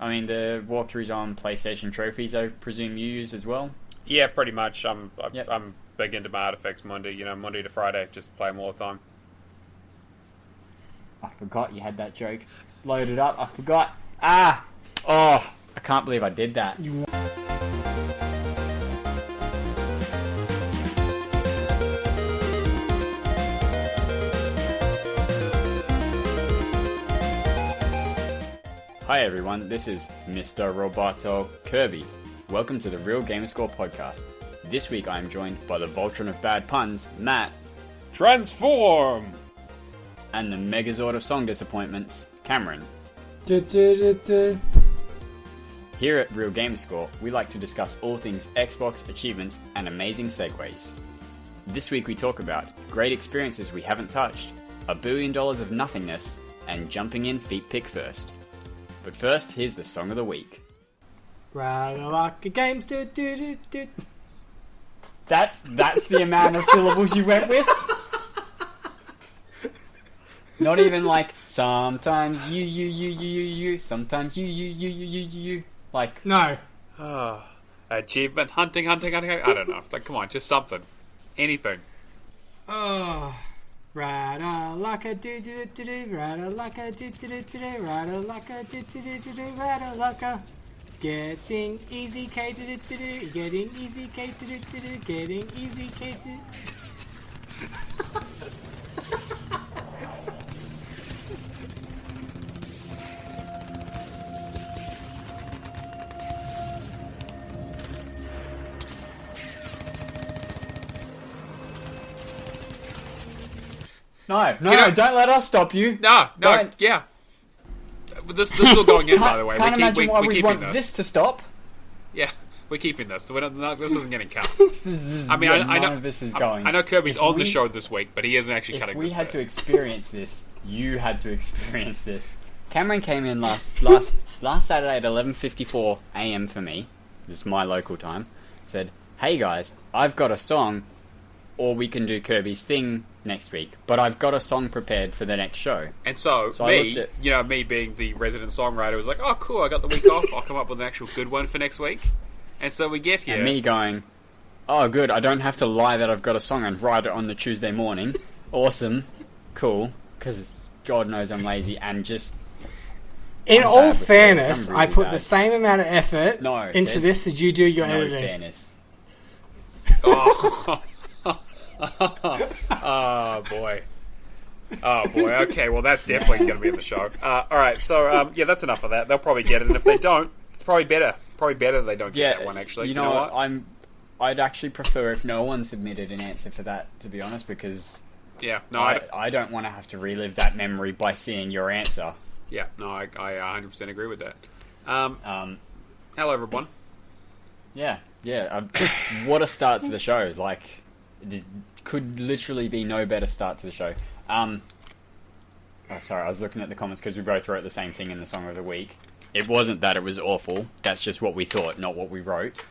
I mean, the walkthroughs on PlayStation trophies, I presume you use as well? Yeah, pretty much. I'm big into my artifacts Monday, Monday to Friday, just play them all the time. I forgot you had that joke loaded up. I forgot. I can't believe I did that. Hi everyone, this is Mr. Roboto Kirby. Welcome to the Real Gamerscore podcast. This week I am joined by the Voltron of Bad Puns, Matt. Transform! And the Megazord of Song Disappointments, Cameron. Here at Real Gamerscore, we like to discuss all things Xbox, achievements, and amazing segues. This week we talk about great experiences we haven't touched, $1 billion of nothingness, and jumping in feet pick first. But first, here's the Song of the Week. Games That's the amount of syllables you went with? Not even like, sometimes you, sometimes you. Like, no. Achievement, hunting. I don't know. Like, come on, just something. Anything. Oh. Rada-laka do-do-do-do, rada-laka do-do-do-do, rada-laka do-do-do-do, rada-laka. Getting easy K do-do-do-do, getting easy K do-do-do-do, getting easy K do. No, don't let us stop you. No, yeah. This is all going in, by the way. Can't imagine why we want this to stop. Yeah, we're keeping this. So this isn't getting cut. I mean, I know this is going. I know Kirby's on the show this week, but he isn't actually cutting this. If we had to experience this, you had to experience this. Cameron came in last Saturday at 11:54 a.m. for me. This is my local time. Said, "Hey guys, I've got a song, or we can do Kirby's thing next week, but I've got a song prepared for the next show." And so me, me being the resident songwriter, was like, "Oh, cool! I got the week off. I'll come up with an actual good one for next week." And so we get here, and me going, "Oh, good! I don't have to lie that I've got a song and write it on the Tuesday morning. Awesome, cool." Because God knows I'm lazy and just. In all fairness, really I put the same amount of effort into this as you do your editing. Fairness. Oh boy. Okay, well that's definitely going to be in the show. Alright, so that's enough of that. They'll probably get it, and if they don't, it's probably better. Probably better that they don't get that one, actually. You know what? I'd actually prefer if no one submitted an answer for that, to be honest, because I don't want to have to relive that memory by seeing your answer. Yeah, no, I 100% agree with that. Hello everyone. Yeah. What a start to the show. Like, it could literally be no better start to the show. Sorry, I was looking at the comments because we both wrote the same thing in the Song of the Week. It wasn't that it was awful. That's just what we thought, not what we wrote.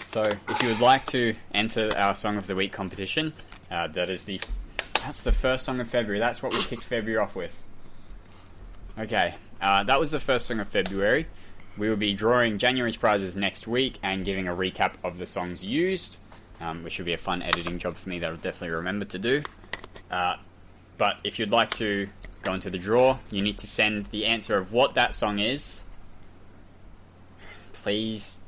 So, if you would like to enter our Song of the Week competition, that's the first song of February. That's what we kicked February off with. Okay, that was the first song of February. We will be drawing January's prizes next week and giving a recap of the songs used, which will be a fun editing job for me that I'll definitely remember to do. But if you'd like to go into the draw, you need to send the answer of what that song is. Please,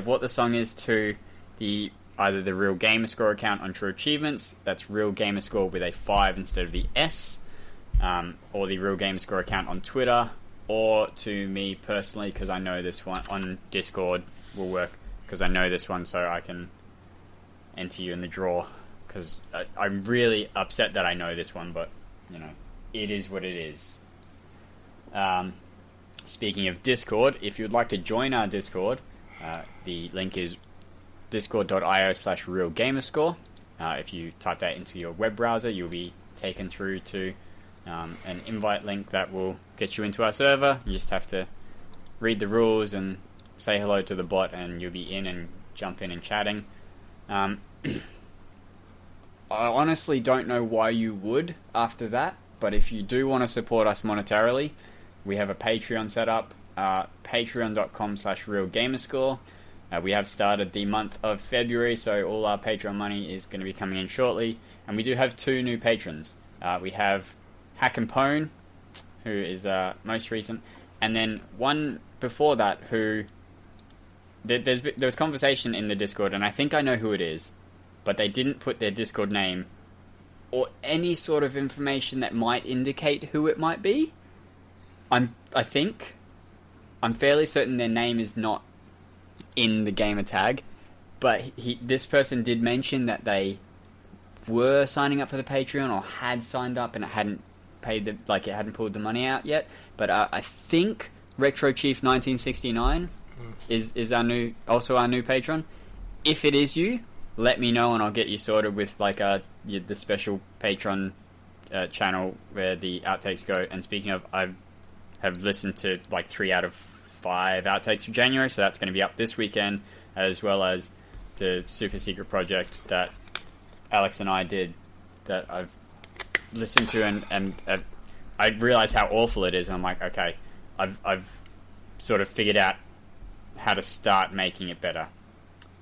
what the song is to either the Real Gamerscore account on True Achievements, that's Real Gamerscore with a 5 instead of the S, or the Real Gamerscore account on Twitter, or to me personally, because I know this one on Discord will work, because I know this one, so I can enter you in the draw, because I'm really upset that I know this one, but, it is what it is. Speaking of Discord, if you'd like to join our Discord, the link is discord.io/realgamerscore. If you type that into your web browser, you'll be taken through to an invite link that will get you into our server. You just have to read the rules and say hello to the bot, and you'll be in and jump in and chatting. I honestly don't know why you would after that, but if you do want to support us monetarily, we have a Patreon set up, patreon.com/realgamerscore. We have started the month of February, so all our Patreon money is going to be coming in shortly. And we do have 2 new patrons. We have Hack and Pone, who is most recent, and then one before that who... There was conversation in the Discord, and I think I know who it is, but they didn't put their Discord name or any sort of information that might indicate who it might be. I'm fairly certain their name is not in the gamer tag, but this person did mention that they were signing up for the Patreon or had signed up and it hadn't paid it hadn't pulled the money out yet. But I think Retro Chief 1969 is our new patron. If it is you, let me know and I'll get you sorted with the special Patreon channel where the outtakes go. And speaking of, I have listened to 3 out of 5 outtakes for January, so that's going to be up this weekend, as well as the super secret project that Alex and I did that I've listened to, and I realized how awful it is, and I'm like, okay, I've sort of figured out how to start making it better,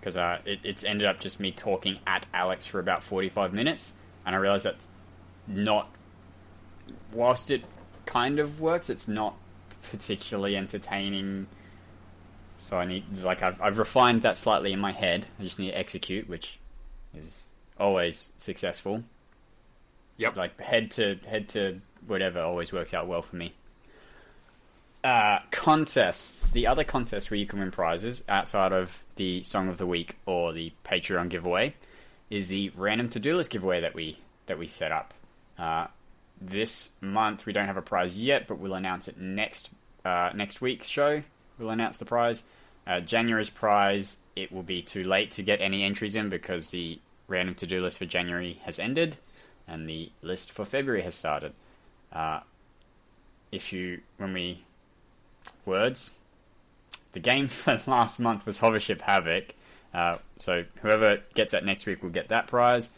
because it's ended up just me talking at Alex for about 45 minutes, and I realized that's not, whilst it kind of works, it's not particularly entertaining. So I need, I've refined that slightly in my head. I just need to execute, which is always successful. Yep. Head to whatever always works out well for me. Contests. The other contest where you can win prizes outside of the Song of the Week or the Patreon giveaway is the random to-do list giveaway that we set up. This month we don't have a prize yet, but we'll announce it next week's show. We'll announce the prize. January's prize, it will be too late to get any entries in because the random to-do list for January has ended and the list for February has started. The game for last month was Hovership Havoc, so whoever gets that next week will get that prize.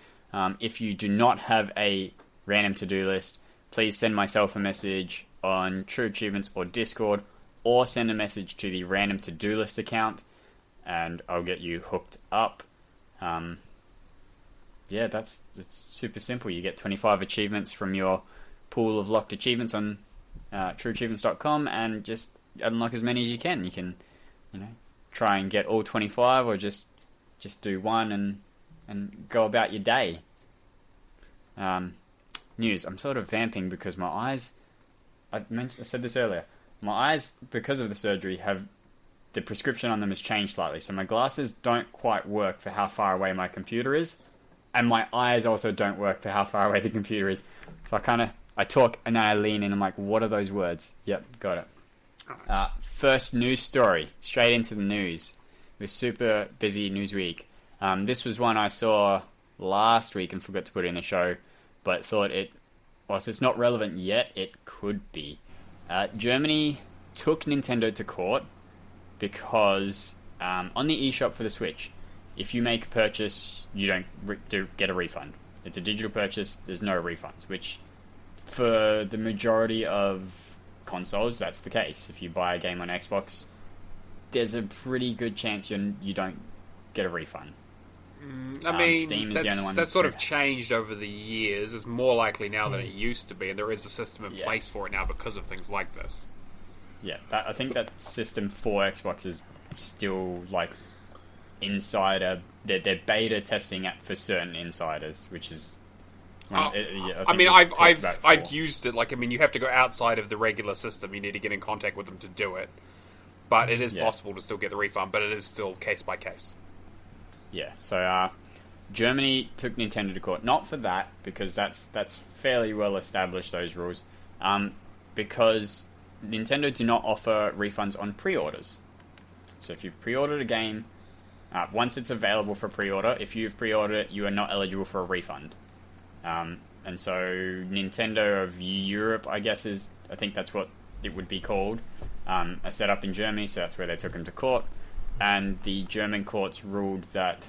If you do not have a random to-do list, please send myself a message on True Achievements or Discord, or send a message to the random to-do list account, and I'll get you hooked up. It's super simple. You get 25 achievements from your pool of locked achievements on trueachievements.com, and just unlock as many as you can. You can, try and get all 25, or just do one and go about your day. News. I'm sort of vamping because my eyes, I said this earlier, my eyes, because of the surgery, the prescription on them has changed slightly, so my glasses don't quite work for how far away my computer is, and my eyes also don't work for how far away the computer is. So I talk and then I lean in, I'm like, what are those words? Yep, got it. First news story, straight into the news. It was super busy news week. This was one I saw last week and forgot to put it in the show, but thought whilst it's not relevant yet, it could be. Germany took Nintendo to court because on the eShop for the Switch, if you make a purchase, you don't get a refund. It's a digital purchase, there's no refunds, which for the majority of consoles, that's the case. If you buy a game on Xbox, there's a pretty good chance you don't get a refund. Steam is the only one that's sort of changed over the years. It's more likely now than it used to be, and there is a system in place for it now because of things like this. Yeah, I think that system for Xbox is still insider. They're beta testing it for certain insiders, which is. I've used it. You have to go outside of the regular system. You need to get in contact with them to do it, but it is possible to still get the refund. But it is still case by case. Yeah, so Germany took Nintendo to court, not for that, because that's fairly well established, those rules, because Nintendo do not offer refunds on pre-orders. So if you've pre-ordered a game, once it's available for pre-order, if you've pre-ordered it, you are not eligible for a refund. And so Nintendo of Europe, I think that's what it would be called, are set up in Germany, so that's where they took them to court. And the German courts ruled that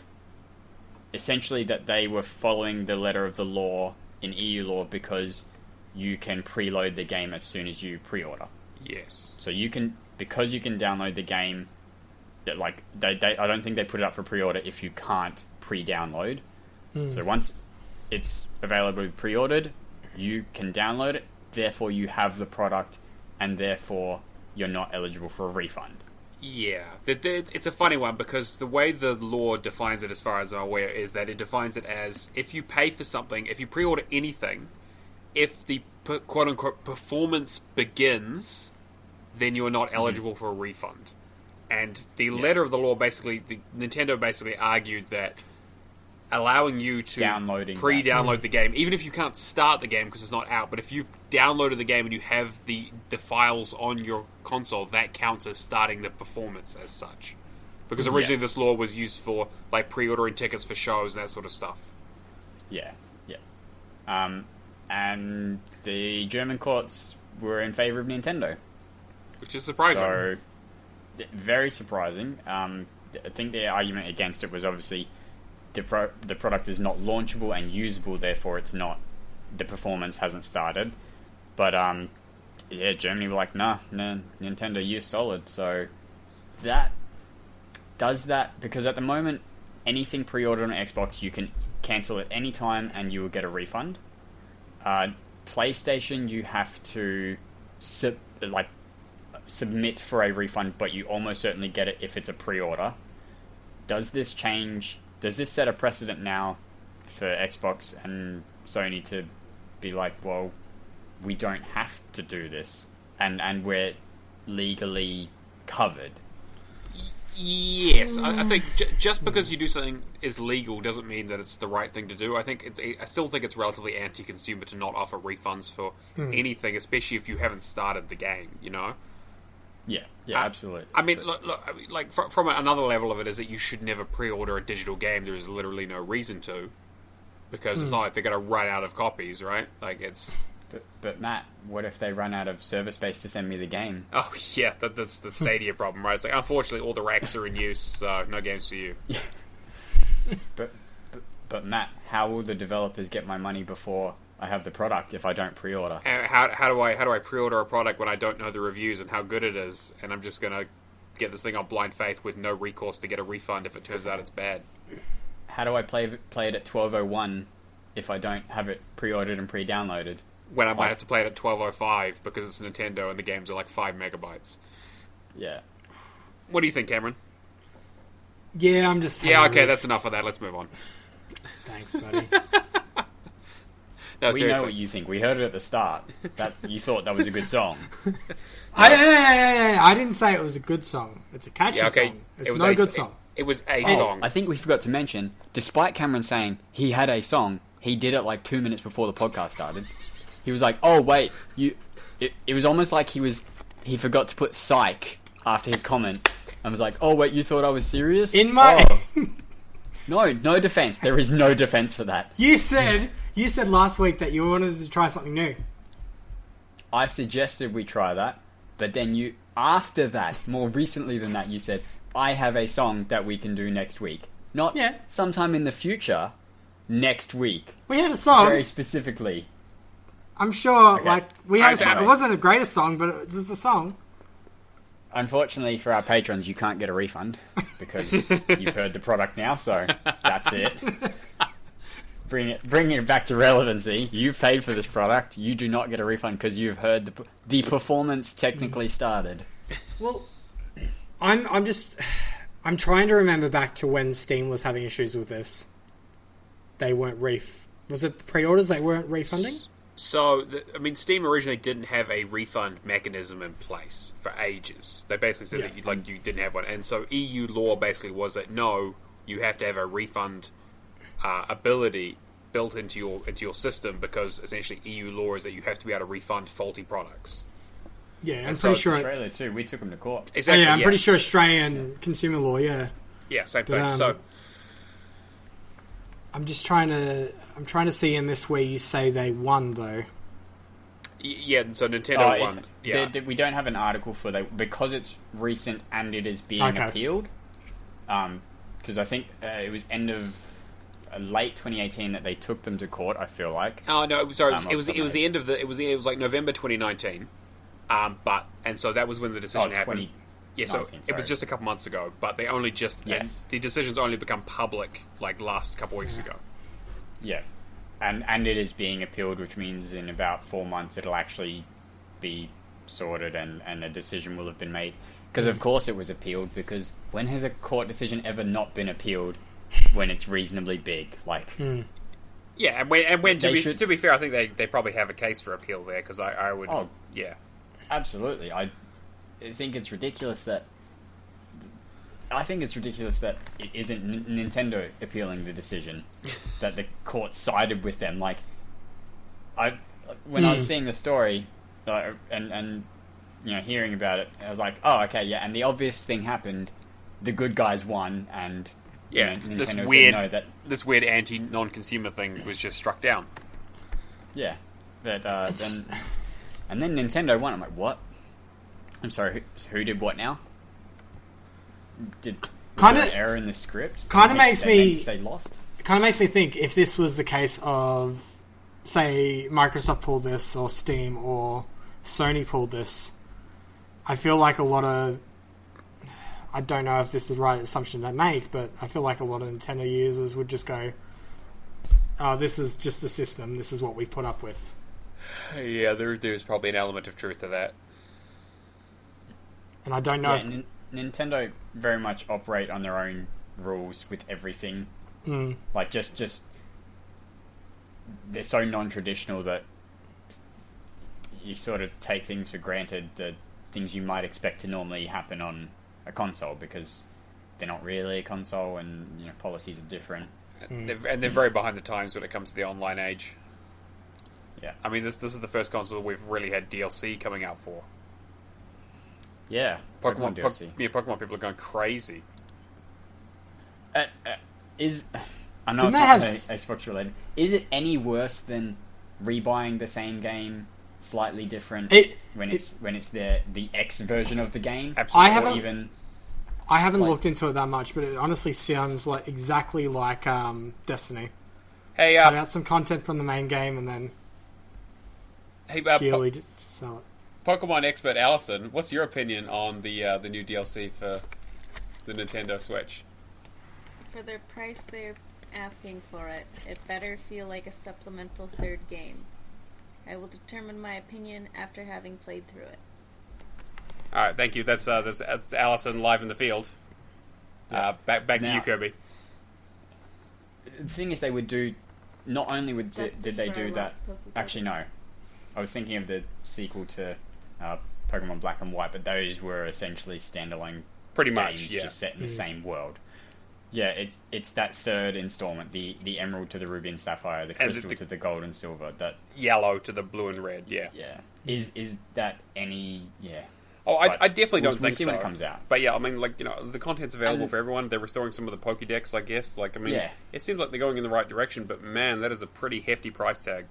essentially that they were following the letter of the law in EU law, because you can preload the game as soon as you pre-order. Yes. So you can, because you can download the game, like I don't think they put it up for pre-order if you can't pre-download. So once it's available pre-ordered, you can download it. Therefore, you have the product, and therefore you're not eligible for a refund. Yeah, it's a funny one because the way the law defines it, as far as I'm aware, is that it defines it as if you pay for something, if you pre-order anything, if the quote-unquote performance begins, then you're not eligible for a refund. And the letter of the law, basically, Nintendo basically argued that allowing you to pre-download the game, even if you can't start the game because it's not out, but if you've downloaded the game and you have the files on your console, that counts as starting the performance as such. Because originally this law was used for like pre-ordering tickets for shows and that sort of stuff. Yeah. And the German courts were in favour of Nintendo. Which is surprising. So, very surprising. I think the argument against it was obviously the product is not launchable and usable, therefore it's not, the performance hasn't started. But Germany were like, nah, Nintendo, you're solid. So that does that, because at the moment anything pre-ordered on Xbox you can cancel at any time and you will get a refund. PlayStation, you have to submit for a refund, but you almost certainly get it if it's a pre-order. Does this set a precedent now for Xbox and Sony to be like, well, we don't have to do this, and we're legally covered? Yes, I think just because you do something is legal doesn't mean that it's the right thing to do. I still think it's relatively anti-consumer to not offer refunds for anything, especially if you haven't started the game, you know? Yeah, absolutely. I mean, look, like from another level of it is that you should never pre-order a digital game. There is literally no reason to, because it's not like they're going to run out of copies, right? Like it's. But Matt, what if they run out of server space to send me the game? Oh yeah, that's the Stadia problem, right? It's like, unfortunately all the racks are in use, so no games for you. But Matt, how will the developers get my money before I have the product if I don't pre-order? How do I pre-order a product when I don't know the reviews and how good it is, and I'm just gonna get this thing on blind faith with no recourse to get a refund if it turns out it's bad? How do I play it at 12:01 if I don't have it pre-ordered and pre-downloaded? When I might have to play it at 12:05 because it's Nintendo and the games are like 5 megabytes. Yeah. What do you think, Cameron? Yeah, I'm just... Yeah, okay, that's enough of that. Let's move on. Thanks, buddy. No, we know what you think. We heard it at the start. That you thought that was a good song. I didn't say it was a good song. It's a catchy song. It's not a good song. It was a song. I think we forgot to mention, despite Cameron saying he had a song, he did it like 2 minutes before the podcast started. He was like, "Oh wait, it was almost like he forgot to put psych after his comment, and was like, "Oh wait, you thought I was serious?" No defense. There is no defense for that. You said last week that you wanted to try something new. I suggested we try that, but then after that, more recently than that, you said, "I have a song that we can do next week." Not sometime in the future, next week. We had a song. Very specifically. I'm sure, we had a song. It wasn't the greatest song, but it was a song. Unfortunately for our patrons, you can't get a refund because you've heard the product now, so that's it. Bringing it back to relevancy. You've paid for this product. You do not get a refund because you've heard the performance technically started. Well, I'm trying to remember back to when Steam was having issues with this. They weren't was it the pre-orders they weren't refunding? So, Steam originally didn't have a refund mechanism in place for ages. They basically said that you didn't have one. And so EU law basically was that, no, you have to have a refund ability built into your system, because essentially EU law is that you have to be able to refund faulty products. Yeah, I'm pretty sure... Australia too, we took them to court. Exactly, I'm pretty sure Australian consumer law, yeah. Yeah, same thing. So... I'm trying to see in this where you say they won, though. Yeah, so Nintendo won. We don't have an article for that because it's recent and it is being appealed. Because I think it was end of late 2018 that they took them to court. I feel like. Oh no, sorry, it was the end of it was like November 2019. And so that was when the decision happened. 2019, Yeah, so it was sorry. just a couple months ago, but they only just and the decision's only become public like last couple weeks ago. Yeah, and it is being appealed, which means in about 4 months it'll actually be sorted and a decision will have been made. Because of course it was appealed, because when has a court decision ever not been appealed when it's reasonably big? Like, Yeah, and when to should- be fair, I think they probably have a case for appeal there, because I would... Oh. Yeah. absolutely. I think it's ridiculous that it isn't Nintendo appealing the decision that the court sided with them. Like, when I was seeing the story and you know, hearing about it, I was like, oh, okay, yeah. And the obvious thing happened: the good guys won, and Yeah, you know, this Nintendo weird, said no. That this weird anti-non-consumer thing was just struck down. yeah, that and then Nintendo won. I'm like, what? I'm sorry, who did what now? Was Kinda- there an error in the script? kinda Did makes they me- meant to say lost. It kind of makes me think if this was the case of, say, Microsoft pulled this, or Steam, or Sony pulled this, I feel like a lot of... I don't know if this is the right assumption to make, but I feel like a lot of Nintendo users would just go, oh, this is just the system, this is what we put up with. Yeah, there's probably an element of truth to that. And I don't know Yeah, if... Nintendo very much operate on their own rules with everything. Like, just they're so non-traditional that you sort of take things for granted, the things you might expect to normally happen on a console, because they're not really a console, and you know, policies are different. And they're very behind the times when it comes to the online age. Yeah, I mean, this is the first console we've really had DLC coming out for. yeah. Pokemon DLC. Pokemon people are going crazy. I know Didn't it's they not have Xbox related. Is it any worse than rebuying the same game slightly different when it's the X version of the game? Absolutely. I haven't like- looked into it that much, but it honestly sounds like exactly like Destiny. Hey, Cut out some content from the main game and then purely just sell it. Pokemon expert Allison, what's your opinion on the new DLC for the Nintendo Switch? For the price they're asking for it, it better feel like a supplemental third game. I will determine my opinion after having played through it. All right, thank you. That's Allison live in the field. Back to Now- you, Kirby. The thing is, they would do. Not only did Justice they for do our that. lost Pokeballs. Actually, no. I was thinking of the sequel to Pokemon Black and White, but those were essentially standalone Pretty games, much, yeah. just set in the same world. Yeah, it's that third installment, the Emerald to the Ruby and Sapphire, the And Crystal the- to the Gold and Silver. That Yellow to the blue and red, yeah. is that any Oh, But I definitely we'll don't think see so. when it comes out. But yeah, I mean, like, you know, the content's available And- for everyone. They're restoring some of the Pokédex, I guess. Like, I mean, Yeah. it seems like they're going in the right direction, but man, that is a pretty hefty price tag.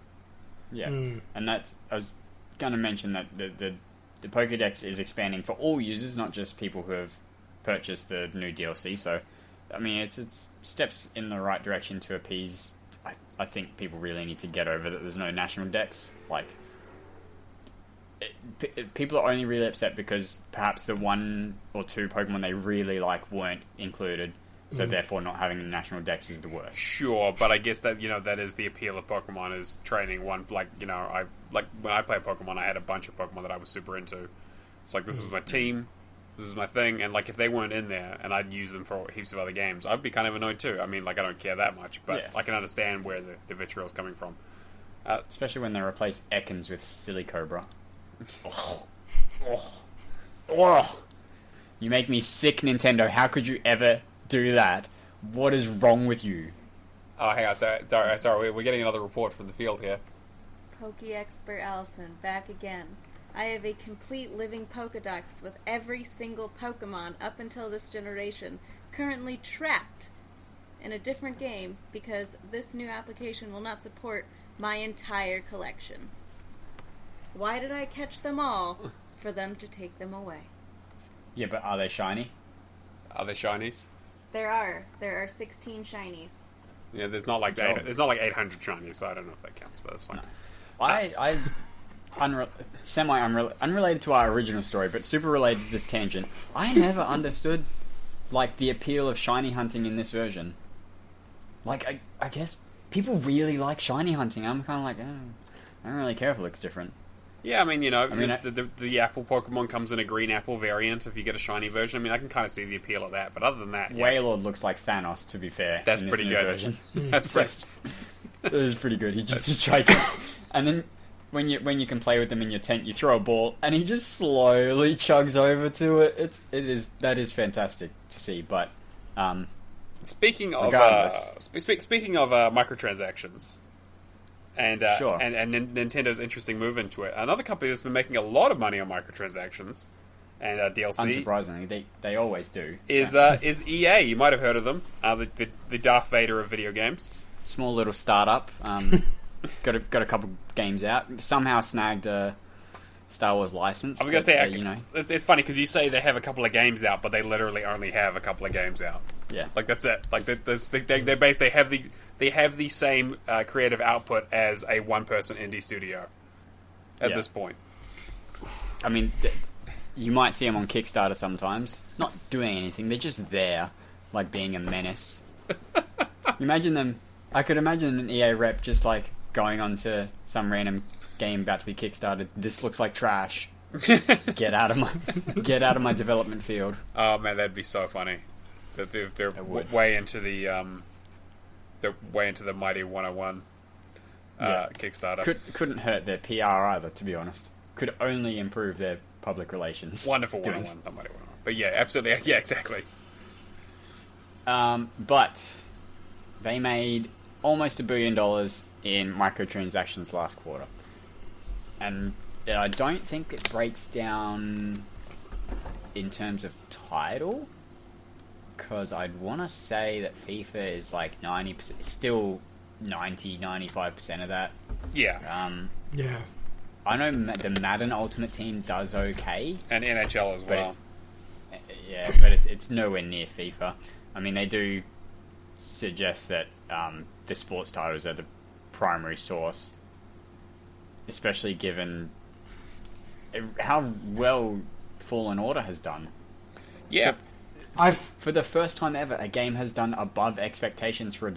Yeah, and that's I was going to mention that the Pokédex is expanding for all users, not just people who have purchased the new DLC. So, I mean, it's steps in the right direction to appease. I think people really need to get over that there's no national dex. Like, people are only really upset because perhaps the one or two Pokemon they really like weren't included. So therefore, not having a national dex is the worst. Sure, but I guess that, you know, that is the appeal of Pokemon, is training one. Like, you know, when I play Pokemon, I had a bunch of Pokemon that I was super into. It's like, this is my team, this is my thing, and like, if they weren't in there and I'd use them for heaps of other games, I'd be kind of annoyed too. I mean, like, I don't care that much, but Yeah. I can understand where the vitriol's coming from. Especially when they replace Ekans with Silly Cobra. You make me sick, Nintendo. How could you ever do that? What is wrong with you? Oh, hang on, sorry, we're getting another report from the field here. Poke-expert Allison, back again. I have a complete living Pokedex with every single Pokemon up until this generation, currently trapped in a different game because this new application will not support my entire collection. Why did I catch them all for them to take them away? Yeah, but are they shiny? Are they shinies? There are 16 shinies. Yeah, there's not like Sure. there's not like 800 shinies, so I don't know if that counts, but that's fine. I unrelated to our original story, but super related to this tangent. I never understood like the appeal of shiny hunting in this version. Like, I guess people really like shiny hunting. I'm kind of like, I don't really care if it looks different. Yeah, I mean, the apple Pokemon comes in a green apple variant if you get a shiny version. I mean, I can kind of see the appeal of that, but other than that... Yeah. Wailord looks like Thanos, to be fair. That's pretty good. Version. That's pretty... That is pretty good. He just a Draco. And then when you can play with them in your tent, you throw a ball, and he just slowly chugs over to it. That is fantastic to see, but... Speaking of microtransactions... Sure. And Nintendo's interesting move into it. Another company that's been making a lot of money on microtransactions and DLC, unsurprisingly, they always do. Is EA? You might have heard of them. The Darth Vader of video games. Small little startup. Got a couple games out. Somehow snagged a Star Wars license. I was going to say, it's funny because you say they have a couple of games out, but they literally only have a couple of games out. Yeah, like that's it. Like they have the same creative output as a one-person indie studio at this point. I mean, you might see them on Kickstarter sometimes, not doing anything. They're just there, like being a menace. Imagine them. I could imagine an EA rep just like going onto some random game about to be kickstarted. This looks like trash. Get out of my development field. Oh man, that'd be so funny. They're way into the Mighty 101 Kickstarter. Couldn't hurt their PR either, to be honest. Could only improve their public relations. Wonderful 101, not Mighty 101. But yeah, absolutely, yeah, exactly. But they made almost $1 billion in microtransactions last quarter, and I don't think it breaks down in terms of title. Because I'd want to say that FIFA is like 90%, still 95% of that. Yeah. Yeah. I know the Madden Ultimate Team does okay. And NHL as well. But it's nowhere near FIFA. I mean, they do suggest that the sports titles are the primary source. Especially given how well Fallen Order has done. Yeah. So, for the first time ever, a game has done above expectations for a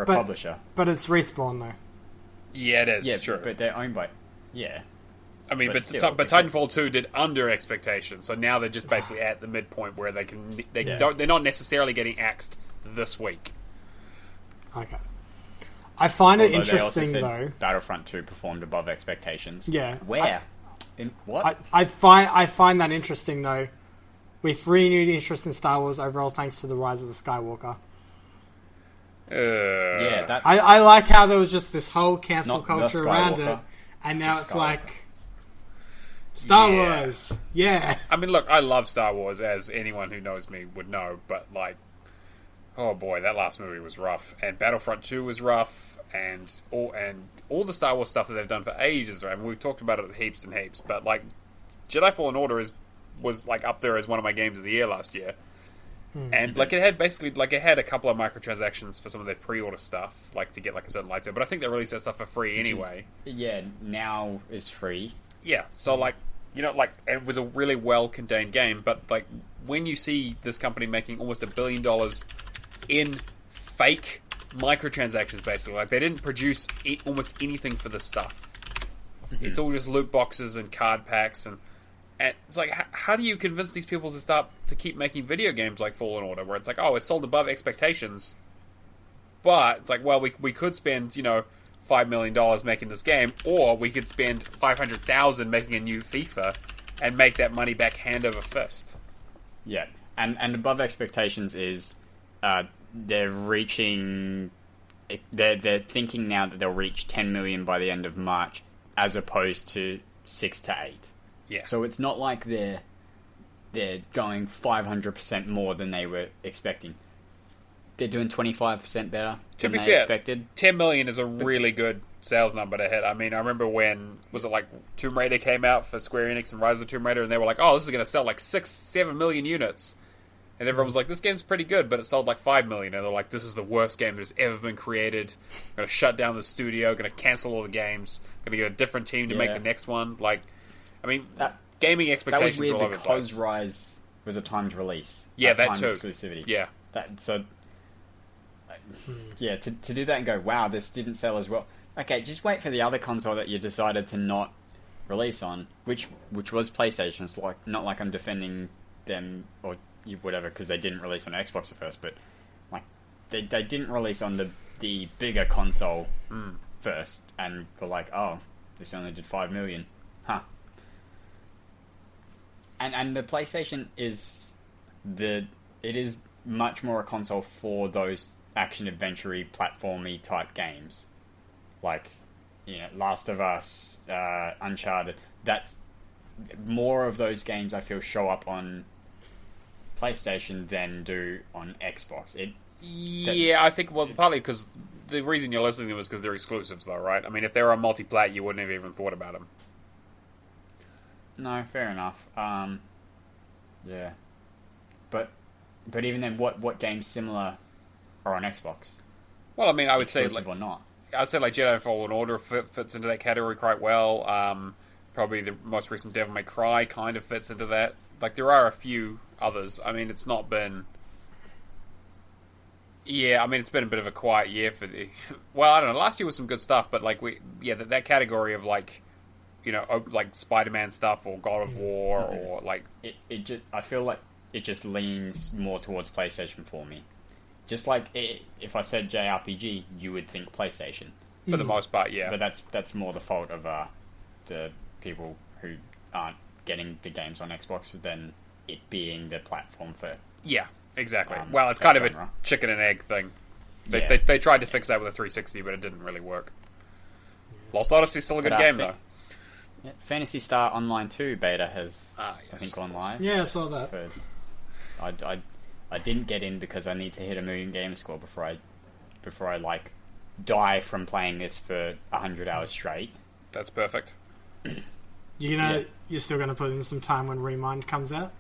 publisher. But it's Respawn, though. Yeah, it is. Yeah, true. But they're owned by... Yeah. I mean, but Titanfall 2 did under expectations, so now they're just basically at the midpoint where they're not necessarily getting axed this week. Okay. I find it Although interesting, they also said though. Battlefront 2 performed above expectations. Yeah. Where? In what? I find that interesting, though. With renewed interest in Star Wars overall thanks to the rise of the Skywalker. Yeah, I like how there was just this whole cancel Not culture the around it, Skywalker, and now the it's Skywalker. like... Star Wars! Yeah! I mean, look, I love Star Wars, as anyone who knows me would know, but, like, oh boy, that last movie was rough. And Battlefront 2 was rough, and all the Star Wars stuff that they've done for ages, right? And we've talked about it heaps and heaps, but, like, Jedi Fallen Order was like up there as one of my games of the year last year, and like it had a couple of microtransactions for some of their pre-order stuff, like to get like a certain lightsaber. But I think they released that stuff for free anyway. Now is free. Yeah, so like it was a really well contained game. But like when you see this company making almost $1 billion in fake microtransactions, basically, like they didn't produce almost anything for this stuff. It's all just loot boxes and card packs and it's like, how do you convince these people to keep making video games like Fallen Order, where it's like, oh, it's sold above expectations, but it's like, well, we could spend, $5 million making this game, or we could spend $500,000 making a new FIFA and make that money back hand over fist. Yeah, and above expectations is they're reaching. They're thinking now that they'll reach 10 million by the end of March, as opposed to 6 to 8. Yeah. So it's not like they're going 500% more than they were expecting. They're doing 25% better than they expected. 10 million is a really good sales number to hit. I mean, I remember when, was it like Tomb Raider came out for Square Enix and Rise of the Tomb Raider, and they were like, oh, this is going to sell like 6-7 million units. And everyone was like, this game's pretty good, but it sold like 5 million. And they're like, this is the worst game that has ever been created. Going to shut down the studio, going to cancel all the games, going to get a different team to make the next one. Like, I mean, gaming expectations that was all weird over the because place. Rise was a timed release. Yeah, that timed too. Exclusivity. Yeah. To do that and go, wow, this didn't sell as well. Okay, just wait for the other console that you decided to not release on, which was PlayStation. It's like not like I'm defending them or whatever because they didn't release on Xbox at first, but like they didn't release on the bigger console first, and were like, oh, this only did 5 million, huh? And the PlayStation is much more a console for those action adventure-y, platformy type games, like Last of Us, Uncharted. That more of those games I feel show up on PlayStation than do on Xbox. I think partly because the reason you're listening to them is because they're exclusives, though, right? I mean, if they were on multi-plat, you wouldn't have even thought about them. No, fair enough. Yeah, but even then, what games similar are on Xbox? Well, I mean, I would say exclusive or not. I'd say like Jedi Fallen Order fits into that category quite well. Probably the most recent Devil May Cry kind of fits into that. Like, there are a few others. I mean, it's not been... Yeah, I mean, it's been a bit of a quiet year for the... Well, I don't know. Last year was some good stuff, but like that category of like, like Spider-Man stuff or God of War or like... I feel like it just leans more towards PlayStation for me. Just like if I said JRPG, you would think PlayStation. For the most part, yeah. But that's more the fault of the people who aren't getting the games on Xbox than it being the platform for... Yeah, exactly. Well, it's kind of a chicken and egg thing. They tried to fix that with a 360, but it didn't really work. Lost Odyssey is still a good game, though. Yeah, Phantasy Star Online 2 beta has, I think, gone live. Yeah, I saw that. I didn't get in because I need to hit 1 million Gamerscore before I like die from playing this for 100 hours straight. That's perfect. You're still gonna put in some time when Remind comes out?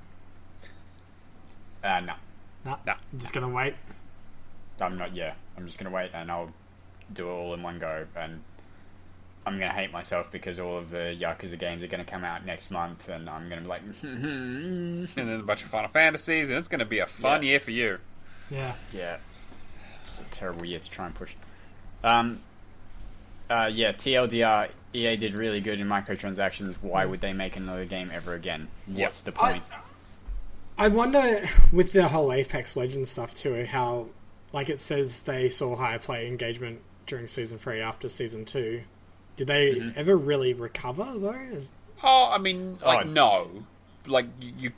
No. No. You're just gonna wait. I'm not. Yeah, I'm just gonna wait, and I'll do it all in one go, and I'm gonna hate myself because all of the Yakuza games are gonna come out next month, and I'm gonna be like, and then a bunch of Final Fantasies, and it's gonna be a fun year for you. Yeah. Yeah. It's a terrible year to try and push. TLDR, EA did really good in microtransactions. Why would they make another game ever again? What's the point? I wonder, with the whole Apex Legends stuff too, how, like it says they saw higher player engagement during Season 3 after Season 2. Did they ever really recover, though? I mean, no. Like, you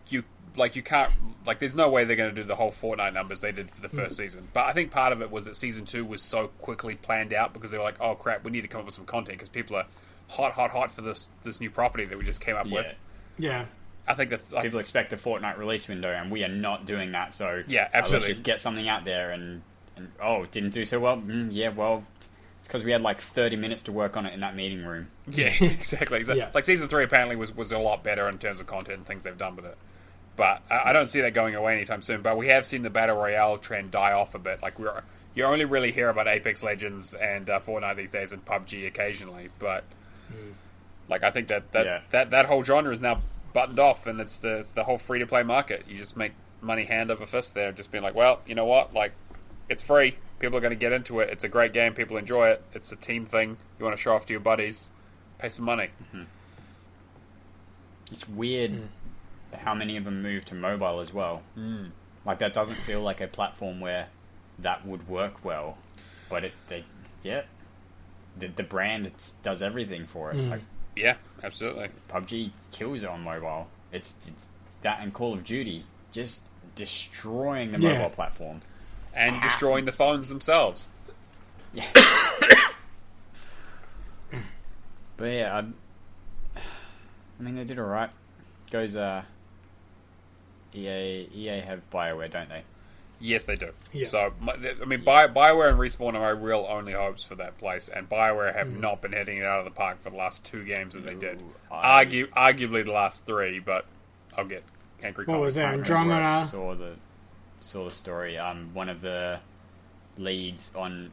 can't... Like, there's no way they're going to do the whole Fortnite numbers they did for the first season. But I think part of it was that Season 2 was so quickly planned out because they were like, oh, crap, we need to come up with some content because people are hot for this new property that we just came up with. Yeah. I think that... Like, people expect a Fortnite release window, and we are not doing that, so... Yeah, absolutely. Let's just get something out there, and it didn't do so well? It's because we had like 30 minutes to work on it in that meeting room. Yeah, exactly. Yeah. Like, Season 3 apparently was a lot better in terms of content and things they've done with it. But I don't see that going away anytime soon. But we have seen the Battle Royale trend die off a bit. Like, you only really hear about Apex Legends and Fortnite these days and PUBG occasionally. But, like, I think that whole genre is now buttoned off, and it's the whole free-to-play market. You just make money hand over fist there, just being like, well, you know what? Like, it's free. People are going to get into it. It's a great game. People enjoy it. It's a team thing. You want to show off to your buddies. Pay some money. Mm-hmm. It's weird how many of them move to mobile as well. Like, that doesn't feel like a platform where that would work well. But the brand does everything for it. Like, yeah, absolutely. PUBG kills it on mobile. It's that and Call of Duty just destroying the mobile platform. And destroying the phones themselves. Yeah. But yeah, I mean, they did alright. Goes, EA have BioWare, don't they? Yes, they do. Yeah. So, I mean, BioWare and Respawn are my real only hopes for that place, and BioWare have not been hitting it out of the park for the last 2 games that they did. Arguably the last 3, but I'll get angry comments. What was there, Andromeda? saw the story. One of the leads on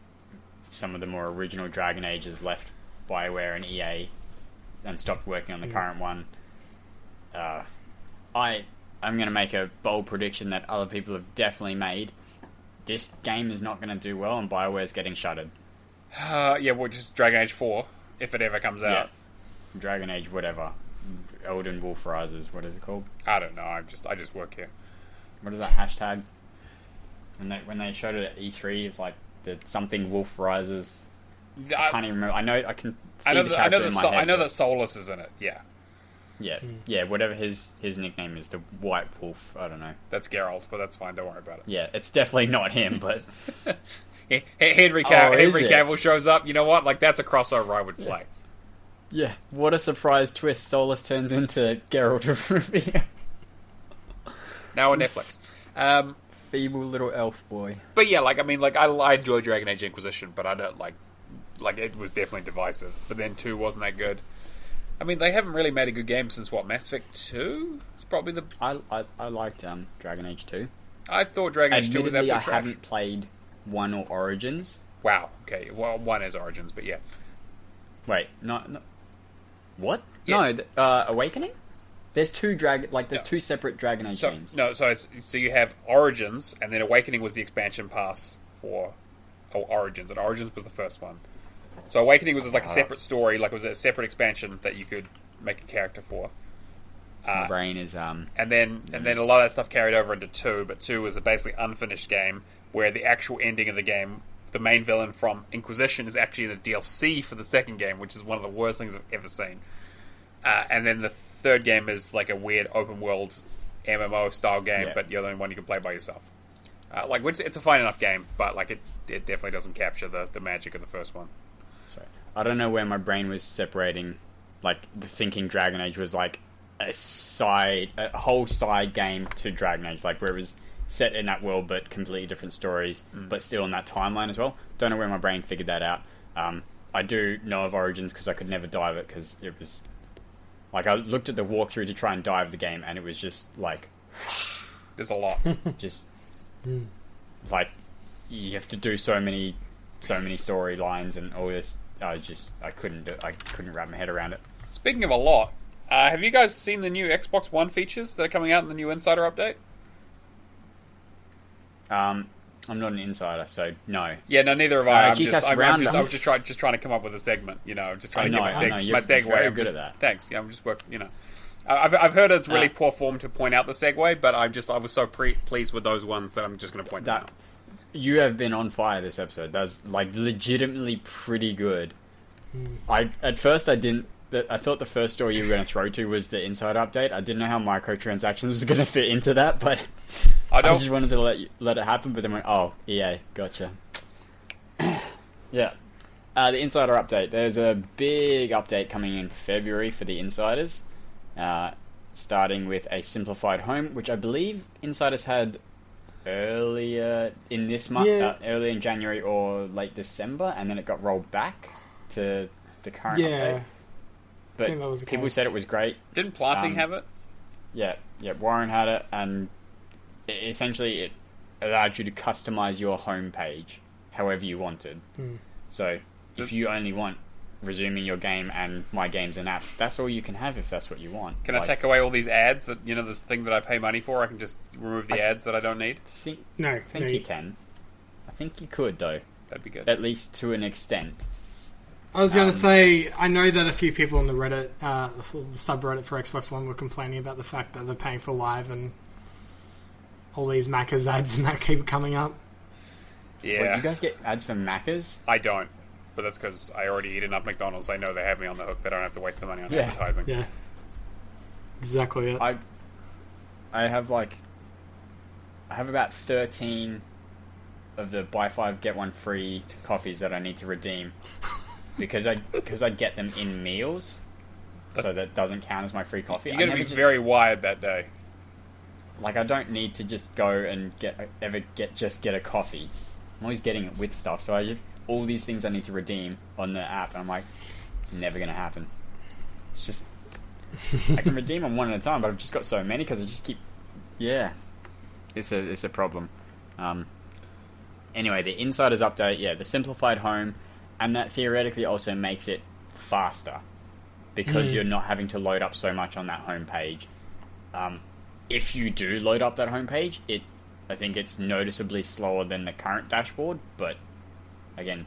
some of the more original Dragon Ages left BioWare and EA and stopped working on the current one. I'm going to make a bold prediction that other people have definitely made. This game is not going to do well, and BioWare's getting shuttered. Just Dragon Age 4, if it ever comes out. Yeah. Dragon Age, whatever. Elden Wolf Rises, what is it called? I don't know. I just work here. What is that hashtag? When they showed it at E3, it's like the something Wolf Rises. I can't even remember. I can see the character in my head. I know that Solus is in it. Yeah. Yeah, whatever his nickname is, the White Wolf. I don't know. That's Geralt, but that's fine. Don't worry about it. Yeah, it's definitely not him, but Henry Cavill shows up. You know what? Like, that's a crossover I would play. Yeah, what a surprise twist! Solus turns into Geralt of Rivia. Now on Netflix. Feeble little elf boy. But yeah, I enjoy Dragon Age Inquisition, but I don't like it was definitely divisive. But then 2 wasn't that good. I mean, they haven't really made a good game since Mass Effect 2? It's probably the... I liked Dragon Age 2. I thought Dragon Age 2 was absolute trash. I haven't played 1 or Origins. Wow, okay. Well, 1 is Origins, but yeah. Wait, no. What? Yeah. No, Awakening? There's two two separate Dragon Age games. No, so you have Origins, and then Awakening was the expansion pass for Origins, and Origins was the first one. So Awakening was like a separate story, like it was a separate expansion that you could make a character for. My brain is and then a lot of that stuff carried over into 2, but 2 was a basically unfinished game where the actual ending of the game, the main villain from Inquisition, is actually in the DLC for the second game, which is one of the worst things I've ever seen. And then the third game is like a weird open world MMO style game, but you're the only one you can play by yourself. It's a fine enough game, but it definitely doesn't capture the magic of the first one. Sorry. I don't know where my brain was separating, thinking Dragon Age was like a whole side game to Dragon Age, where it was set in that world but completely different stories, but still in that timeline as well. Don't know where my brain figured that out. I do know of Origins because I could never dive it because it was I looked at the walkthrough to try and dive the game, and it was just there's a lot. Just you have to do so many storylines and all this. I couldn't wrap my head around it. Speaking of a lot, have you guys seen the new Xbox One features that are coming out in the new Insider update? I'm not an insider, so no. Yeah, no, neither have I. I was just trying to come up with a segment, just trying to get my segue. Very good at that. Thanks. Yeah, I'm just working, I've heard it's really poor form to point out the segue, but I was so pleased with those ones that I'm just going to point them out. You have been on fire this episode. That's legitimately pretty good. At first I thought the first story you were going to throw to was the Insider update. I didn't know how microtransactions was going to fit into that, but I just wanted to let it happen. But then went, EA, gotcha. Yeah, the Insider update. There's a big update coming in February for the Insiders, starting with a simplified home, which I believe Insiders had earlier in this month, earlier in January or late December, and then it got rolled back to the current update. But I think that was the people case. said it was great. Didn't Planting have it? Yeah, Warren had it, and essentially it allowed you to customize your homepage however you wanted. So if you only want resuming your game and my games and apps, that's all you can have if that's what you want. Can I take away all these ads that this thing that I pay money for? I can just remove the ads that I don't need. I think you can. I think you could though. That'd be good. At least to an extent. I was going to say, I know that a few people on the Reddit, the subreddit for Xbox One, were complaining about the fact that they're paying for Live and all these Macca's ads and that keep coming up. Yeah. What, you guys get ads for Macca's? I don't. But that's because I already eat enough McDonald's. I know they have me on the hook. They don't have to waste the money on advertising. Yeah. Exactly it. I have about 13 of the buy 5 get 1 free coffees that I need to redeem because I get them in meals, so that doesn't count as my free coffee. You're going to be very wired that day. I don't need to just go and get a coffee. I'm always getting it with stuff, so I just all these things I need to redeem on the app, and I'm like, never going to happen. It's just I can redeem them one at a time, but I've just got so many because I just keep it's a problem. Anyway, the Insiders update, the simplified home, and that theoretically also makes it faster because you're not having to load up so much on that home page. If you do load up that home page, I think it's noticeably slower than the current dashboard, but again,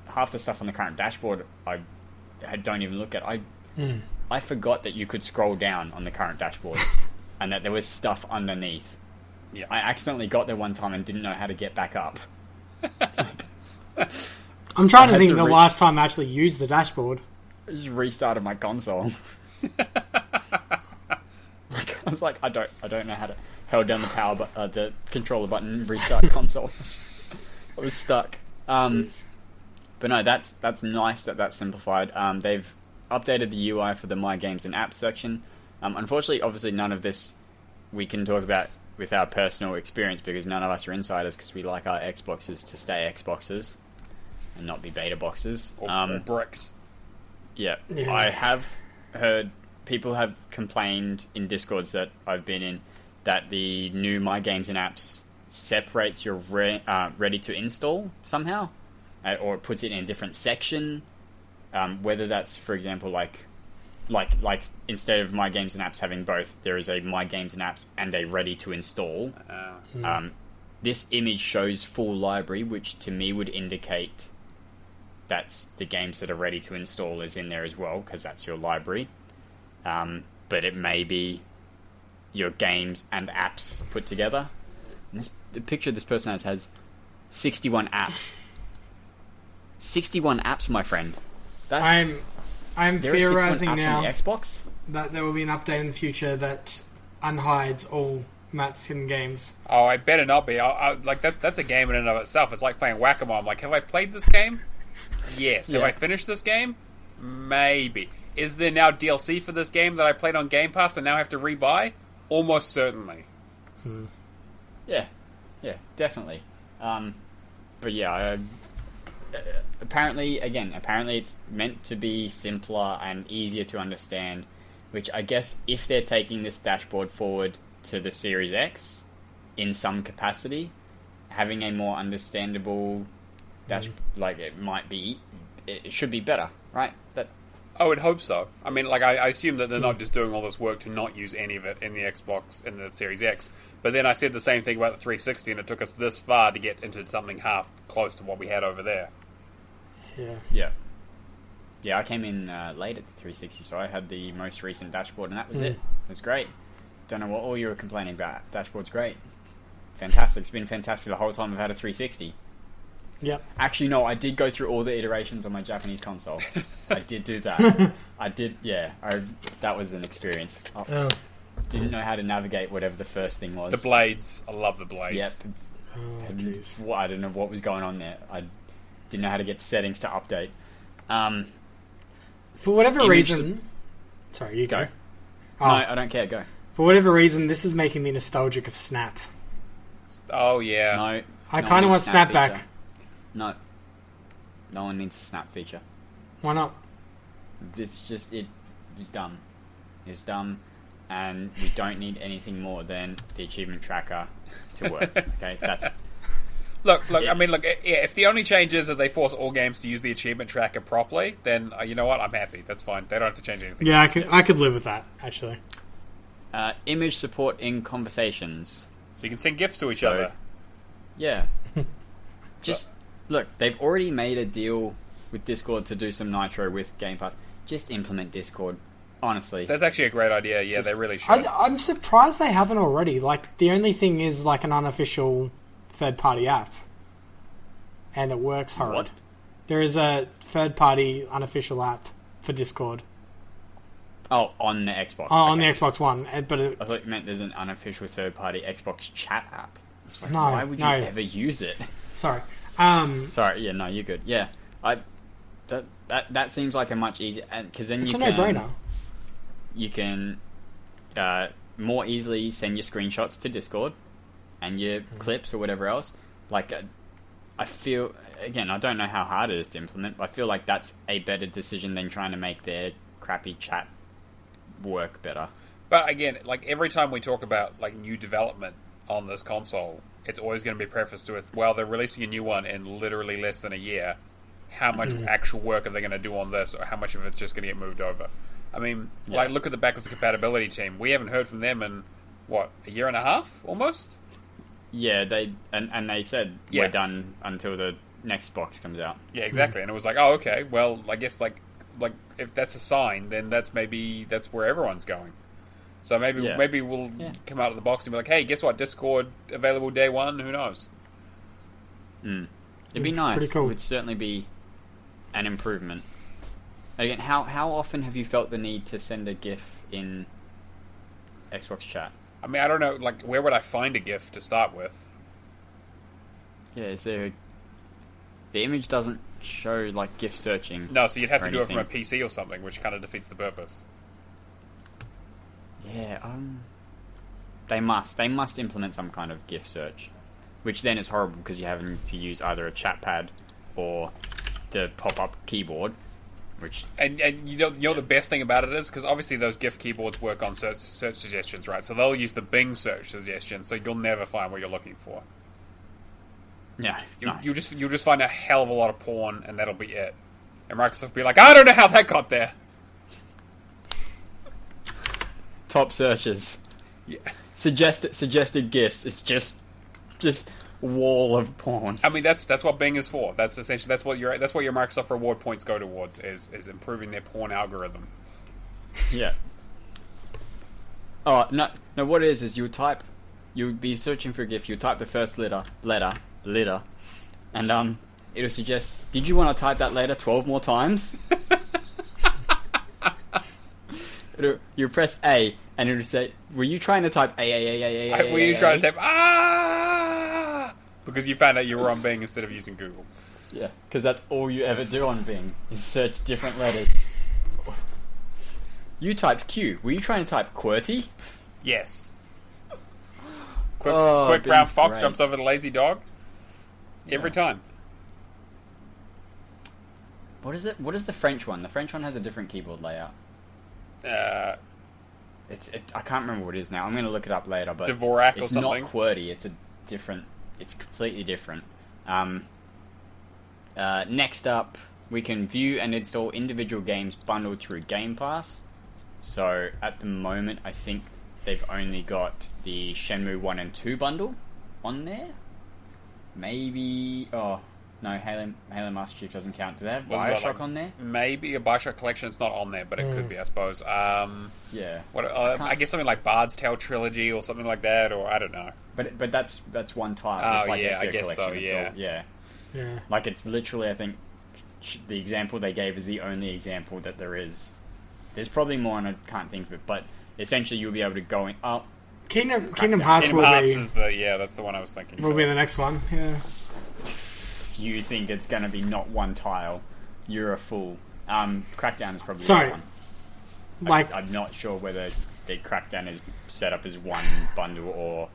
half the stuff on the current dashboard I don't even look at. I forgot that you could scroll down on the current dashboard and that there was stuff underneath. Yeah. I accidentally got there one time and didn't know how to get back up. I'm trying to think the last time I actually used the dashboard. I just restarted my console. I was like, I don't know how to held down the controller button and restart console. I was stuck. But no, that's nice that's simplified. They've updated the UI for the My Games and Apps section. Unfortunately, obviously, none of this we can talk about with our personal experience because none of us are insiders because we like our Xboxes to stay Xboxes and not be beta boxes. Or bricks. Yeah, I have heard people have complained in Discords that I've been in that the new My Games and Apps separates your ready to install somehow, or it puts it in a different section. Whether that's, for example, like instead of My Games and Apps having both, there is a My Games and Apps and a ready to install. This image shows full library, which to me would indicate that's the games that are ready to install is in there as well, because that's your library. But it may be your games and apps put together. And the picture this person has 61 apps. 61 apps, my friend. I'm theorizing now on the Xbox that there will be an update in the future that unhides all Matt's hidden games. Oh, I better not be. Like that's a game in and of itself. It's like playing whack-a-mole. I'm like, have I played this game? Yes. Have I finished this game? Maybe. Is there now DLC for this game that I played on Game Pass and now have to rebuy? Almost certainly. Yeah, definitely. But yeah, apparently it's meant to be simpler and easier to understand, which I guess if they're taking this dashboard forward to the Series X in some capacity, having a more understandable dashboard, it should be better, right? I would hope so. I mean, like, I assume that they're not just doing all this work to not use any of it in the Xbox, in the Series X. But then I said the same thing about the 360, and it took us this far to get into something half close to what we had over there. Yeah, I came in late at the 360, so I had the most recent dashboard, and that was it. It was great. Don't know what all you were complaining about. Dashboard's great. Fantastic. It's been fantastic the whole time I've had a 360. Yep. Actually, no, I did go through all the iterations on my Japanese console. I did do that. I did, yeah. That was an experience. Didn't know how to navigate whatever the first thing was. The blades. I love the blades. Yep. I don't know what was going on there. I didn't know how to get settings to update. For whatever reason... Sorry, you go. No, I don't care. Go. For whatever reason, this is making me nostalgic of Snap. Oh, yeah. No. I kind of want Snap back. No. No one needs a Snap feature. Why not? It's just... It was dumb. It was dumb. And we don't need anything more than the achievement tracker to work. Okay? That's... Look, yeah. I mean, if the only change is that they force all games to use the achievement tracker properly, then, you know what, I'm happy. That's fine. They don't have to change anything. Yeah, I could live with that, actually. Image support in conversations. So you can send GIFs to each other. Yeah. Just, look, they've already made a deal with Discord to do some Nitro with Game Pass. Just implement Discord. Honestly. That's actually a great idea. Yeah, they really should. I'm surprised they haven't already. Like, the only thing is, like, an unofficial third-party app. And it works hard. What? There is a third-party unofficial app for Discord. Oh, on the Xbox. Oh, okay. On the Xbox One. But I thought you meant there's an unofficial third-party Xbox chat app. I was like, no, why would you ever use it? Sorry. Sorry, yeah, no, you're good. Yeah. That seems like a much easier... Because then it's a no-brainer. You can more easily send your screenshots to Discord and your clips or whatever else. Like, I feel... Again, I don't know how hard it is to implement, but I feel like that's a better decision than trying to make their crappy chat work better. But again, like every time we talk about like new development on this console, it's always going to be prefaced with, well, they're releasing a new one in literally less than a year. How much actual work are they going to do on this, or how much of it's just going to get moved over? I mean, like, look at the backwards compatibility team. We haven't heard from them in, what, a year and a half, almost? Yeah, they said we're done until the next box comes out. Yeah, exactly. And it was like, oh, okay, well, I guess, like if that's a sign, then that's where everyone's going. So maybe we'll come out of the box and be like, hey, guess what? Discord available day one. Who knows? It'd be nice. Pretty cool. It would certainly be an improvement. Again, how often have you felt the need to send a GIF in Xbox chat? I mean, I don't know. Like, where would I find a GIF to start with? Yeah, is there? The image doesn't show like GIF searching. No, so you'd have to do it from a PC or something, which kind of defeats the purpose. Yeah, they must implement some kind of GIF search, which then is horrible because you're having to use either a chat pad or the pop-up keyboard, which and you know the best thing about it is because obviously those GIF keyboards work on search suggestions, right? So they'll use the Bing search suggestion, so you'll never find what you're looking for. Yeah, you'll just find a hell of a lot of porn, and that'll be it. And Microsoft will be like, I don't know how that got there. Top searches. Yeah. Suggested GIFs. It's just wall of porn. I mean, that's what Bing is for. That's essentially that's what your Microsoft reward points go towards is improving their porn algorithm. Yeah. Oh no! What it is you'll be searching for a GIF. You type the first letter, and it'll suggest. Did you want to type that letter 12 more times? You press A, and it'll say, "Were you trying to type A? Were you trying to type ah? Because you found out you were on Bing instead of using Google." Yeah, because that's all you ever do on Bing is search different letters. You typed Q. Were you trying to type QWERTY? Yes. Quick brown fox jumps over the lazy dog. Every time. What is it? What is the French one? The French one has a different keyboard layout. I can't remember what it is now. I'm going to look it up later. But Dvorak or something. It's not QWERTY. It's completely different. Next up, we can view and install individual games bundled through Game Pass. So at the moment, I think they've only got the Shenmue 1 and 2 bundle on there. Maybe... Oh, no, Halo Master Chief doesn't count. Do they have Bioshock on there? Maybe a Bioshock Collection is not on there, but it could be, I suppose. Yeah. I guess something like Bard's Tale Trilogy or something like that, or I don't know. But that's one title. Oh, it's like yeah, I collection. guess so, yeah. Yeah. Like, it's literally, I think, the example they gave is the only example that there is. There's probably more, and I can't think of it, but essentially you'll be able to go in... Oh, Kingdom Hearts will be... is that's the one I was thinking. Will be the next one, yeah. You think it's going to be not one tile, you're a fool. Crackdown is probably the one. I'm not sure whether the Crackdown is set up as one bundle or...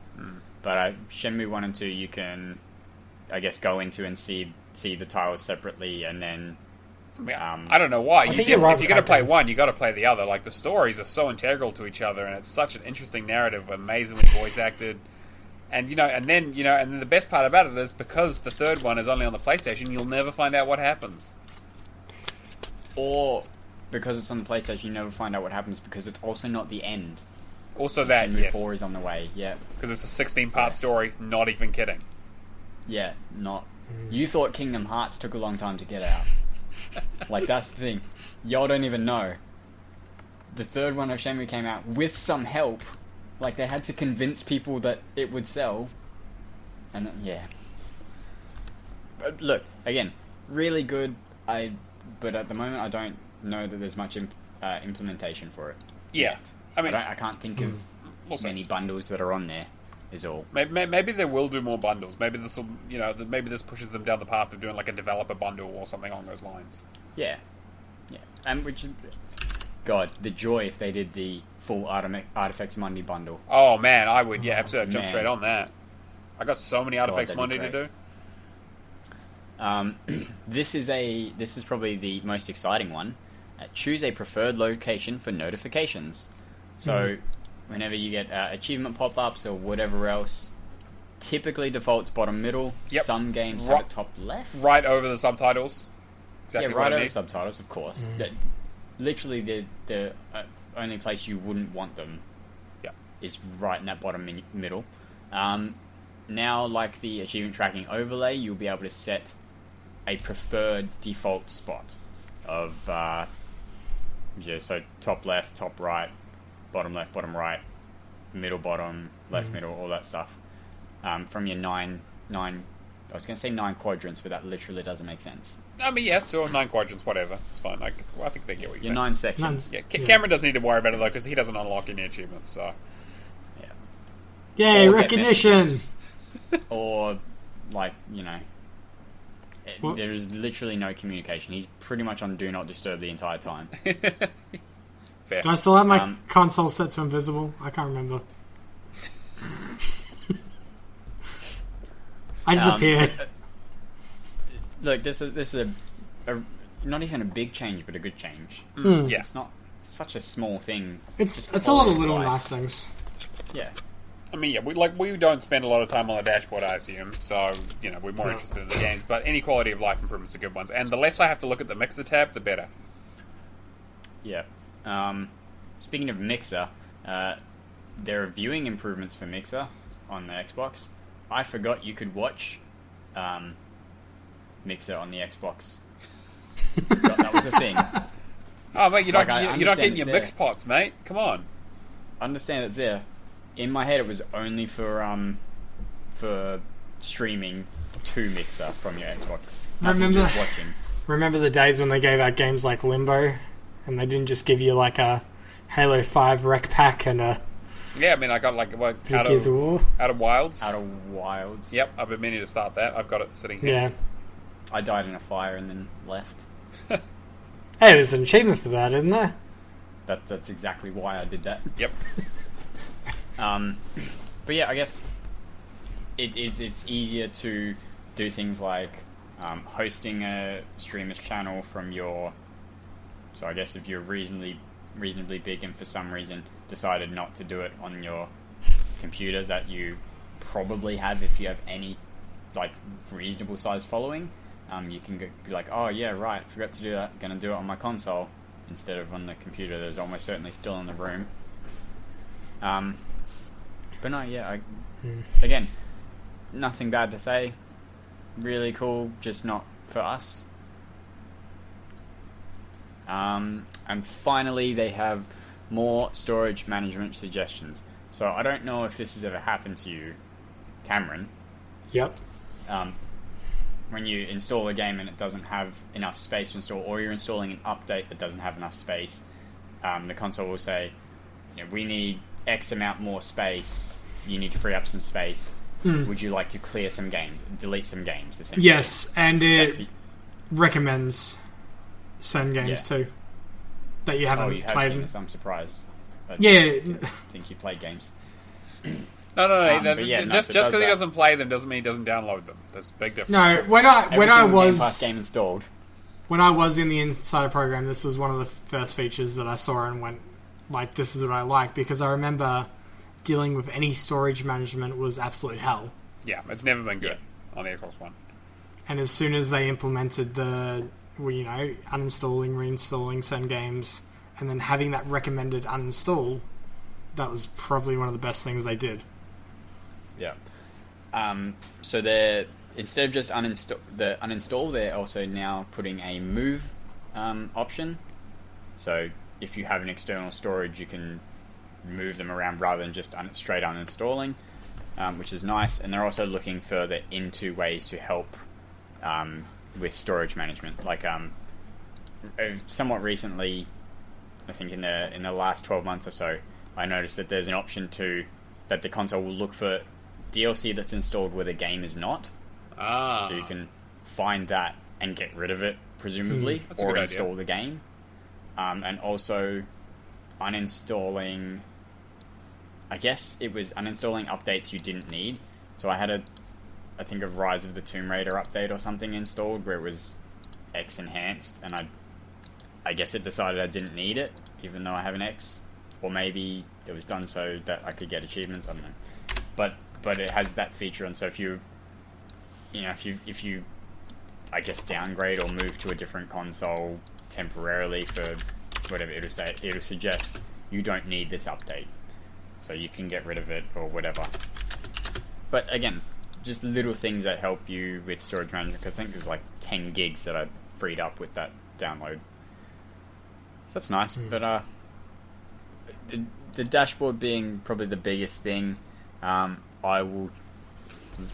But Shenmue 1 and 2 you can, I guess, go into and see the tiles separately, and then... I don't know why. If you're going to play one, you got to play the other. Like, the stories are so integral to each other, and it's such an interesting narrative, amazingly voice acted. And then the best part about it is because the third one is only on the PlayStation, you'll never find out what happens. Or because it's on the PlayStation, you never find out what happens because it's also not the end. Also that, yes. 4 is on the way, yeah. Because it's a 16-part story, not even kidding. Yeah, not. You thought Kingdom Hearts took a long time to get out. Like, that's the thing. Y'all don't even know. The third one of Shenmue came out with some help. Like, they had to convince people that it would sell. And, yeah. But look, again, really good. But at the moment, I don't know that there's much implementation for it. Yeah. Yet. I mean... I can't think of many bundles that are on there, is all. Maybe they will do more bundles. Maybe this will, maybe this pushes them down the path of doing, like, a developer bundle or something along those lines. Yeah. Yeah. And which... God, the joy if they did the full Artifacts Monday bundle. Oh, man, I would, absolutely. I'd jump straight on that. I got so many Artifacts Monday to do. This is probably the most exciting one. Choose a preferred location for notifications. So, whenever you get achievement pop-ups or whatever else, typically defaults bottom middle. Yep. Some games have it top left. Right over the subtitles. Exactly Yeah, what right I over need. the subtitles, of course. Literally, the only place you wouldn't want them is right in that bottom middle. Now, like the achievement tracking overlay, you'll be able to set a preferred default spot of so top left, top right, bottom left, bottom right, middle bottom, left middle, all that stuff. From your nine. I was going to say 9 quadrants, but that literally doesn't make sense. I mean, yeah, so 9 quadrants, whatever. It's fine. I think they get what you're Your saying. 9 sections. Yeah, Cameron doesn't need to worry about it, though, because he doesn't unlock any achievements, so... Yay, Or get recognition! messages. Or, What? there is literally no communication. He's pretty much on Do Not Disturb the entire time. Fair. Do I still have my console set to invisible? I can't remember. I just appear. Look, this is a not even a big change, but a good change. Yeah. It's not such a small thing. It's Just a lot of quality little life. nice things. Yeah. I mean, yeah, we don't spend a lot of time on the dashboard, I assume, so, we're more interested in the games, but any quality of life improvements are good ones, and the less I have to look at the Mixer tab, the better. Yeah. Speaking of Mixer, there are viewing improvements for Mixer on the Xbox. I forgot you could watch Mixer on the Xbox. Forgot that was a thing. Oh, mate, you're Like, not I getting your understand it's mix there. pots, mate. Come on. I understand it's there. In my head, it was only for streaming to Mixer from your Xbox. Nothing Remember- just watching. Remember the days when they gave out games like Limbo, and they didn't just give you like a Halo 5 rec pack and a Yeah, I mean, I got, Gears of War? Out of Wilds. Out of Wilds. Yep, I've been meaning to start that. I've got it sitting here. Yeah. I died in a fire and then left. Hey, there's an achievement for that, isn't there? That's exactly why I did that. Yep. But yeah, I guess it's easier to do things like hosting a streamer's channel from your. So I guess if you're reasonably big and for some reason decided not to do it on your computer that you probably have if you have any reasonable size following, you can be like, oh yeah, right, forgot to do that, gonna do it on my console instead of on the computer that's almost certainly still in the room. But no, yeah, again, nothing bad to say. Really cool, just not for us. And finally, they have more storage management suggestions. So I don't know if this has ever happened to you, Cameron. Yep. When you install a game and it doesn't have enough space to install, or you're installing an update that doesn't have enough space, the console will say, we need X amount more space, you need to free up some space. Would you like to clear some games, delete some games, essentially? Yes, and That's it recommends certain games too that you haven't you have played. seen this, I'm surprised. I Yeah. didn't think you played games. No. but yeah, Just it because does he that. doesn't play them doesn't mean he doesn't download them. There's a big difference. No, when I Every single Game Pass was game installed. when I was in the Insider program, this was one of the first features that I saw and went, this is what I like, because I remember dealing with any storage management was absolute hell. Yeah, it's never been good on the Xbox One. And as soon as they implemented the, uninstalling, reinstalling certain games, and then having that recommended uninstall, that was probably one of the best things they did. Yeah. So they're, instead of just uninstall, they're also now putting a move option. So if you have an external storage, you can move them around rather than just straight uninstalling, which is nice. And they're also looking further into ways to help with storage management. Somewhat recently, I think in the last 12 months or so, I noticed that there's an option that the console will look for DLC that's installed where the game is not. Ah. So you can find that and get rid of it, presumably, That's a or good install idea. the game. And also uninstalling, I guess it was uninstalling updates you didn't need. So I had a Rise of the Tomb Raider update or something installed where it was X enhanced, and I guess it decided I didn't need it, even though I have an X or maybe it was done so that I could get achievements. I don't know, but it has that feature, and so if you I guess downgrade or move to a different console temporarily for whatever it'll suggest you don't need this update, so you can get rid of it or whatever. But again, just little things that help you with storage management. I think it was like 10 gigs that I freed up with that download, so that's nice. But the dashboard being probably the biggest thing, I will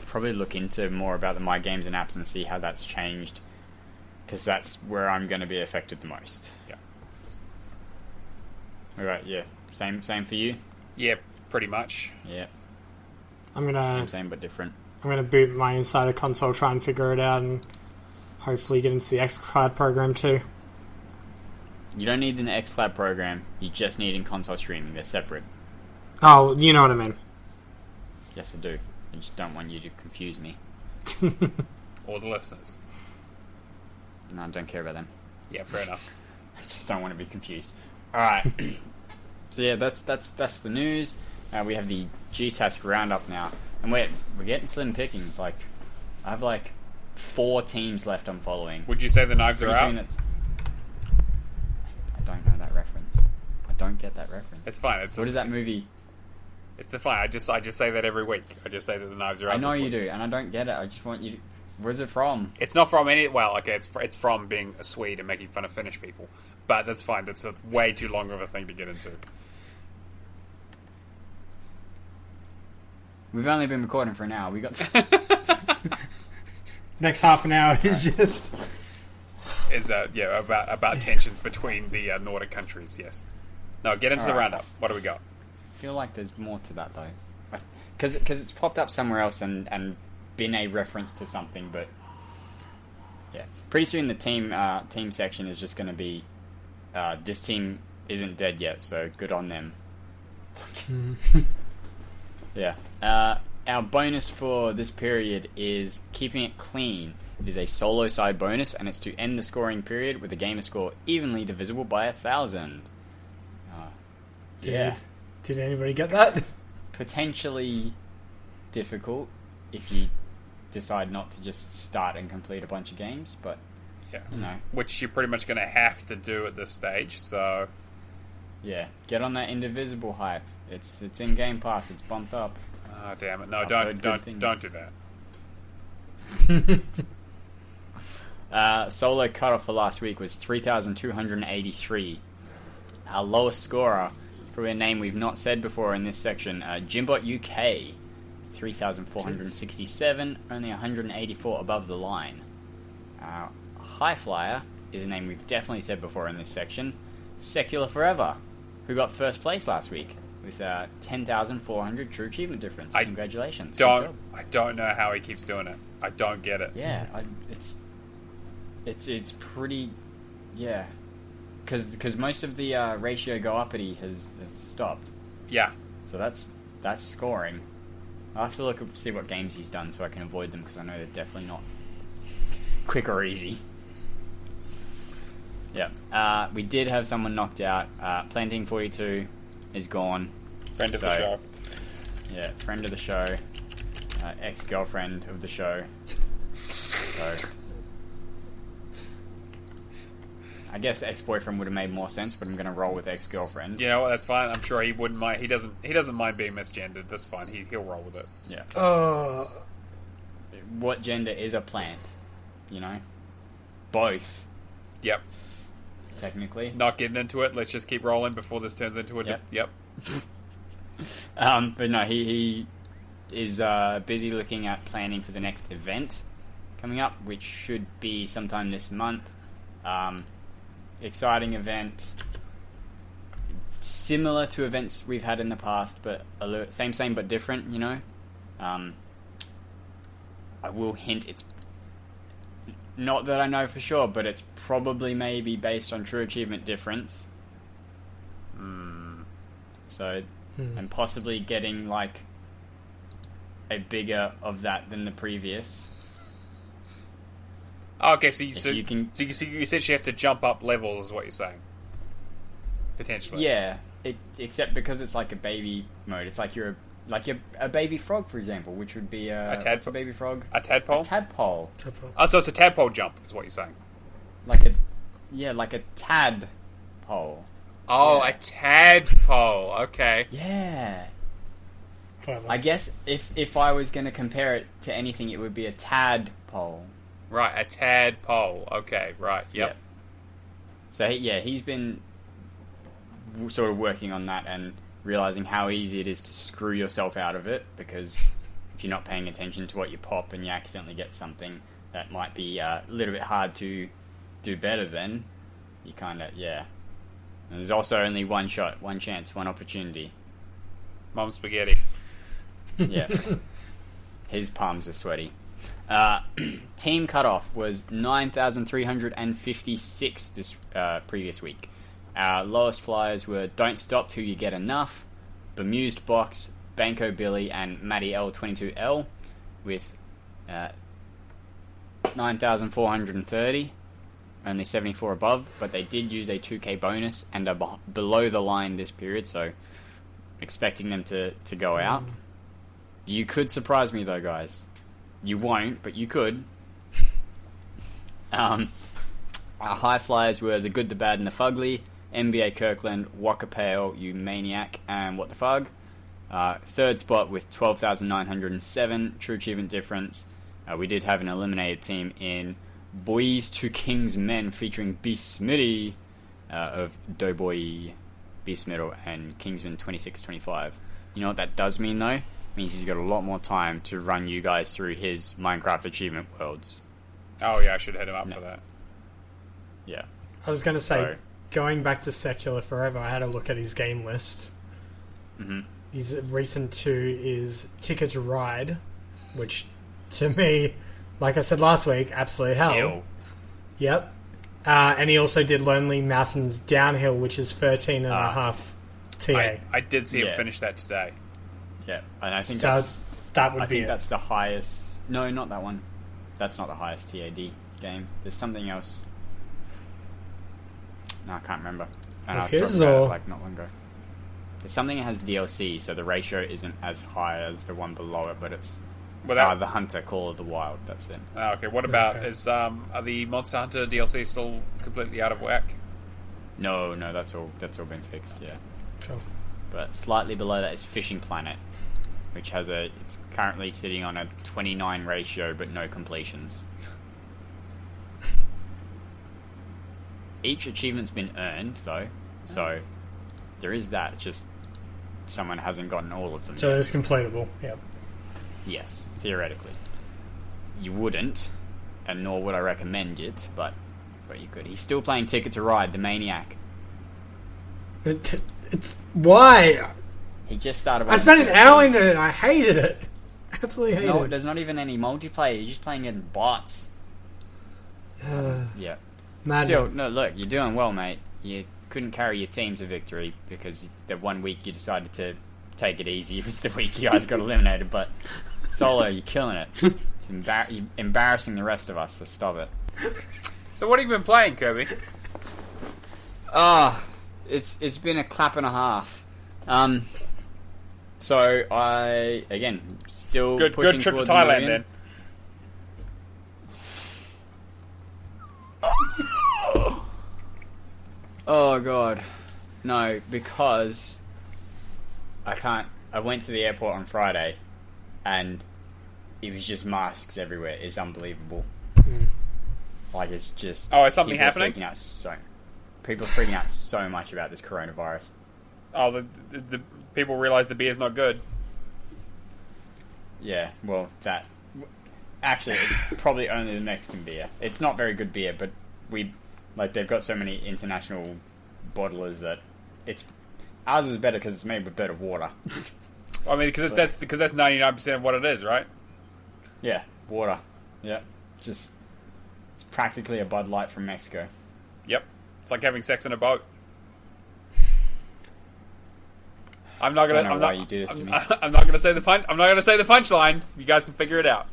probably look into more about the My Games and Apps and see how that's changed, because that's where I'm going to be affected the most. Yeah. Alright, yeah. Same for you? Yeah, pretty much. Yeah. I'm gonna Same but different. I'm gonna boot my Insider console, try and figure it out, and hopefully get into the xCloud program too. You don't need an xCloud program, you just need in console streaming. They're separate. Oh, you know what I mean. Yes, I do. I just don't want you to confuse me. Or the listeners. No, I don't care about them. Yeah, fair enough. I just don't want to be confused. Alright. So yeah, that's the news. We have the G-Task roundup now. And we're getting slim pickings. Like, I have like 4 teams left I'm following. Would you say the knives are out? I don't know that reference. I don't get that reference. It's fine. What is that movie? It's the fine. I just say that every week. I just say that the knives are out. I know this you week. do, and I don't get it. I just want you to... Where's it from? It's not from any... Well, okay, it's from being a Swede and making fun of Finnish people. But that's fine. That's way too long of a thing to get into. We've only been recording for an hour. We got... Next half an hour is just... Is about tensions between the Nordic countries, yes. No, get into the Alright. roundup. What do we got? I feel like there's more to that, though. Because it's popped up somewhere else and been a reference to something, but... Yeah. Pretty soon the team section is just going to be... this team isn't dead yet, so good on them. Yeah. Our bonus for this period is keeping it clean. It is a solo side bonus, and it's to end the scoring period with a Gamerscore evenly divisible by 1,000. Yeah. Did anybody get that? Potentially difficult if you decide not to just start and complete a bunch of games, but Yeah. you know, Which you're pretty much going to have to do at this stage, so... yeah, get on that indivisible hype. It's in Game Pass. It's bumped up. Oh, damn it. No, I've don't heard don't good don't things. do that. Solo cutoff for last week was 3,283. Our lowest scorer, probably a name we've not said before in this section, Jimbot UK, 3,467, only 184 above the line. High Flyer is a name we've definitely said before in this section, Secular Forever, who got first place last week with 10,400 true achievement difference. Congratulations. Good job. I don't know how he keeps doing it. I don't get it. Yeah, it's pretty, yeah, because most of the ratio go uppity has stopped. Yeah. So that's scoring. I'll have to see what games he's done so I can avoid them, because I know they're definitely not quick or easy. Yeah. We did have someone knocked out. Planting 42 is gone. Friend of the show. Yeah, friend of the show. Ex-girlfriend of the show. So I guess ex-boyfriend would have made more sense, but I'm going to roll with ex-girlfriend. You know what? That's fine. I'm sure he wouldn't mind. He doesn't mind being misgendered. That's fine. He'll roll with it. Yeah. What gender is a plant? You know? Both, Yep. technically. Not getting into it. Let's just keep rolling before this turns into a... Yep. But no, he is busy looking at planning for the next event coming up, which should be sometime this month. Exciting event, similar to events we've had in the past, but same but different, you know. I will hint, it's not that I know for sure, but it's probably maybe based on true achievement difference. So, and possibly getting like a bigger of that than the previous. Oh, okay, so you essentially have to jump up levels, is what you're saying. Potentially. Yeah, except because it's like a baby mode. It's like you're a baby frog, for example, which would be what's a baby frog? A tadpole? A tadpole. Oh, so it's a tadpole jump, is what you're saying. Like a tadpole. Oh, Yeah. a tadpole. Okay. Yeah. Clever. I guess if I was going to compare it to anything, it would be a tadpole. Right, a tadpole. Okay, right. Yep. Yeah. So he's been sort of working on that and realizing how easy it is to screw yourself out of it, because if you're not paying attention to what you pop and you accidentally get something that might be a little bit hard to do better than, you kind of, yeah. And there's also only one shot, one chance, one opportunity. Mom spaghetti. Yeah. His palms are sweaty. Team cutoff was 9,356 this previous week. Our lowest flyers were Don't Stop Till You Get Enough, Bemused Box, Banco Billy, and Matty L22L with 9,430. Only 74 above, but they did use a 2k bonus and are below the line this period, so expecting them to go out. You could surprise me though, guys. You won't, but you could. Our high flyers were The Good, the Bad, and the Fugly, NBA Kirkland, Wakapale, You Maniac, and What the Fug. Third spot with 12,907, True Achievement Difference. We did have an eliminated team in Boys to King's Men featuring Beast Smitty of Doughboy, Beast Middle, and Kingsman 2625. You know what that does mean though? It means he's got a lot more time to run you guys through his Minecraft achievement worlds. Oh yeah, I should hit him up for that. Yeah. I was going to say, So, going back to Secular Forever, I had a look at his game list. mhm. His recent two is Ticket to Ride, which to me, like I said last week, absolute hell. Ew. Yep. And he also did Lonely Mountains Downhill, which is 13 and a half TA. I did see him Yeah. finish that today. Yeah, and I think So that would I be think it. that's the highest. No, not that one. That's not the highest TAD game. There's something else. No, I can't remember. And I Of was his, talking about or- it like not long ago. There's something that has DLC, so the ratio isn't as high as the one below it, but it's Without. the Hunter Call of the Wild. That's it. Oh, okay. What about Okay. are the Monster Hunter DLC still completely out of whack? No, that's all been fixed. Yeah, Cool. but slightly below that is Fishing Planet, which has it's currently sitting on a 29 ratio, but no completions. Each achievement's been earned though, so there is that. Just someone hasn't gotten all of them So yet. it's completable. Yep. Yes, theoretically. You wouldn't, and nor would I recommend it, but you could. He's still playing Ticket to Ride, the Maniac. It's why He just started. I spent an hour in it and I hated it. Absolutely hated No, it. there's not even any multiplayer. You're just playing in bots. Yeah. Madden. Still, no, look, you're doing well, mate. You couldn't carry your team to victory because the one week you decided to take it easy was the week you guys got eliminated, but solo, you're killing it. It's you're embarrassing the rest of us, so stop it. So what have you been playing, Kirby? It's been a clap and a half. So I, again, still Good pushing trip to towards a Thailand million. then. Oh god, no, because I can't. I went to the airport on Friday, and it was just masks everywhere. It's unbelievable. Like it's just. Oh, is something people are happening? People are freaking out so much about this coronavirus. Oh, the people realize the beer's not good. Yeah, well, that actually it's probably only the Mexican beer. It's not very good beer, but they've got so many international bottlers that ours is better because it's made with better water. I mean, because that's 99% of what it is, right? Yeah, water. Yeah, it's practically a Bud Light from Mexico. Yep, it's like having sex in a boat. I'm not gonna. Don't know I'm why not, you do this to me. I'm not gonna say the punch. I'm not gonna say the punchline. You guys can figure it out.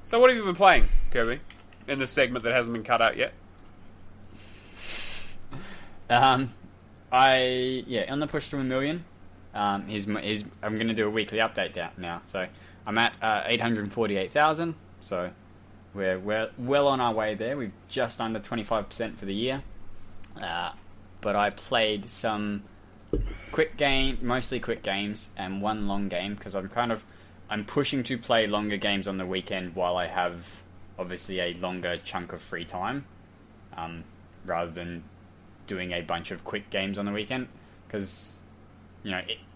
So, what have you been playing, Kirby? In this segment that hasn't been cut out yet. On the push to 1 million. I'm going to do a weekly update now. So I'm at 848,000. So we're well on our way there. We've just under 25% for the year. But I played some mostly quick games, and one long game because I'm pushing to play longer games on the weekend while I have obviously a longer chunk of free time, rather than doing a bunch of quick games on the weekend. Because,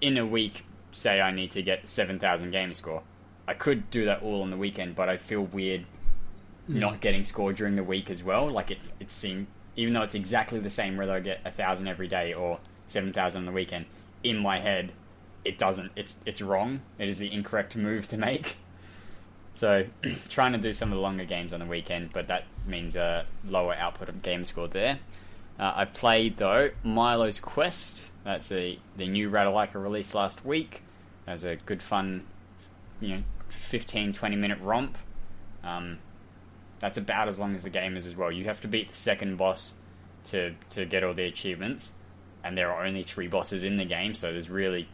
in a week, say I need to get 7,000 Gamerscore, I could do that all on the weekend, but I feel weird not getting score during the week as well. Like it seemed, even though it's exactly the same whether I get 1,000 every day or 7,000 on the weekend, in my head, it doesn't. It's wrong. It is the incorrect move to make. So, trying to do some of the longer games on the weekend, but that means a lower output of game score there. I've played, though, Milo's Quest. That's the new Ratalaika released last week. That was a good, fun, 15-20 minute romp. That's about as long as the game is as well. You have to beat the second boss to get all the achievements, and there are only 3 bosses in the game, so there's really,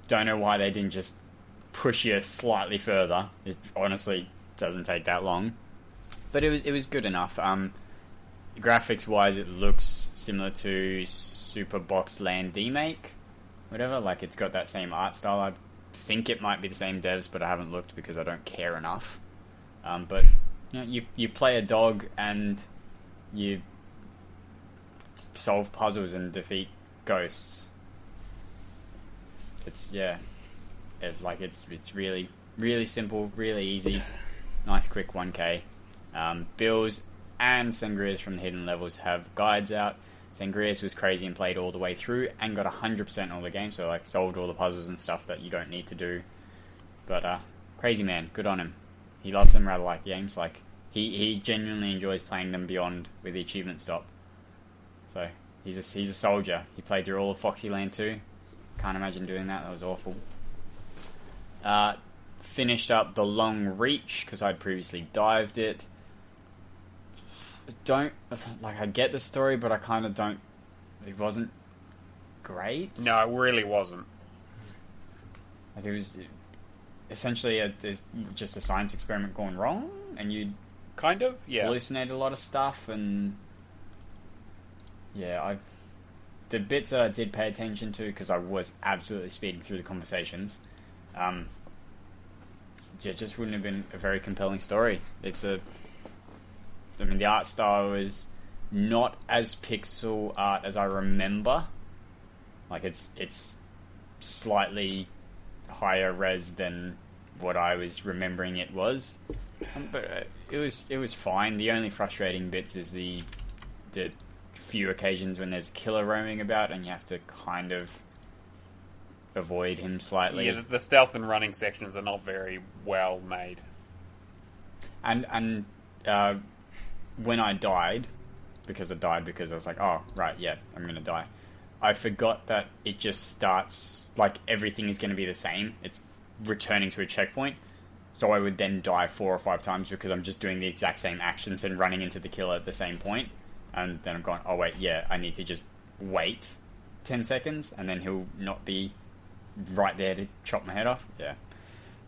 don't know why they didn't just push you slightly further. It honestly doesn't take that long, but it was good enough. Graphics wise, it looks similar to Super Box Land D-Make, whatever. It's got that same art style. I think it might be the same devs, but I haven't looked because I don't care enough. But you play a dog and you solve puzzles and defeat ghosts. It's really, really simple, really easy, nice quick 1K. Bills and Sangrias from the hidden levels have guides out. Sangrias was crazy and played all the way through and got 100% all the game, so solved all the puzzles and stuff that you don't need to do. But crazy man, good on him. He loves them rather like games. He genuinely enjoys playing them beyond with the achievement stop. So he's a soldier. He played through all of Foxyland 2. Can't imagine doing that. That was awful. Finished up the Long Reach because I'd previously dived it. I get the story, but I kind of don't. It wasn't great. No, it really wasn't. It was essentially just a science experiment gone wrong, and you hallucinate a lot of stuff, and the bits that I did pay attention to, because I was absolutely speeding through the conversations, just wouldn't have been a very compelling story. The art style is not as pixel art as I remember. It's slightly higher res than what I was remembering it was, but it was fine. The only frustrating bits is the few occasions when there's a killer roaming about and you have to kind of avoid him slightly. Yeah, the stealth and running sections are not very well made. And when I died, because I was like, oh, right, yeah, I'm going to die, I forgot that it just starts, everything is going to be the same. It's returning to a checkpoint. So I would then die 4 or 5 times because I'm just doing the exact same actions and running into the killer at the same point. And then I'm going, oh, wait, yeah, I need to just wait 10 seconds and then he'll not be right there to chop my head off. Yeah.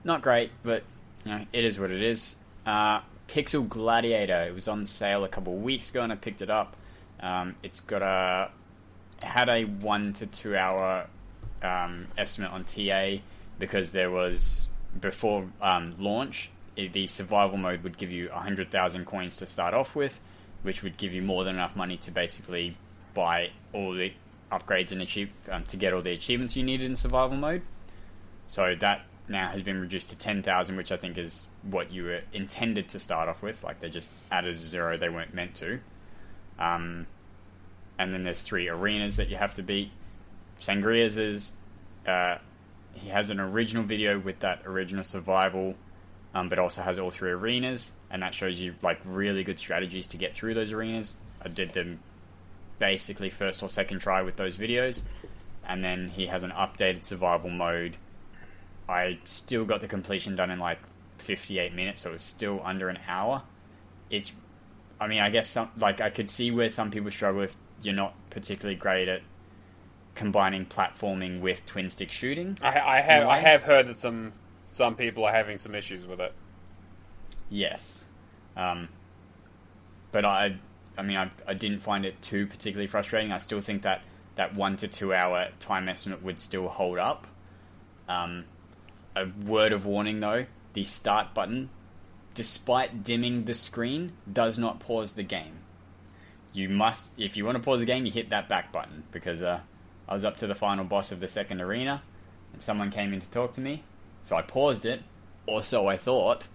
Not great, but, it is what it is. Pixel Gladiator. It was on sale a couple of weeks ago and I picked it up. It's got had a 1 to 2 hour estimate on TA because there was, before launch, the survival mode would give you 100,000 coins to start off with, which would give you more than enough money to basically buy all the upgrades and achieve to get all the achievements you needed in survival mode. So that now has been reduced to 10,000, which I think is what you were intended to start off with. They just added a 0 they weren't meant to. And then there's 3 arenas that you have to beat. Sangria's is he has an original video with that original survival, but also has all 3 arenas, and that shows you really good strategies to get through those arenas. I did them basically first or second try with those videos, and then he has an updated survival mode. I still got the completion done in 58 minutes, so it was still under an hour. I guess I could see where some people struggle you're not particularly great at combining platforming with twin stick shooting. I have heard that some people are having some issues with it. Yes, but I didn't find it too particularly frustrating. I still think that 1 to 2 hour time estimate would still hold up. A word of warning though: the start button, despite dimming the screen, does not pause the game. You must, if you want to pause the game, you hit that back button, because I was up to the final boss of the second arena, and someone came in to talk to me, so I paused it, or so I thought,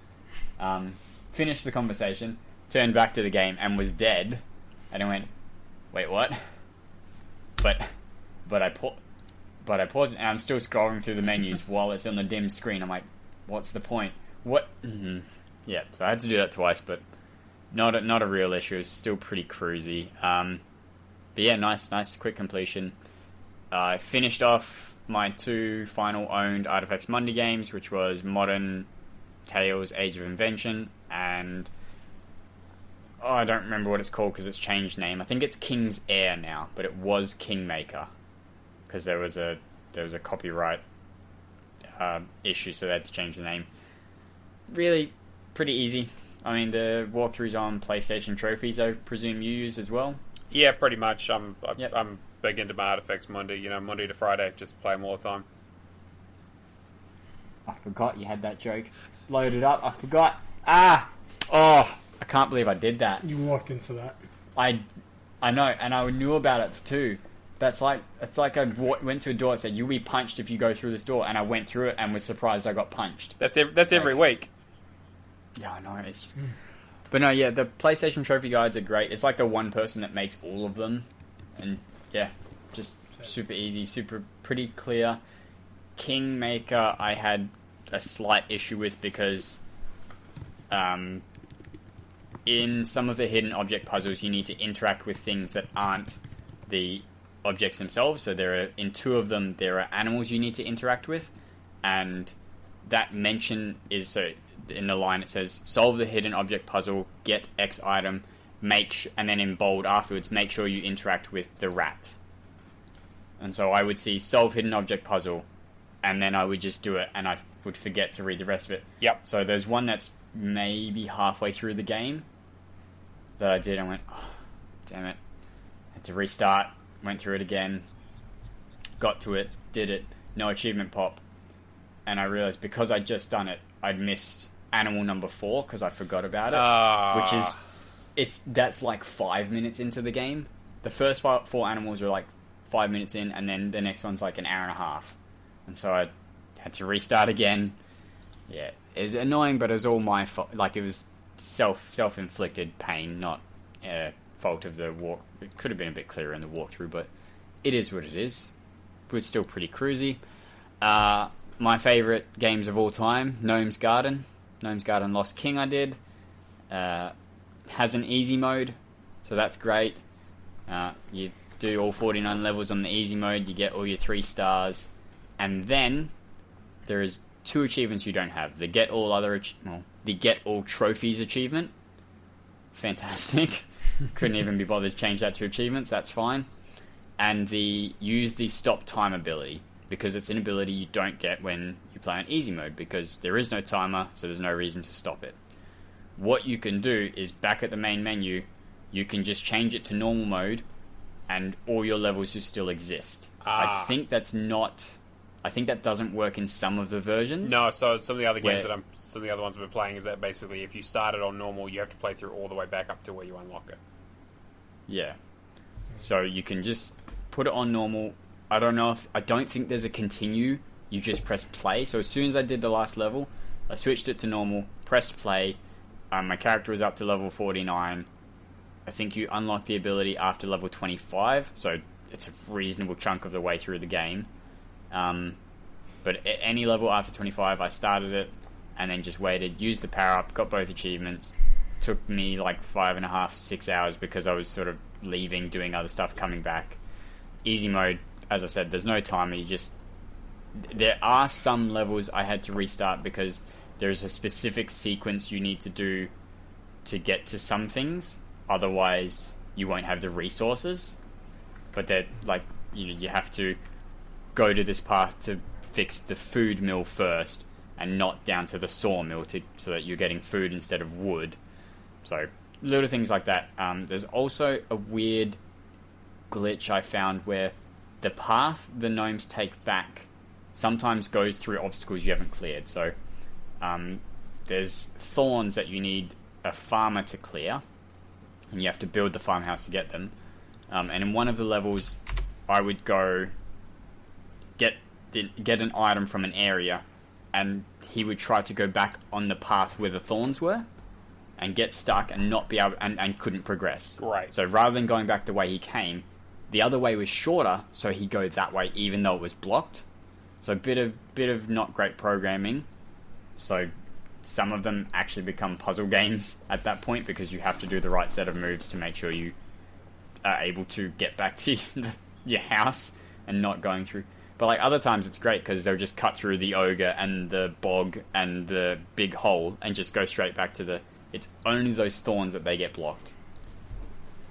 finished the conversation, turned back to the game, and was dead, and I went, wait, what? But I paused it, and I'm still scrolling through the menus while it's on the dim screen. I'm like, what's the point? What? Mm-hmm. Yeah, so I had to do that twice, but not a real issue. It's still pretty cruisy. But yeah, nice quick completion. I finished off my 2 final owned Artifacts Mundi games, which was Modern Tales Age of Invention, and I don't remember what it's called because it's changed name. I think it's King's Heir now, but it was Kingmaker because there was a copyright issue, so they had to change the name. Really pretty easy. I mean, the walkthroughs on PlayStation Trophies, I presume you use as well? Yeah, pretty much. I'm Yep. I'm big into my Artifacts Mundi. Monday to Friday, just play them all the time. I forgot you had that joke loaded up. I forgot. I can't believe I did that. You walked into that. I know, and I knew about it too. It's like I went to a door and said, "You'll be punched if you go through this door," and I went through it and was surprised I got punched. That's every week. Yeah, I know. It's just, but no, yeah, the PlayStation Trophy guides are great. It's like the one person that makes all of them, and yeah, just super easy, pretty clear. Kingmaker, I had a slight issue with because, in some of the hidden object puzzles, you need to interact with things that aren't the objects themselves. So in 2 of them, there are animals you need to interact with, and that mention is so. In the line it says, solve the hidden object puzzle, get X item, and then in bold afterwards, make sure you interact with the rat. And so I would see solve hidden object puzzle, and then I would just do it, and I would forget to read the rest of it. Yep. So there's one that's maybe halfway through the game that I did, and went, oh, damn it. Had to restart, went through it again, got to it, did it, no achievement pop. And I realized because I'd just done it, I'd missed animal number 4 because I forgot about it, which is that's like 5 minutes into the game. The first 4 animals are like 5 minutes in, and then the next one's like an hour and a half, and so I had to restart again. Yeah, it's annoying, but it was all my fault. Like, it was self-inflicted pain, not fault of the walk. It could have been a bit clearer in the walkthrough, but it is what it is. It was still pretty cruisy. My favourite games of all time, Gnome's Garden Lost King I did. Has an easy mode, so that's great. You do all 49 levels on the easy mode, you get all your 3 stars, and then there is 2 achievements you don't have. The Get All Trophies achievement. Fantastic. Couldn't even be bothered to change that to achievements, that's fine. And the use the stop time ability, because it's an ability you don't get when you play on easy mode, because there is no timer, so there's no reason to stop it. What you can do is, back at the main menu, you can just change it to normal mode, and all your levels will still exist. I think that doesn't work in some of the versions. No, so some of the other games some of the other ones I've been playing is that basically if you start it on normal, you have to play through all the way back up to where you unlock it. Yeah. So you can just put it on normal. I don't think there's a continue. You just press play. So as soon as I did the last level, I switched it to normal, pressed play. My character was up to level 49. I think you unlock the ability after level 25, so it's a reasonable chunk of the way through the game. But at any level after 25, I started it, and then just waited, used the power-up, got both achievements. Took me like 5.5, 6 hours because I was sort of leaving, doing other stuff, coming back. Easy mode, as I said, there's no timer. There are some levels I had to restart because there's a specific sequence you need to do to get to some things. Otherwise, you won't have the resources. but that like you have to go to this path to fix the food mill first, and not down to the sawmill so that you're getting food instead of wood. So little things like that. There's also a weird glitch I found where the path the gnomes take back sometimes goes through obstacles you haven't cleared. So there's thorns that you need a farmer to clear, and you have to build the farmhouse to get them. And in one of the levels, I would go get an item from an area, and he would try to go back on the path where the thorns were and get stuck and not be able and couldn't progress. Right. So rather than going back the way he came, the other way was shorter, so he'd go that way even though it was blocked. So a bit of not great programming. So some of them actually become puzzle games at that point, because you have to do the right set of moves to make sure you are able to get back to your house and not going through. But like other times it's great because they'll just cut through the ogre and the bog and the big hole and just go straight back to it's only those thorns that they get blocked.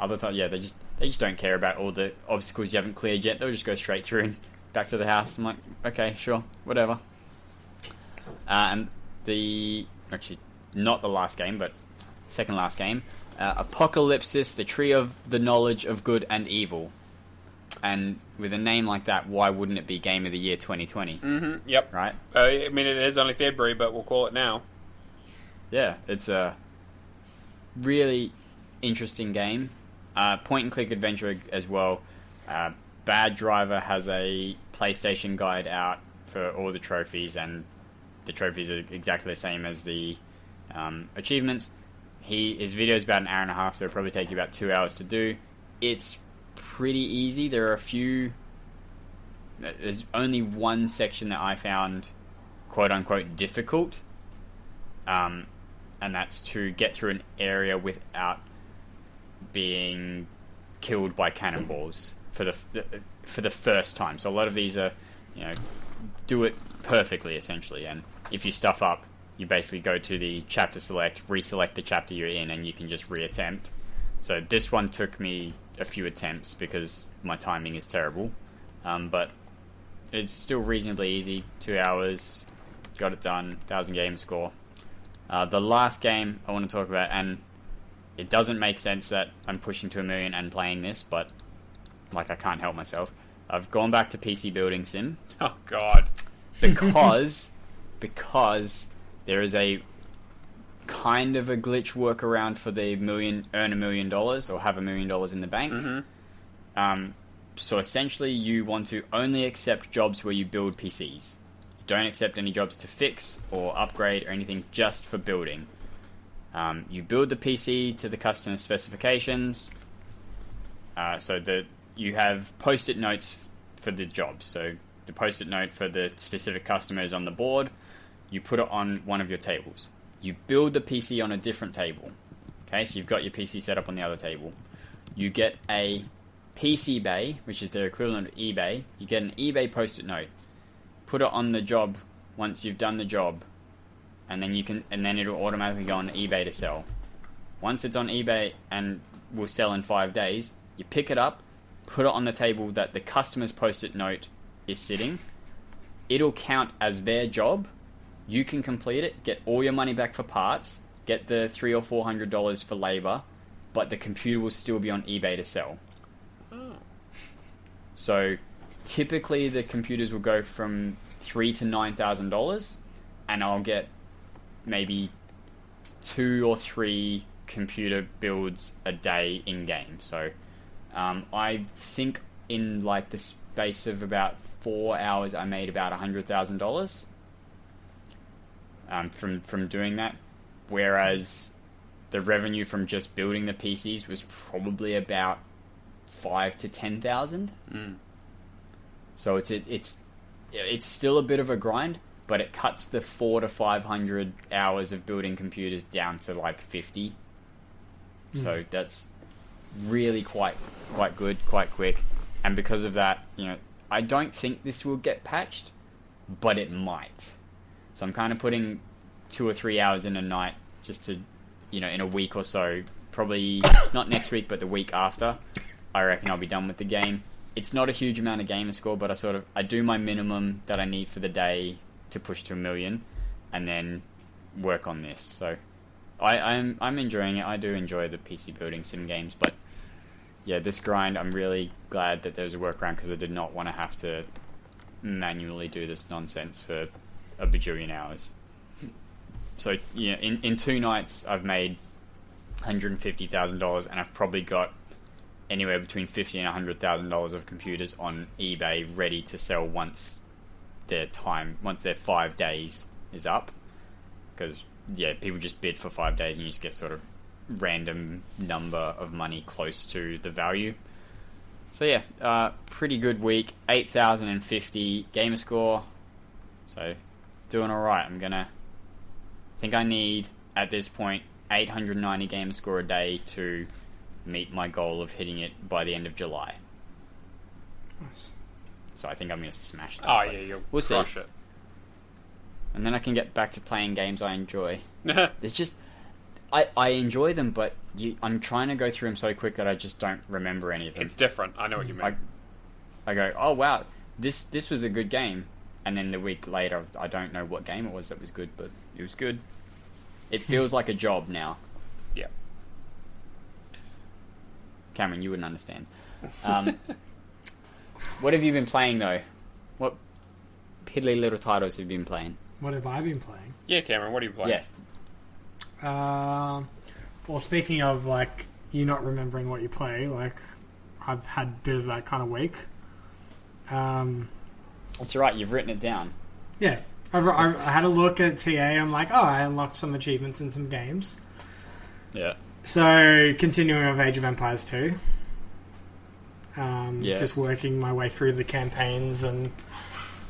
Other times, yeah, they just don't care about all the obstacles you haven't cleared yet. They'll just go straight through and back to the house. I'm like, okay, sure, whatever. And actually not the last game, but second last game, Apocalypsis, the Tree of the Knowledge of Good and Evil. And with a name like that, why wouldn't it be Game of the Year 2020? Mm-hmm. Yep. Right? I mean, it is only February, but we'll call it now. Yeah, it's a really interesting game. Point-and-click adventure as well. Bad Driver has a PlayStation guide out for all the trophies, and the trophies are exactly the same as the achievements. His video is about an hour and a half, so it'll probably take you about 2 hours to do. It's pretty easy. There are there's only one section that I found quote-unquote difficult, and that's to get through an area without being killed by cannonballs for the first time. So a lot of these are, do it perfectly essentially, and if you stuff up, you basically go to the chapter select, reselect the chapter you're in, and you can just reattempt. So this one took me a few attempts because my timing is terrible, but it's still reasonably easy. 2 hours, got it done, 1,000 game score. The last game I want to talk about, and it doesn't make sense that I'm pushing to 1 million and playing this, but I can't help myself. I've gone back to PC Building Sim. Oh God! Because there is a kind of a glitch workaround for the earn $1 million or have $1 million in the bank. Mm-hmm. So essentially, you want to only accept jobs where you build PCs. You don't accept any jobs to fix or upgrade or anything, just for building. You build the PC to the customer specifications, so that you have post-it notes for the jobs. So the post-it note for the specific customer is on the board. You put it on one of your tables. You build the PC on a different table. Okay, so you've got your PC set up on the other table. You get a PC bay, which is their equivalent of eBay. You get an eBay post-it note. Put it on the job once you've done the job, and then it'll automatically go on eBay to sell. Once it's on eBay and will sell in 5 days, you pick it up, put it on the table that the customer's post-it note is sitting. It'll count as their job. You can complete it, get all your money back for parts, get the $300 or $400 for labor, but the computer will still be on eBay to sell. Oh. So typically the computers will go from $3,000 to $9,000, and I'll get maybe 2 or 3 computer builds a day in game. So I think in the space of about 4 hours, I made about $100,000 from doing that, whereas the revenue from just building the PCs was probably about 5,000 to 10,000. So it's still a bit of a grind, but it cuts the 400 to 500 hours of building computers down to 50. So that's really quite good, quite quick. And because of that, I don't think this will get patched, but it might. So I'm kind of putting 2 or 3 hours in a night just to, in a week or so, probably not next week, but the week after, I reckon I'll be done with the game. it's not a huge amount of Gamerscore, but I do my minimum that I need for the day to push to 1 million, and then work on this. So I'm enjoying it. I do enjoy the PC building sim games, but yeah, this grind, I'm really glad that there's a workaround, because I did not want to have to manually do this nonsense for a bajillion hours. So yeah, in 2 nights I've made $150,000, and I've probably got anywhere between $50,000 and $100,000 of computers on eBay ready to sell once their 5 days is up. Because yeah, people just bid for 5 days and you just get sort of random number of money close to the value. So yeah, pretty good week. 8,050 Gamerscore. So doing alright. I think I need, at this point, 890 Gamerscore a day to meet my goal of hitting it by the end of July. Nice. So I think I'm going to smash that. Oh yeah, you'll crush it. And then I can get back to playing games I enjoy. It's just, I enjoy them, but I'm trying to go through them so quick that I just don't remember any of them. It's different. I know what you mean. I go, oh wow, this was a good game, and then the week later, I don't know what game it was that was good, but it was good. It feels like a job now. Yeah. Cameron, you wouldn't understand. What have you been playing, though? What piddly little titles have you been playing? What have I been playing? Yeah, Cameron, what are you playing? Yes. Well, speaking of, like, you not remembering what you play, like, I've had a bit of that kind of week. That's right, you've written it down. Yeah. I had a look at TA, I'm like, oh, I unlocked some achievements in some games. Yeah. So, continuing with Age of Empires 2. Yeah. Just working my way through the campaigns and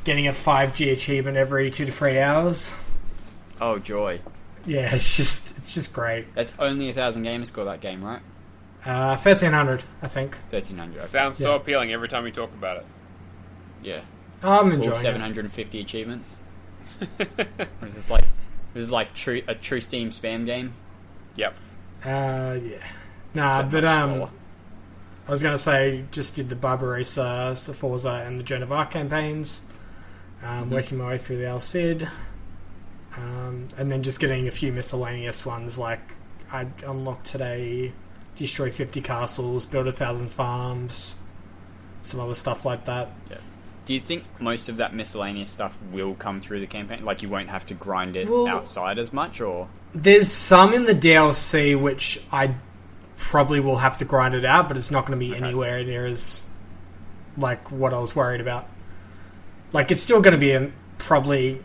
getting a 5G achievement every 2 to 3 hours. Oh, joy. Yeah, it's just great. That's only 1,000 Gamerscore, that game, right? 1,300, I think. 1,300. Okay. Sounds so appealing every time you talk about it. Yeah. I'm All enjoying 750 achievements. Or is this like a true Steam spam game? Yep. Yeah. Nah, Except but much slower. I was going to say, just did the Barbarossa, Forza, and the Joan of Arc campaigns. Working my way through the El Cid. And then just getting a few miscellaneous ones, like I unlocked today, destroy 50 castles, build 1,000 farms, some other stuff like that. Yeah. Do you think most of that miscellaneous stuff will come through the campaign? Like, you won't have to grind it outside as much, or...? There's some in the DLC which I probably will have to grind it out, but it's not going to be anywhere near as, like, what I was worried about. Like, it's still going to be probably,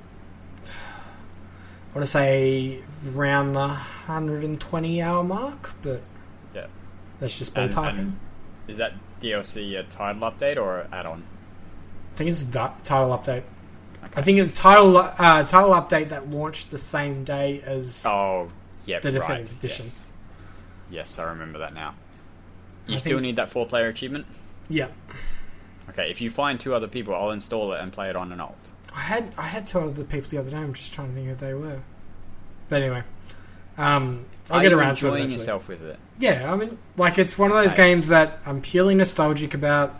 I want to say, around the 120-hour mark, but yeah, that's just ballparking. And is that DLC a title update or an add-on? I think it's a title update. Okay. I think it's a title update that launched the same day as the definitive edition. Yes, I remember that now. You still need that 4-player achievement? Yeah. Okay, if you find 2 other people, I'll install it and play it on an alt. I had 2 other people the other day. I'm just trying to think who they were. But anyway, I'll get around to it. Are you enjoying eventually. yourself with it? Yeah, I mean, like, it's one of those games that I'm purely nostalgic about.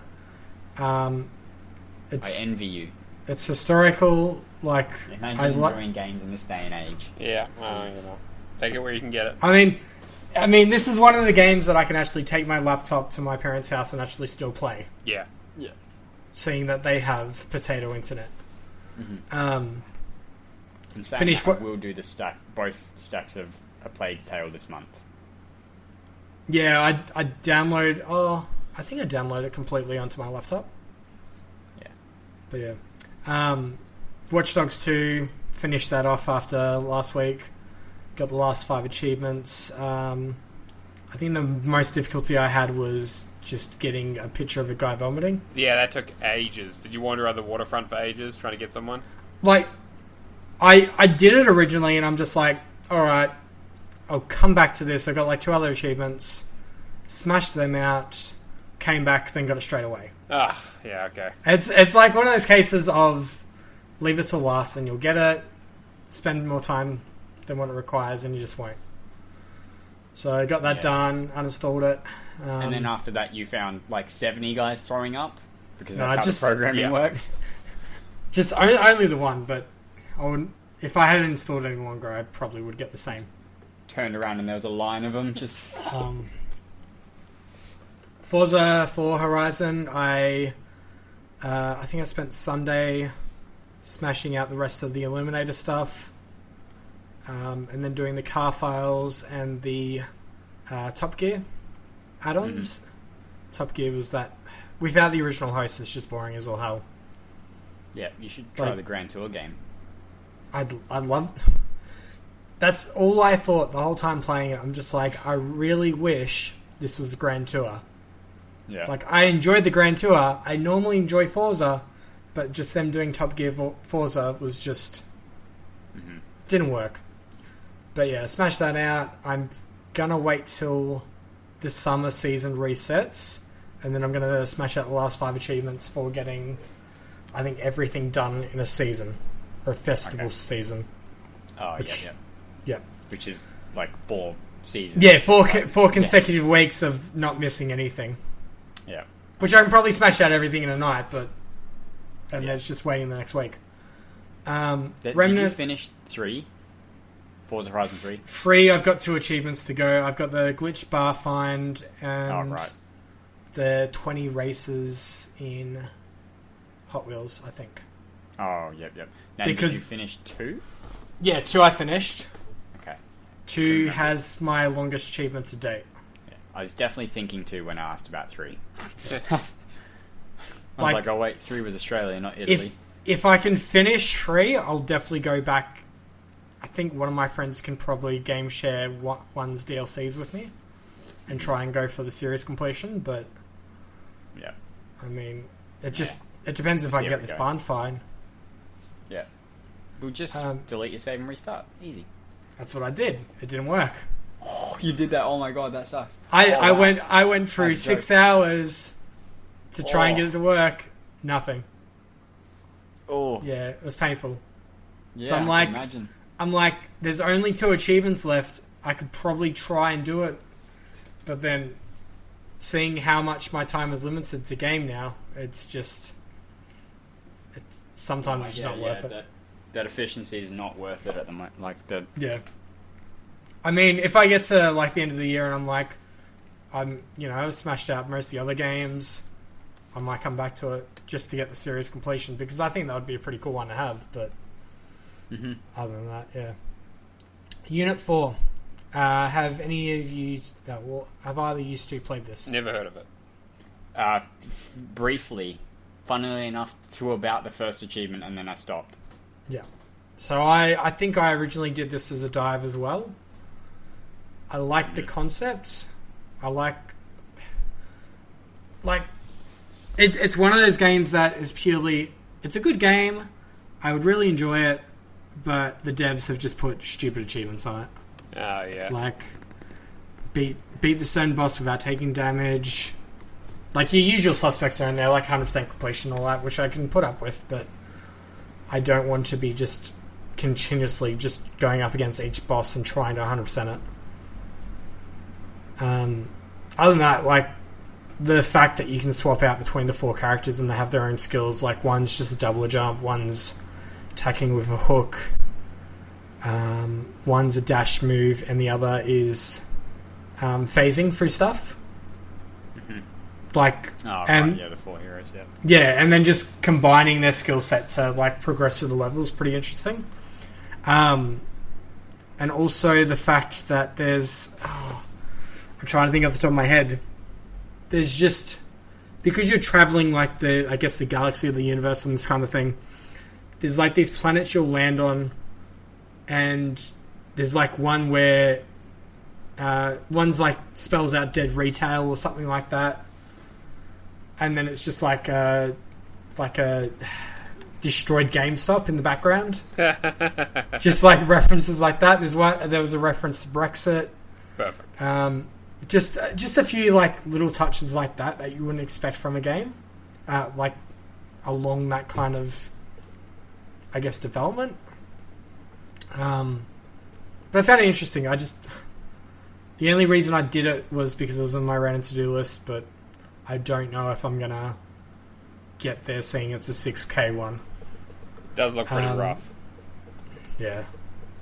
I envy you. It's historical. Like, Imagine enjoying games in this day and age. Yeah, take it where you can get it. I mean, this is one of the games that I can actually take my laptop to my parents' house and actually still play. Yeah. Yeah. Seeing that they have potato internet. Mm-hmm. Finish what? We'll do both stacks of A Plague's Tale this month. Yeah, I download. Oh, I think I downloaded it completely onto my laptop. Yeah. But yeah, Watch Dogs 2, finished that off after last week. Got the last 5 achievements. I think the most difficulty I had was just getting a picture of a guy vomiting. Yeah, that took ages. Did you wander around the waterfront for ages trying to get someone? Like, I did it originally, and I'm just like, alright, I'll come back to this. I got like 2 other achievements, smashed them out, came back, then got it straight away. Ah, yeah, okay. It's like one of those cases of leave it till last, and you'll get it, spend more time than what it requires, and you just won't. So I got that done, uninstalled it. And then after that, you found like 70 guys throwing up because No, that's how the programming works. Just only the one, but if I hadn't installed it any longer, I probably would get the same. Turned around and there was a line of them. Just Forza 4 Horizon. I think I spent Sunday smashing out the rest of the Illuminator stuff, and then doing the car files and the Top Gear add-ons. Mm-hmm. Top Gear was that without the original host, it's just boring as all hell. Yeah, you should try the Grand Tour game. I'd love. That's all I thought the whole time playing it. I'm just like, I really wish this was the Grand Tour. Yeah. Like, I enjoyed the Grand Tour. I normally enjoy Forza, but just them doing Top Gear Forza was just didn't work. But yeah, smash that out. I'm gonna wait till the summer season resets, and then I'm gonna smash out the last 5 achievements for getting, I think, everything done in a season or a festival season. Oh, yeah. Which is like 4 seasons. Yeah, four consecutive weeks of not missing anything. Yeah. Which I can probably smash out everything in a night, but it's just waiting the next week. Did you finish 3? Forza Horizon 3? 3, I've got 2 achievements to go. I've got the glitch bar find and the 20 races in Hot Wheels, I think. Oh, yep. Now, did you finish 2? Yeah, 2 I finished. Okay. 2 has my longest achievement to date. Yeah. I was definitely thinking 2 when I asked about 3. I was like, oh wait, 3 was Australia, not Italy. If I can finish 3, I'll definitely go back. I think one of my friends can probably game share one's DLCs with me and try and go for the series completion, but yeah, I mean, it depends if I can get this barn fine. Yeah. We'll just delete your save and restart. Easy. That's what I did. It didn't work. Oh, you did that? Oh my god, that sucks. I went through 6 hours to try and get it to work. Nothing. Oh. Yeah, it was painful. Yeah, so I can imagine. I'm like, there's only 2 achievements left. I could probably try and do it, but then seeing how much my time is limited to game now, it's sometimes it's not worth it. That efficiency is not worth it at the moment. Yeah. I mean, if I get to like the end of the year and I'm like, I've smashed out most of the other games, I might come back to it just to get the series completion, because I think that would be a pretty cool one to have. But other than that, yeah. Unit 4. Have any of you... have either of you two played this? Never heard of it. Briefly. Funnily enough, to about the first achievement, and then I stopped. Yeah. So I think I originally did this as a dive as well. I like the concepts. I like... It's one of those games that is purely... It's a good game. I would really enjoy it, but the devs have just put stupid achievements on it. Oh, yeah. Like, beat the certain boss without taking damage. Like, your usual suspects are in there, like 100% completion and all that, which I can put up with, but I don't want to be just continuously just going up against each boss and trying to 100% it. Other than that, like, the fact that you can swap out between the 4 characters and they have their own skills, like one's just a double jump, one's attacking with a hook, one's a dash move, and the other is phasing through stuff. Like, the 4 heroes, yeah. Yeah, and then just combining their skill set to like progress through the level is pretty interesting. And also the fact that there's, I'm trying to think off the top of my head. There's just, because you're traveling like the galaxy or the universe and this kind of thing, there's like these planets you'll land on, and there's like one where one's like spells out dead retail or something like that, and then it's just like a destroyed GameStop in the background. Just like references like that. There was a reference to Brexit. Perfect. Just a few like little touches like that you wouldn't expect from a game, like along that kind of, I guess, development. But I found it interesting. The only reason I did it was because it was on my random to-do list, but I don't know if I'm gonna get there, seeing it's a 6K one. Does look pretty rough. Yeah,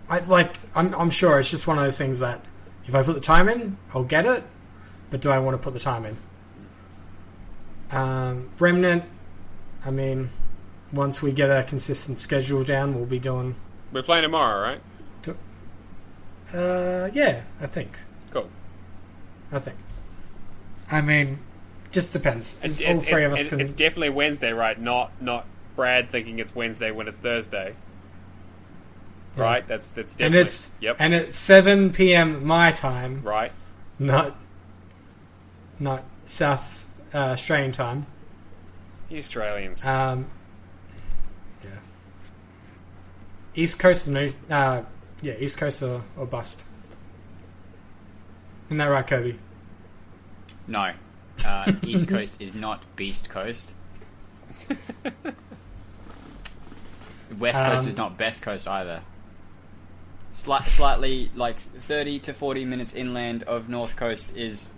I'm sure it's just one of those things that if I put the time in, I'll get it. But do I want to put the time in? Remnant, I mean, once we get a consistent schedule down, we'll be doing. We're playing tomorrow, right? Yeah, I think. Cool. I think. I mean, just depends. All three of us can. It's definitely Wednesday, right? Not Brad thinking it's Wednesday when it's Thursday. Yeah. Right? That's definitely. And it's 7 p.m. my time. Right. Not South Australian time. You Australians. Yeah. East Coast East Coast or bust. Isn't that right, Kirby? No. East Coast is not Beast Coast. West Coast is not Best Coast either. Slightly, like 30 to 40 minutes inland of North Coast is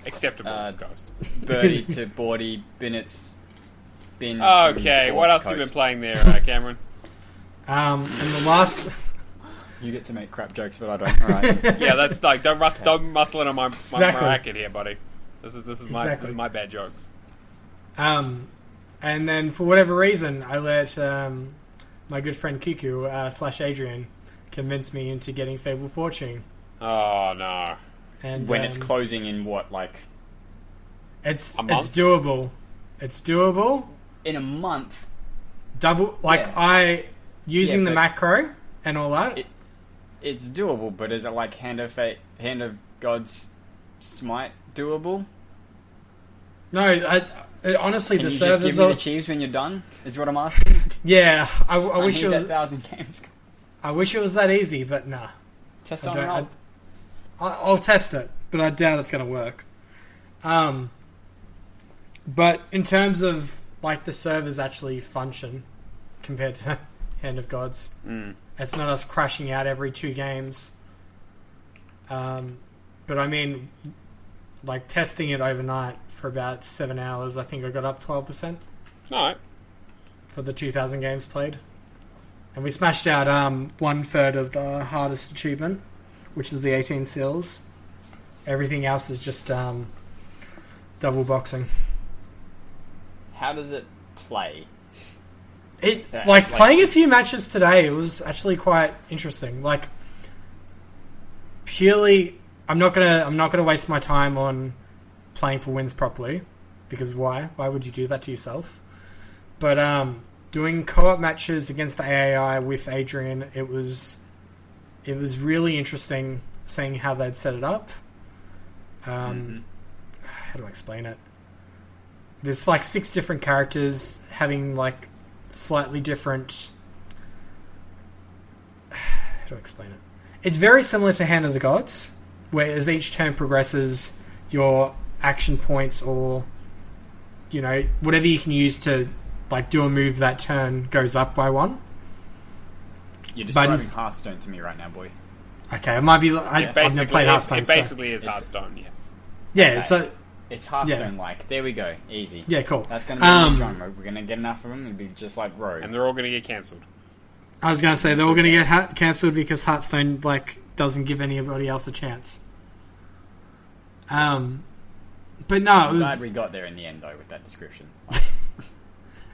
acceptable coast. Birdie to Bordy, Binnets, Bin. Okay, what else have you been playing there, Cameron? And the last... You get to make crap jokes, but I don't. All right. Yeah, that's like don't muscle in on my racket here, buddy. This is my bad jokes. And then for whatever reason, I let my good friend Kiku / Adrian convince me into getting Fable Fortune. Oh no! And when it's closing in what, like? It's doable. It's doable in a month. Double I using the macro and all that. It's doable, but is it like Hand of God's Smite doable? No, honestly, Can the you servers just give me the cheese when you're done? Is what I'm asking. Yeah, I wish need it was 1,000 games. I wish it was that easy, but nah. Test on help. I'll test it, but I doubt it's going to work. But in terms of like the servers actually function compared to Hand of Gods, it's not us crashing out every 2 games. But I mean, like testing it overnight for about 7 hours, I think I got up 12%. Alright. For the 2,000 games played. And we smashed out 1/3 of the hardest achievement, which is the 18 seals. Everything else is just double boxing. How does it play? Playing a few matches today, it was actually quite interesting. Like, purely, I'm not gonna waste my time on playing for wins properly, because why? Why would you do that to yourself? But doing co-op matches against the AAI with Adrian, it was really interesting seeing how they'd set it up. How do I explain it? There's like 6 different characters having like slightly different... How do I explain it? It's very similar to Hand of the Gods, where as each turn progresses, your action points or, you know, whatever you can use to like do a move that turn goes up by 1. You're describing Hearthstone to me right now, boy. Okay, it might be... I've never played Hearthstone. It basically is Hearthstone, yeah. Yeah, okay. so... It's Hearthstone-like. There we go. Easy. Yeah, cool. That's going to be a genre. We're going to get enough of them. It'll be just like Rogue. And they're all going to get cancelled. I was going to say, they're all going to get cancelled because Hearthstone, like, doesn't give anybody else a chance. But no, I'm glad we got there in the end, though, with that description.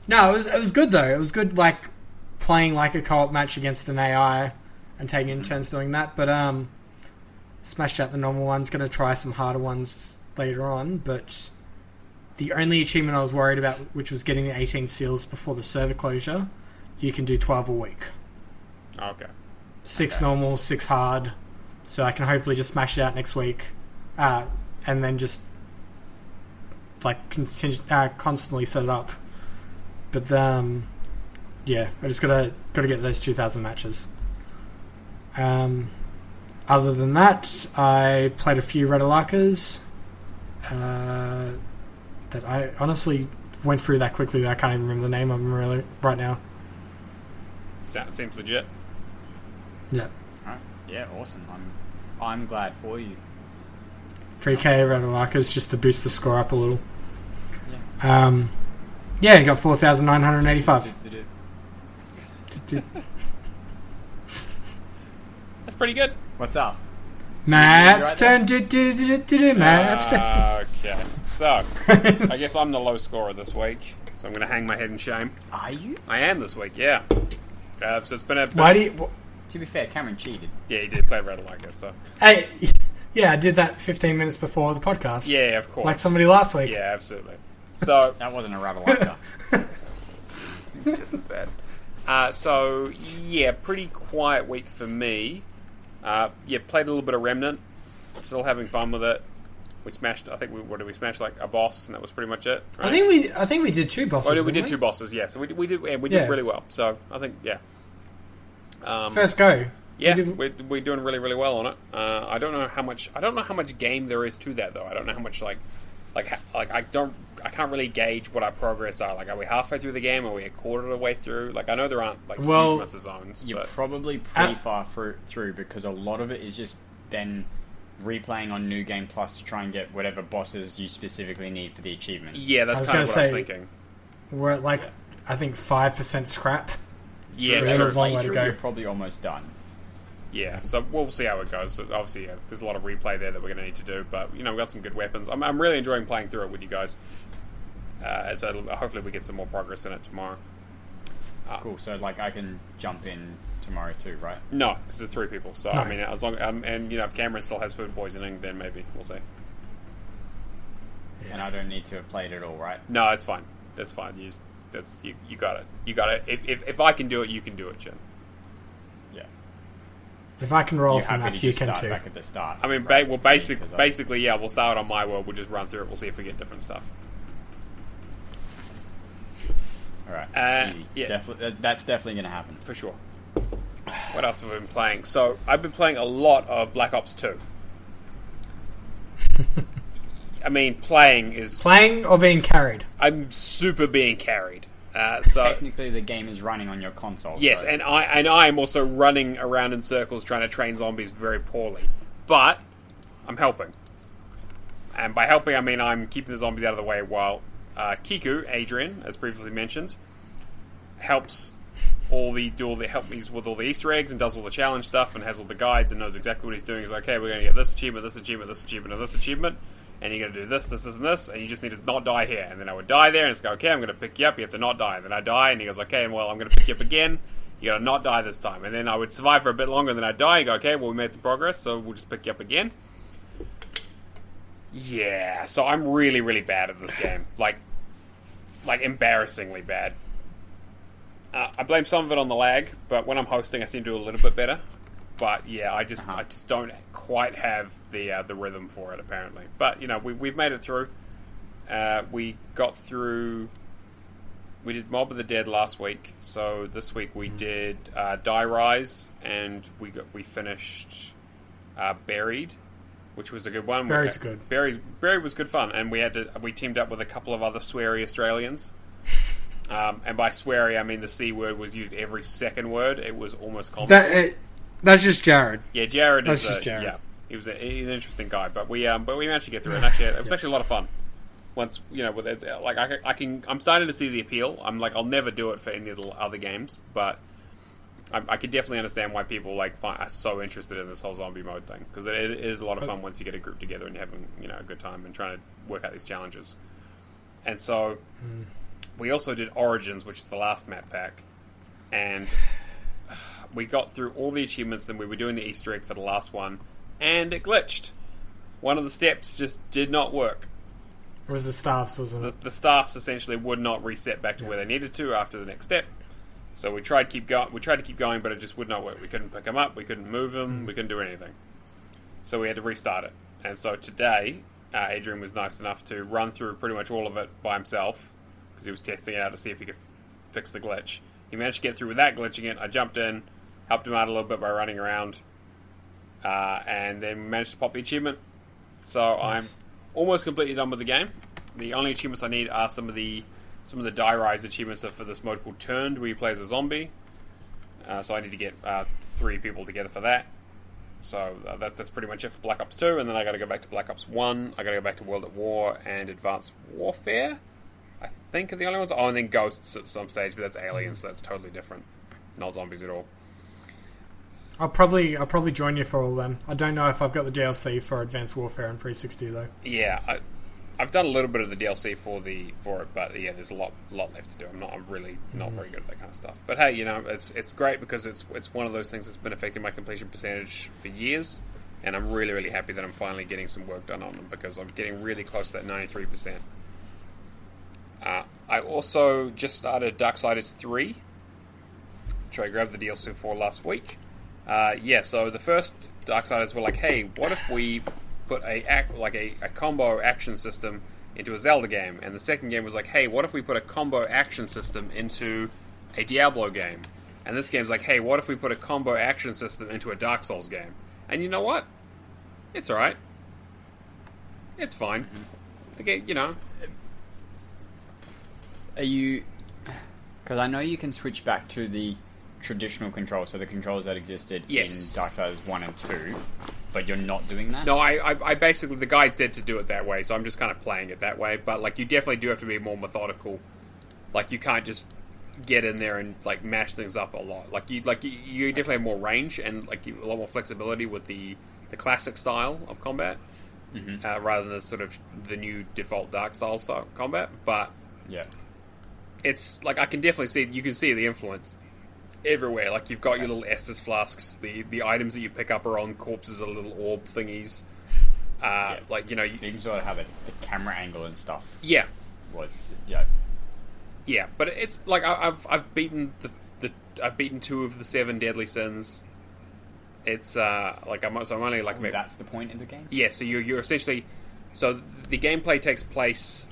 No, it was good, though. It was good, like, playing, like, a co-op match against an AI and taking in turns doing that. But, smashed out the normal ones. Going to try some harder ones later on, but the only achievement I was worried about, which was getting the 18 seals before the server closure, you can do 12 a week. Okay. 6 normal, 6 hard, so I can hopefully just smash it out next week, and then just like constantly set it up. But yeah, I just gotta get those 2,000 matches. Other than that, I played a few Redalakas. That I honestly went through that quickly that I can't even remember the name of them really right now. Seems legit. Yeah. Alright. Yeah, awesome. I'm glad for you. 3K Redalakas just to boost the score up a little. Yeah. Yeah, you got 4,985. That's pretty good. What's up? Matt's Right turn. Matt's turn. Okay, so I guess I'm the low scorer this week, so I'm going to hang my head in shame. Are you? I am this week, yeah. So it's been a... Why do you... To be fair, Cameron cheated. Yeah, he did play rather like us, so... Hey, yeah, I did that 15 minutes before the podcast. Yeah, of course. Like somebody last week. Yeah, absolutely. So... That wasn't a rattle like Just as bad. So, yeah, pretty quiet week for me. Yeah, played a little bit of Remnant. Still having fun with it. We smashed, we smashed like a boss, and that was pretty much it. Right? I think we did 2 bosses. Oh, we did 2 bosses, yeah. So we did really well. So I think, yeah. First go. Yeah, we're doing really, really well on it. I don't know how much game there is to that though. I don't know how much I can't really gauge what our progress are. Like, are we halfway through the game? Are we a quarter of the way through? Like, I know there aren't huge amounts of zones. You're but probably pretty far through because a lot of it is just then replaying on New Game Plus to try and get whatever bosses you specifically need for the achievement. Yeah, that's kind of what I was thinking. We're at like, I think 5% scrap. Yeah, so sure. a long way to go. You're probably almost done. Yeah, so we'll see how it goes. So obviously, yeah, there's a lot of replay there that we're going to need to do, but we've got some good weapons. I'm really enjoying playing through it with you guys. So hopefully we get some more progress in it tomorrow. Cool. So I can jump in tomorrow too, right? No, because there's 3 people. So No. I mean, as long and if Cameron still has food poisoning, then maybe we'll see. And I don't need to have played it all, right? No, it's fine. That's fine. You got it. You got it. If I can do it, you can do it, Jen. Yeah. If I can roll You're from happy that, to you just can start too. back at the start. I mean, right? well, basically, yeah. We'll start on my world. We'll just run through it. We'll see if we get different stuff. All right. Easy. Yeah. That's definitely going to happen. For sure. What else have I been playing? So, I've been playing a lot of Black Ops 2. I mean, playing or being carried? I'm super being carried. So technically, the game is running on your console. yes, so. and I am also running around in circles trying to train zombies very poorly. But I'm helping. And by helping, I mean I'm keeping the zombies out of the way while Kiku, Adrian, as previously mentioned, helps help me with all the Easter eggs and does all the challenge stuff and has all the guides and knows exactly what he's doing. He's like, okay, we're going to get this achievement, this achievement, this achievement, and this achievement, and you're going to do this, and this, and you just need to not die here. And then I would die there, and it's go, okay, I'm going to pick you up, you have to not die. And then I die, and he goes, okay, well, I'm going to pick you up again, you got to not die this time. And then I would survive for a bit longer, and then I'd die, and go, okay, well, we made some progress, so we'll just pick you up again. Yeah, so I'm really, really bad at this game. Like embarrassingly bad. I blame some of it on the lag, but when I'm hosting, I seem to do a little bit better. But yeah, I just don't quite have the rhythm for it apparently. But we've made it through. We got through. We did Mob of the Dead last week, so this week we did Die Rise, and we finished Buried, which was a good one. Buried's good. Buried was good fun, and we teamed up with a couple of other sweary Australians. And by sweary, I mean the C word was used every second word. It was almost comical. That's just Jared. Yeah, Jared. That's just Jared. Yeah, he's an interesting guy, but we managed to get through it. And actually, it was actually a lot of fun. Once with it, I'm starting to see the appeal. I'm like, I'll never do it for any of the other games, but I can definitely understand why people are so interested in this whole zombie mode thing, because it is a lot of fun once you get a group together and you're having a good time and trying to work out these challenges. And so we also did Origins, which is the last map pack, and we got through all the achievements. Then we were doing the Easter egg for the last one, and it glitched. One of the steps just did not work. It was the staffs, wasn't it? The staffs essentially would not reset back to where they needed to after the next step. So we tried to keep going, but it just would not work. We couldn't pick them up, we couldn't move them, we couldn't do anything. So we had to restart it. And so today, Adrian was nice enough to run through pretty much all of it by himself, because he was testing it out to see if he could fix the glitch. He managed to get through without glitching it. I jumped in, helped him out a little bit by running around, and then managed to pop the achievement. So nice. I'm almost completely done with the game. The only achievements I need are some of the Die Rise achievements are for this mode called Turned, where you play as a zombie. So I need to get 3 people together for that. So that's pretty much it for Black Ops 2, and then I got to go back to Black Ops 1. I got to go back to World at War and Advanced Warfare, I think are the only ones. Oh, and then ghosts at some stage, but that's aliens, so that's totally different. Not zombies at all. I'll probably join you for all them. I don't know if I've got the DLC for Advanced Warfare and 360 though. Yeah, I've done a little bit of the DLC for it, but yeah, there's a lot left to do. I'm really not very good at that kind of stuff. But hey, it's great because it's one of those things that's been affecting my completion percentage for years, and I'm really, really happy that I'm finally getting some work done on them because I'm getting really close to that 93%. I also just started Darksiders 3, which I grabbed the DLC for last week. So the first Darksiders were like, hey, what if we put a combo action system into a Zelda game? And the second game was like, hey, what if we put a combo action system into a Diablo game? And this game's like, hey, what if we put a combo action system into a Dark Souls game? And you know what? It's alright. It's fine. The game, Are you... Because I know you can switch back to the traditional controls, so the controls that existed in Darksiders 1 and 2, but you're not doing that? No, I basically, the guide said to do it that way, so I'm just kind of playing it that way, but, like, you definitely do have to be more methodical. Like, you can't just get in there and, like, mash things up a lot. You definitely have more range and, like, a lot more flexibility with the classic style of combat, rather than the sort of the new default Dark Souls style combat, but... Yeah. It's, like, I can definitely see, you can see the influence everywhere. Like, you've got your little Estus flasks, the items that you pick up are on corpses or little orb thingies. Like, you can sort of have it, the camera angle and stuff. Yeah. Yeah, but it's, like, I've beaten I've beaten 2 of the 7 deadly sins. It's, like, I'm only, like... that's the point in the game? Yeah, so you're essentially... So, the gameplay takes place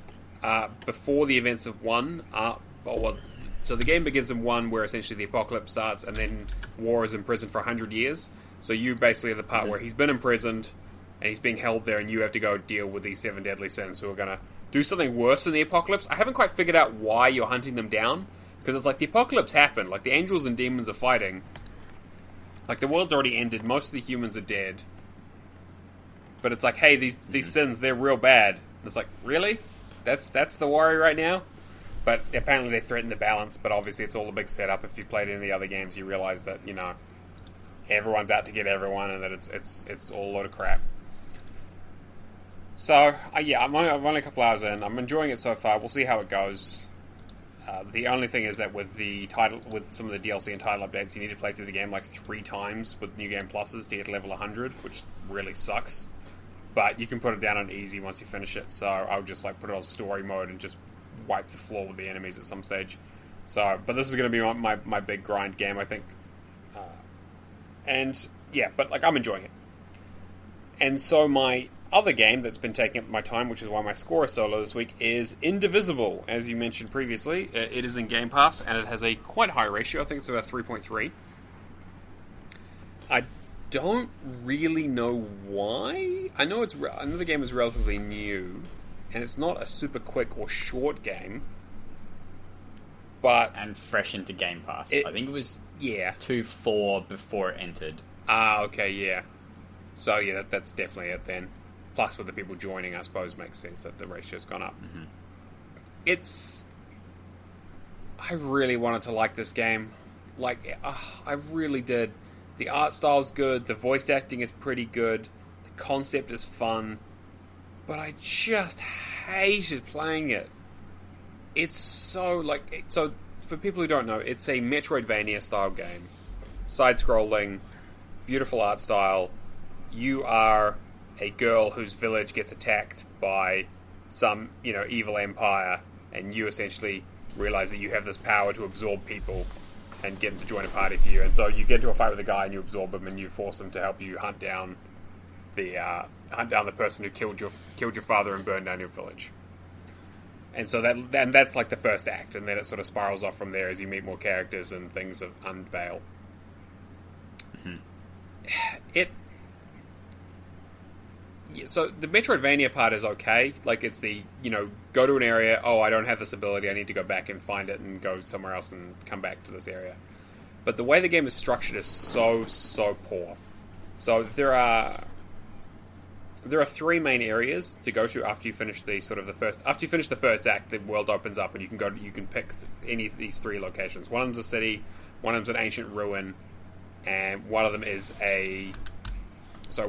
before the events of 1, so the game begins in 1 where essentially the apocalypse starts and then War is imprisoned for 100 years. So you basically are the part where he's been imprisoned and he's being held there and you have to go deal with these 7 deadly sins who are going to do something worse than the apocalypse. I haven't quite figured out why you're hunting them down, because it's like the apocalypse happened, like the angels and demons are fighting, like the world's already ended, most of the humans are dead, but it's like, hey, these sins, they're real bad. And it's like, really? That's the worry right now? But apparently they threaten the balance, but obviously it's all a big setup. If you've played any of the other games, you realize that, everyone's out to get everyone and that it's all a load of crap. So, I'm only a couple hours in. I'm enjoying it so far. We'll see how it goes. The only thing is that with some of the DLC and title updates, you need to play through the game like 3 times with New Game Pluses to get to level 100, which really sucks. But you can put it down on easy once you finish it, so I'll just like put it on story mode and just wipe the floor with the enemies at some stage. So, but this is going to be my big grind game, I think. And yeah, but like I'm enjoying it. And so my other game that's been taking up my time, which is why my score is so low this week, is Indivisible. As you mentioned previously, it is in Game Pass and it has a quite high ratio. I think it's about 3.3. I don't really know why. I know the game is relatively new, and it's not a super quick or short game, but and fresh into Game Pass. I think it was 2.4 before it entered. Okay, yeah. So yeah, that's definitely it then. Plus, with the people joining, I suppose makes sense that the ratio's gone up. I really wanted to like this game. Like, I really did. The art style's good, the voice acting is pretty good, the concept is fun, but I just hated playing it. It's so, like... So, for people who don't know, it's a Metroidvania-style game. Side-scrolling, beautiful art style. You are a girl whose village gets attacked by some, evil empire, and you essentially realize that you have this power to absorb people and get him to join a party for you. And so you get into a fight with a guy and you absorb him and you force him to help you hunt down the person who killed your father and burned down your village. And so that's like the first act, and then it sort of spirals off from there as you meet more characters and things unveil. So the Metroidvania part is okay. Like, it's the, go to an area, I don't have this ability, I need to go back and find it and go somewhere else and come back to this area. But the way the game is structured is so poor. So there are... there are 3 main areas to go to after you finish the first act. The world opens up, and you can pick any of these 3 locations. One of them's a city, one of them's an ancient ruin, and one of them is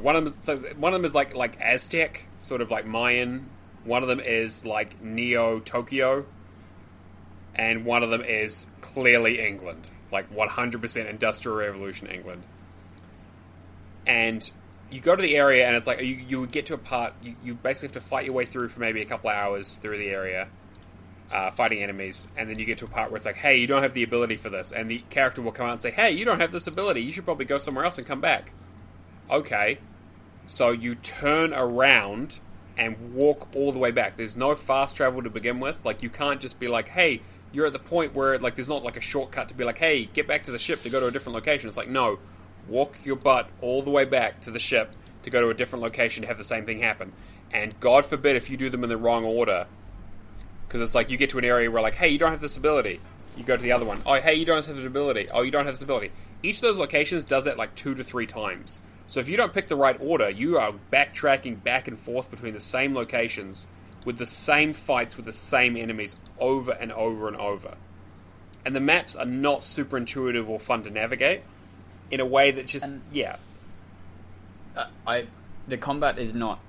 one of them is like Aztec, sort of like Mayan. One of them is like Neo Tokyo, and one of them is clearly England, like 100% Industrial Revolution England. And you go to the area, and it's like you would get to a part. You basically have to fight your way through for maybe a couple of hours through the area, fighting enemies, and then you get to a part where it's like, hey, you don't have the ability for this, and the character will come out and say, hey, you don't have this ability. You should probably go somewhere else and come back. Okay, so you turn around and walk all the way back. There's no fast travel to begin with. Like, you can't just be like, hey, you're at the point where, like, there's not like a shortcut to be like, hey, get back to the ship to go to a different location. It's like, no. Walk your butt all the way back to the ship to go to a different location to have the same thing happen. And God forbid if you do them in the wrong order. Because it's like you get to an area where like, hey, you don't have this ability. You go to the other one. Oh, hey, you don't have this ability. Oh, you don't have this ability. Each of those locations does that like 2 to 3 times. So if you don't pick the right order, you are backtracking back and forth between the same locations with the same fights with the same enemies over and over and over. And the maps are not super intuitive or fun to navigate. In a way that's just, the combat is not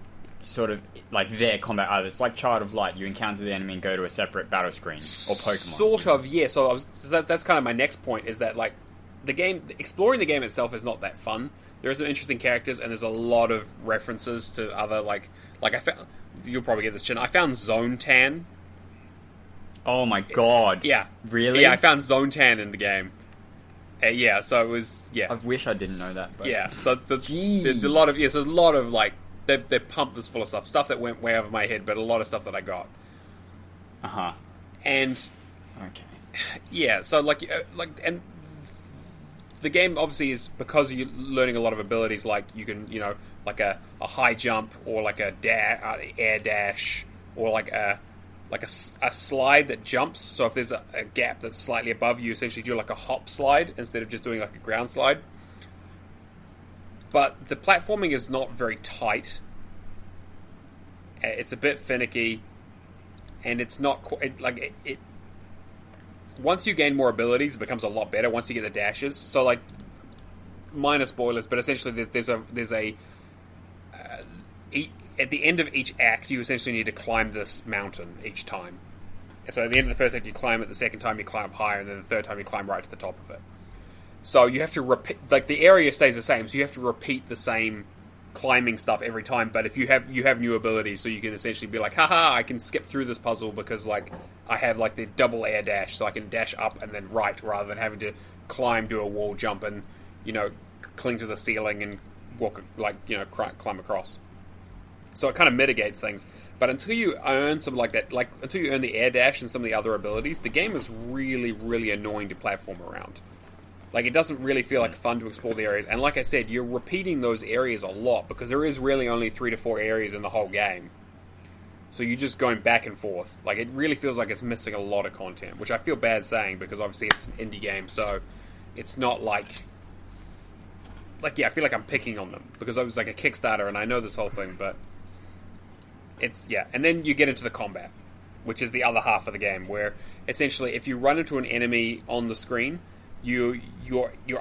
sort of like their combat either. It's like Child of Light. You encounter the enemy and go to a separate battle screen. Or Pokemon. Sort of, yeah. So that's kind of my next point, is that, like, the game, exploring the game itself is not that fun. There are some interesting characters, and there's a lot of references to other, like I found, you'll probably get this, Chin. I found Zone Tan. Oh my god. Yeah. Really? Yeah, I found Zone Tan in the game. Yeah, so it was, yeah. I wish I didn't know that. But... Yeah, so there's a lot of, like, they pumped this full of stuff that went way over my head, but a lot of stuff that I got. Uh-huh. And... Okay. Yeah, so, and the game, obviously, is, because you're learning a lot of abilities, like, you can, like a high jump, or like a air dash, or like a slide that jumps. So if there's a gap that's slightly above you, essentially do like a hop slide instead of just doing like a ground slide. But the platforming is not very tight. It's a bit finicky, and it's not quite like it. Once you gain more abilities, it becomes a lot better. Once you get the dashes, so like minor spoilers, but essentially there's a at the end of each act, you essentially need to climb this mountain each time. So at the end of the first act, you climb it. The second time, you climb up higher, and then the third time, you climb right to the top of it. So you have to repeat. Like, the area stays the same, so you have to repeat the same climbing stuff every time. But if you have new abilities, so you can essentially be like, haha, I can skip through this puzzle because, like, I have like the double air dash, so I can dash up and then right rather than having to climb, do a wall jump, and cling to the ceiling and walk, like, climb across. So it kind of mitigates things. But until you earn something like that, like until you earn the air dash and some of the other abilities, the game is really, really annoying to platform around. Like, it doesn't really feel like fun to explore the areas. And like I said, you're repeating those areas a lot, because there is really only 3 to 4 areas in the whole game. So you're just going back and forth. Like, it really feels like it's missing a lot of content, which I feel bad saying, because obviously it's an indie game, so it's not like, yeah, I feel like I'm picking on them, because I was like a Kickstarter, and I know this whole thing, but... and then you get into the combat, which is the other half of the game, where essentially if you run into an enemy on the screen, your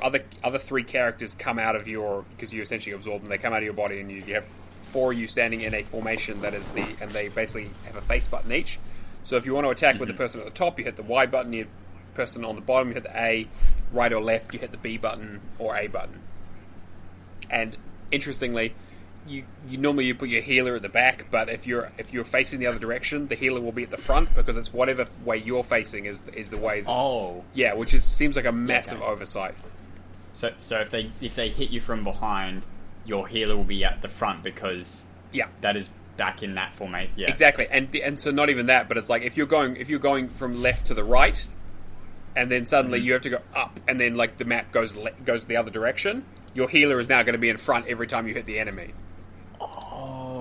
other 3 characters come out of because you essentially absorb them, they come out of your body, and you have 4 of you standing in a formation and they basically have a face button each. So if you want to attack with the person at the top, you hit the Y button, the person on the bottom, you hit the A, right or left, you hit the B button or A button. And interestingly, you normally put your healer at the back, but if you're facing the other direction, the healer will be at the front, because it's whatever way you're facing is the way. Yeah, which seems like a massive oversight. So if they hit you from behind, your healer will be at the front, because that is back in that format. Yeah, exactly. And so not even that, but it's like if you're going from left to the right, and then suddenly you have to go up, and then like the map goes the other direction, your healer is now going to be in front every time you hit the enemy.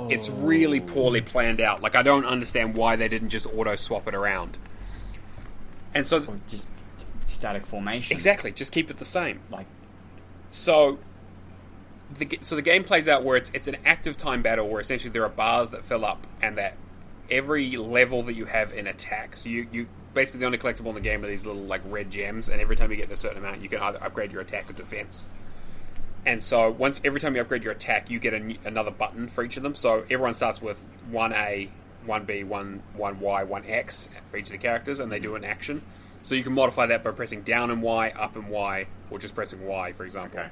It's really poorly planned out. Like, I don't understand why they didn't just auto-swap it around. And so... Or just static formation. Exactly, just keep it the same. Like... So, so the game plays out where it's an active time battle where essentially there are bars that fill up, and that every level that you have in attack, so you basically the only collectible in the game are these little like red gems, and every time you get a certain amount, you can either upgrade your attack or defense. And so every time you upgrade your attack, you get another button for each of them. So everyone starts with 1A, 1B, 1Y, 1X for each of the characters, and they do an action. So you can modify that by pressing down and Y, up and Y, or just pressing Y, for example. Okay.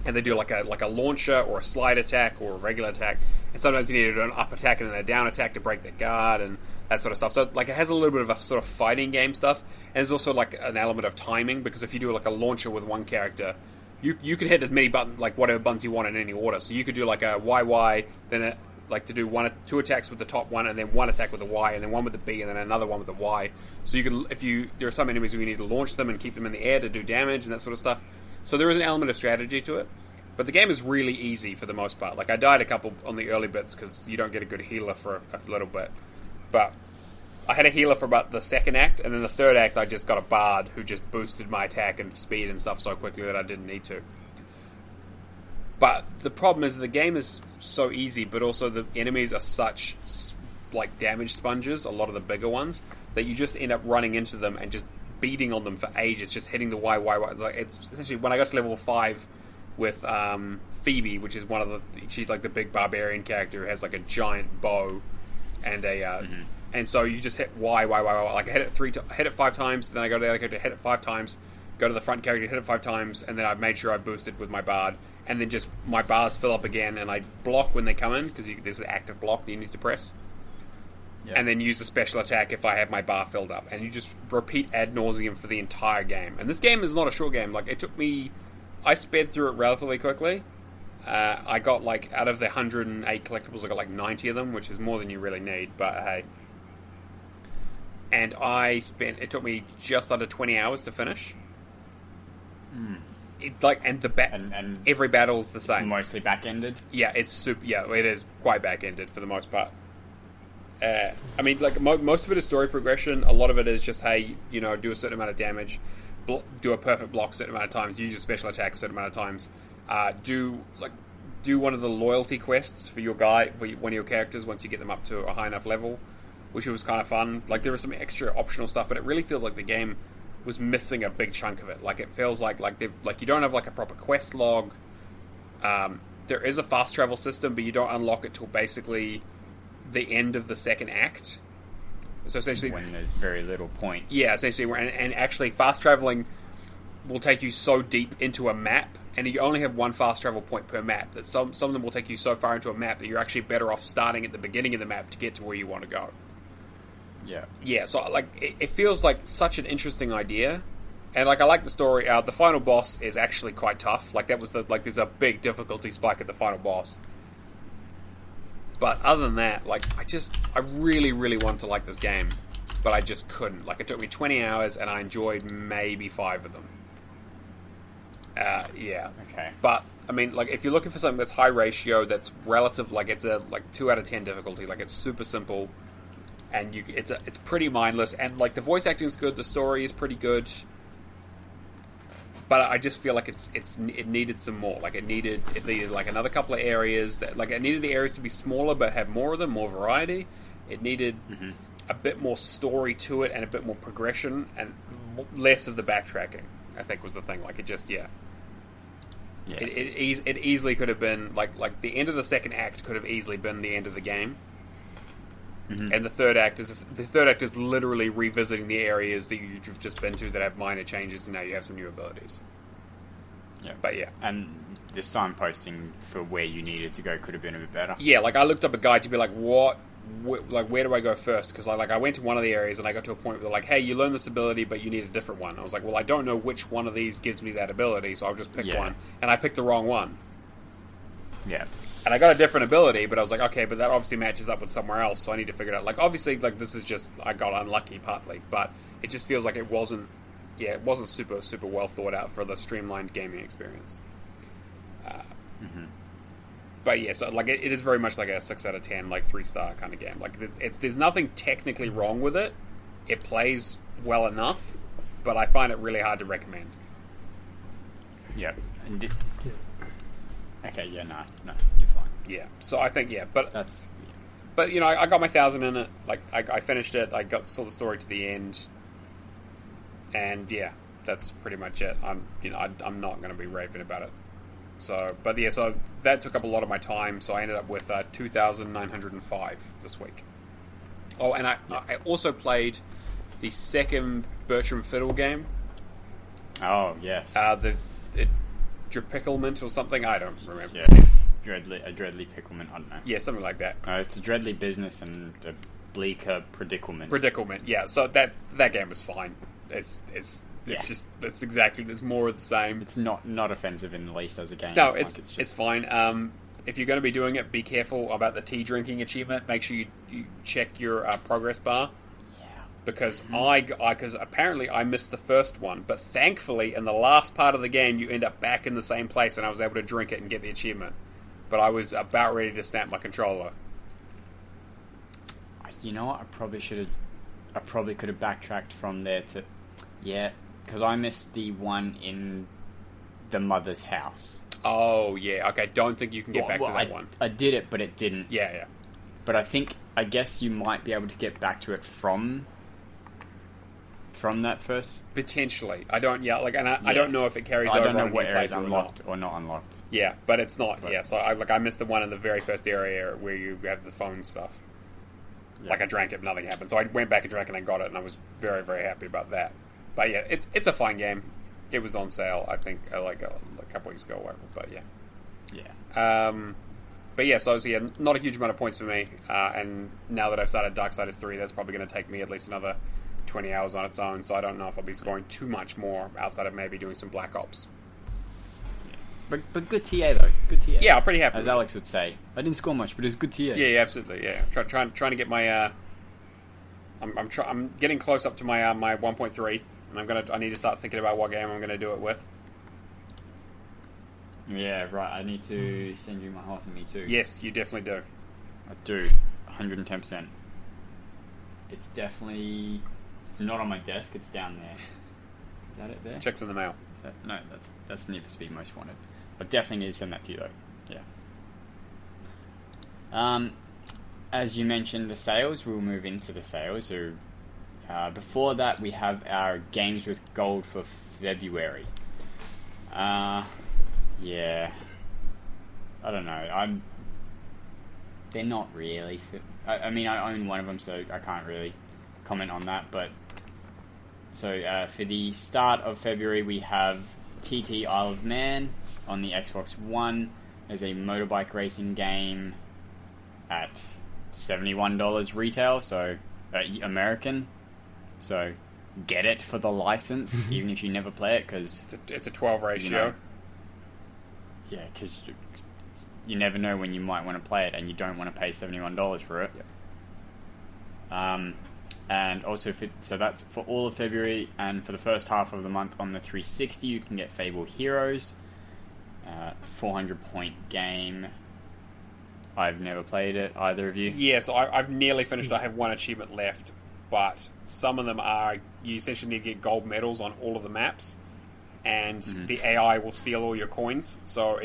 And they do like a launcher or a slide attack or a regular attack. And sometimes you need to do an up attack and then a down attack to break the guard and that sort of stuff. So like it has a little bit of a sort of fighting game stuff. And there's also like an element of timing, because if you do like a launcher with one character, you can hit as many buttons, like whatever buttons you want in any order. So you could do like a YY, then like to do two attacks with the top one, and then one attack with the Y, and then one with the B, and then another one with the Y. So you can, there are some enemies where you need to launch them and keep them in the air to do damage and that sort of stuff. So there is an element of strategy to it. But the game is really easy for the most part. Like I died a couple on the early bits because you don't get a good healer for a little bit. But I had a healer for about the second act, and then the third act I just got a bard who just boosted my attack and speed and stuff so quickly that I didn't need to. But the problem is the game is so easy, but also the enemies are such like damage sponges, a lot of the bigger ones, that you just end up running into them and just beating on them for ages, just hitting the Y. It's essentially when I got to level 5 with Phoebe, which is she's like the big barbarian character who has like a giant bow and a and so you just hit Y. Like I hit it 5 times, then I go to the other character, hit it 5 times, go to the front character, hit it 5 times, and then I've made sure I boosted with my bard, and then just my bars fill up again, and I block when they come in because there's an active block that you need to press. Yeah. And then use a special attack if I have my bar filled up, and you just repeat ad nauseum for the entire game. And this game is not a short game. Like I sped through it relatively quickly. I got like out of the 108 collectibles, I got like 90 of them, which is more than you really need. But hey, and it took me just under 20 hours to finish. Every battle's the same. It's mostly back-ended. Yeah, it's super. Yeah, it is quite back-ended for the most part. I mean, like most of it is story progression. A lot of it is just, hey, do a certain amount of damage, do a perfect block a certain amount of times, use your special attack a certain amount of times, do one of the loyalty quests for your guy, for one of your characters once you get them up to a high enough level, which was kind of fun. Like there was some extra optional stuff, but it really feels like the game was missing a big chunk of it. Like it feels like you don't have like a proper quest log. There is a fast travel system, but you don't unlock it till basically the end of the second act. So essentially, when there's very little point. Yeah, essentially, and actually, fast traveling will take you so deep into a map, and you only have one fast travel point per map. That some of them will take you so far into a map that you're actually better off starting at the beginning of the map to get to where you want to go. Yeah. Yeah. So like, it feels like such an interesting idea, and like I like the story. The final boss is actually quite tough. Like that was there's a big difficulty spike at the final boss. But other than that, like, I really, really wanted to like this game, but I just couldn't. Like, it took me 20 hours, and I enjoyed maybe 5 of them. Yeah. Okay. But, I mean, like, if you're looking for something that's high ratio, that's relative, like, it's a, 2 out of 10 difficulty, like, it's super simple, and it's pretty mindless, and, like, the voice acting is good, the story is pretty good, but I just feel like it needed some more. Like it needed like another couple of areas that it needed the areas to be smaller but have more of them, more variety. It needed a bit more story to it and a bit more progression and less of the backtracking. I think was the thing. Like it just It easily could have been like the end of the second act could have easily been the end of the game. And the third act is literally revisiting the areas that you've just been to that have minor changes, and now you have some new abilities. Yeah, but yeah, and the signposting for where you needed to go could have been a bit better. Yeah, like I looked up a guide to be like, where do I go first? Because I went to one of the areas and I got to a point where they're like, hey, you learn this ability, but you need a different one. I was like, well, I don't know which one of these gives me that ability, so I'll just pick one, and I picked the wrong one. Yeah. And I got a different ability, but I was like, okay, but that obviously matches up with somewhere else, so I need to figure it out. Like, obviously, like, this is just, I got unlucky partly, but it just feels like it wasn't super, super well thought out for the streamlined gaming experience. But yeah, so, like, it is very much like a 6 out of 10, like, 3-star kind of game. Like, there's nothing technically wrong with it. It plays well enough, but I find it really hard to recommend. Yeah. Okay, yeah, no, you're fine. Yeah. So I think but That's But you know, I got my 1,000 in it. Like I finished it. I saw the story to the end, and yeah, that's pretty much it. I'm not going to be raving about it. So, but yeah, so that took up a lot of my time. So I ended up with 2,905 this week. Oh, and I also played the second Bertram Fiddle game. Oh yes. The Dreadpicklement or something. I don't remember. Yeah, it's a Dreadly Picklement. I don't know. Yeah, something like that. It's a Dreadly Business and a Bleaker Predicament. Yeah. So that game was fine. It's exactly. There's more of the same. It's not offensive in the least as a game. No, it's fine. If you're going to be doing it, be careful about the tea drinking achievement. Make sure you check your progress bar. Because because apparently I missed the first one, but thankfully in the last part of the game you end up back in the same place, and I was able to drink it and get the achievement. But I was about ready to snap my controller. You know what? I probably could have backtracked from there to, because I missed the one in the mother's house. Oh yeah, okay. Don't think you can get back to that one. I did it, but it didn't. Yeah. But I guess you might be able to get back to it from that first. Potentially, I don't. Yeah, like, and I don't know if it carries over. I don't know on what new area is playthrough unlocked or not unlocked. Yeah, but it's not. But, so I missed the one in the very first area where you have the phone stuff. Yeah. Like I drank it, nothing happened. So I went back and drank, and I got it, and I was very, very happy about that. But yeah, it's a fine game. It was on sale, I think, like a couple weeks ago, or whatever. But yeah. But yeah, so not a huge amount of points for me. And now that I've started Darksiders 3, that's probably going to take me at least another 20 hours on its own, so I don't know if I'll be scoring too much more outside of maybe doing some Black Ops. But good TA though, good TA. Yeah, I'm pretty happy. As Alex would say, I didn't score much, but it was good TA. Yeah, absolutely. Yeah, trying to get my. I'm getting close up to my my 1.3, and I need to start thinking about what game I'm gonna do it with. Yeah, right. I need to send you my horse and me too. Yes, you definitely do. I do, 110%. It's definitely. It's not on my desk. It's down there. Is that it there? Checks in the mail. No, that's Need for Speed Most Wanted. I definitely need to send that to you though. Yeah. As you mentioned, the sales. We'll move into the sales. So, before that, we have our games with gold for February. Yeah. I don't know. They're not really. I mean, I own one of them, so I can't really comment on that. But so for the start of February, we have TT Isle of Man on the Xbox One as a motorbike racing game at $71 retail, so American. So get it for the license, even if you never play it, because it's a 12 ratio. Yeah, because you never know when you might want to play it, and you don't want to pay $71 for it. Yep. And also, so that's for all of February, and for the first half of the month on the 360, you can get Fable Heroes, 400-point game. I've never played it, either of you? Yeah, so I've nearly finished. I have one achievement left, but some of them are, you essentially need to get gold medals on all of the maps, and the AI will steal all your coins, so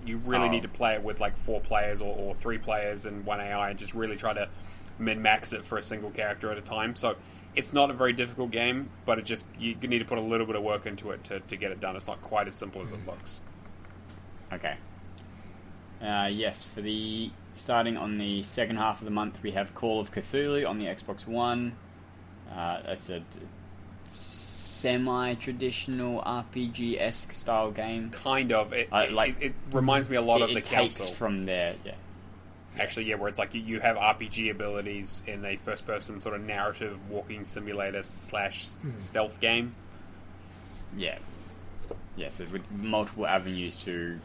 you really need to play it with like 4 players or 3 players and 1 AI, and just really try to min-max it for a single character at a time. So it's not a very difficult game, but you need to put a little bit of work into it to get it done. It's not quite as simple as it looks. Okay. Yes, for starting on the second half of the month, we have Call of Cthulhu on the Xbox One. That's a semi-traditional RPG-esque style game. Kind of. It reminds me a lot of the Council. It takes from there, yeah. Actually, yeah, where it's like you have RPG abilities in a first-person sort of narrative walking simulator / stealth game. Yeah. Yes, with multiple avenues to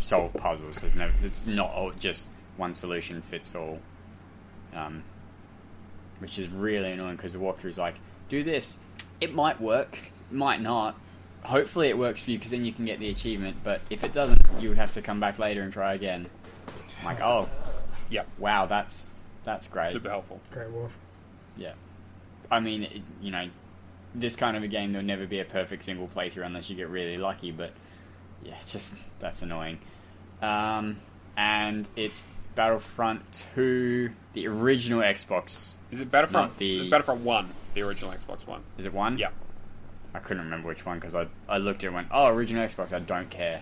solve puzzles. It's not just one solution fits all. Which is really annoying because the walkthrough is like, do this. It might work, might not. Hopefully it works for you because then you can get the achievement, but if it doesn't, you would have to come back later and try again. I'm like, oh, yep. Wow, that's great. Super helpful. Great Wolf. Yeah. I mean, this kind of a game, there'll never be a perfect single playthrough unless you get really lucky, but yeah, that's annoying. and it's Battlefront 2, the original Xbox. Is it Battlefront? Not the... It's Battlefront 1, the original Xbox One. Is it 1? Yeah. I couldn't remember which one because I looked at it and went, oh, original Xbox, I don't care.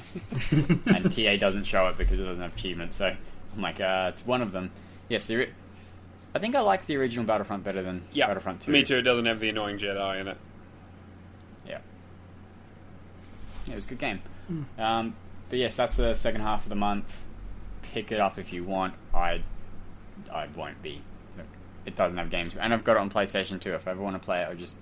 And TA doesn't show it because it doesn't have achievements, so I'm like, it's one of them. Yes, I think I like the original Battlefront better than Battlefront 2. Me too, it doesn't have the annoying Jedi in it. Yeah, it was a good game. But yes, that's the second half of the month. Pick it up if you want. I won't be. It doesn't have games, and I've got it on PlayStation 2. If I ever want to play it, I'll just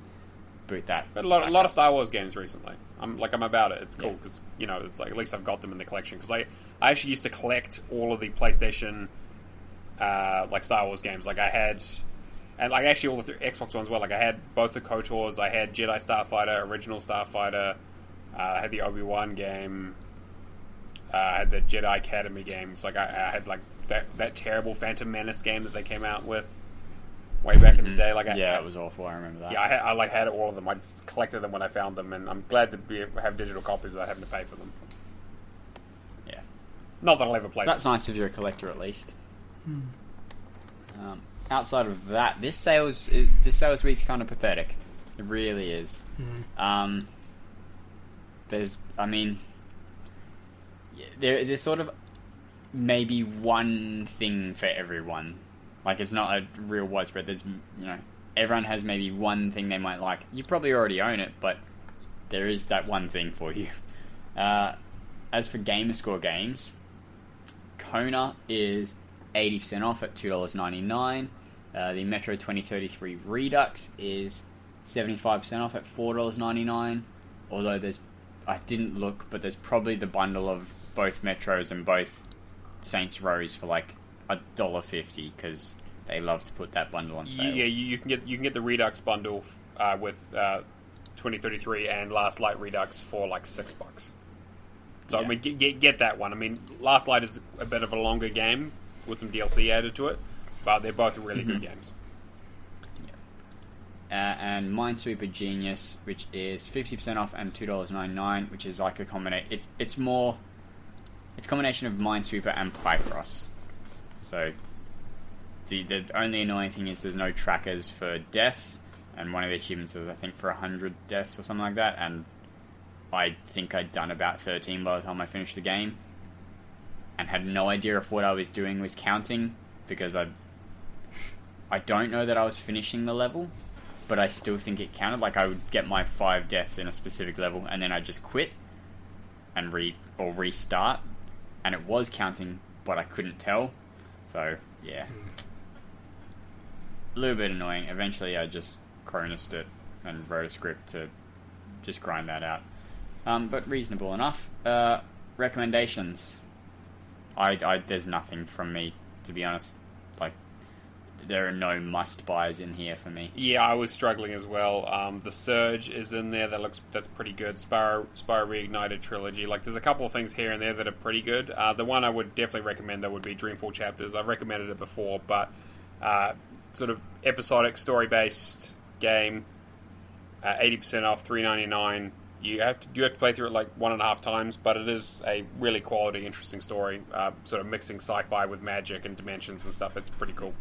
boot that. But a lot of Star Wars games recently. I'm about it. It's cool because it's like at least I've got them in the collection. Because I actually used to collect all of the PlayStation like Star Wars games. Like I had, and like actually all the Xbox ones as well. Like I had both the KOTORs. I had Jedi Starfighter, original Starfighter. I had the Obi-Wan game. I had the Jedi Academy games. Like I had like that terrible Phantom Menace game that they came out with way back in the day. Like it was awful. I remember that. Yeah, I had all of them. I just collected them when I found them, and I'm glad to have digital copies without having to pay for them. Yeah, not that I'll ever play. That's nice if you're a collector, at least. Outside of that, this sales week's kind of pathetic. It really is. There's sort of maybe one thing for everyone. Like, it's not a real widespread. There's, everyone has maybe one thing they might like. You probably already own it, but there is that one thing for you. As for Gamerscore games, Kona is 80% off at $2.99. The Metro 2033 Redux is 75% off at $4.99. Although I didn't look, but there's probably the bundle of both Metros and both Saints Rows for like $1.50 because they love to put that bundle on sale. Yeah, you can get the Redux bundle with 2033 and Last Light Redux for like $6. So I mean, get that one. I mean, Last Light is a bit of a longer game with some DLC added to it, but they're both really good games. And Minesweeper Genius, which is 50% off and $2.99, which is like a combination. It's a combination of Minesweeper and Picross. So the only annoying thing is there's no trackers for deaths, and one of the achievements is I think for 100 deaths or something like that. And I think I'd done about 13 by the time I finished the game, and had no idea if what I was doing was counting because I don't know that I was finishing the level. But I still think it counted. Like, I would get my 5 deaths in a specific level, and then I'd just quit and restart, and it was counting, but I couldn't tell. So, yeah. A little bit annoying. Eventually, I just chronosed it and wrote a script to just grind that out. But reasonable enough. Recommendations. There's nothing from me, to be honest. Like, there are no must-buys in here for me. Yeah, I was struggling as well. The Surge is in there. That's pretty good. Spyro Reignited Trilogy. Like, there's a couple of things here and there that are pretty good. The one I would definitely recommend, though, would be Dreamfall Chapters. I've recommended it before, but sort of episodic, story-based game. 80% off, $3.99. You have to play through it like 1.5 times, but it is a really quality, interesting story. Sort of mixing sci-fi with magic and dimensions and stuff. It's pretty cool.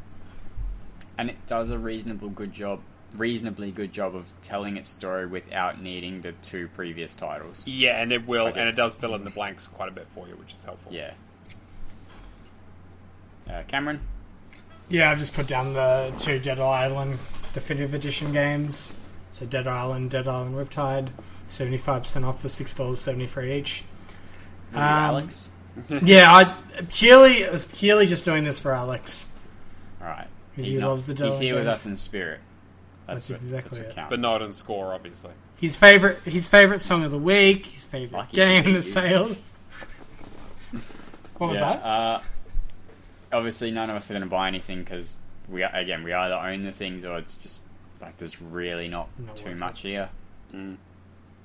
And it does a reasonably good job of telling its story without needing the 2 previous titles. Yeah, and it will, and it does fill in the blanks quite a bit for you, which is helpful. Yeah. Cameron? Yeah, I've just put down the 2 Dead Island Definitive Edition games. So Dead Island Riptide, 75% off for $6.73 each. Alex? Yeah, it was purely just doing this for Alex. Alright. He loves the Dead Island He's here games. with us in spirit. That's exactly it. But not in score, obviously. His favorite song of the week, his favorite game in the sales. What was that? Obviously, none of us are going to buy anything because we either own the things or it's just like there's really not too much here.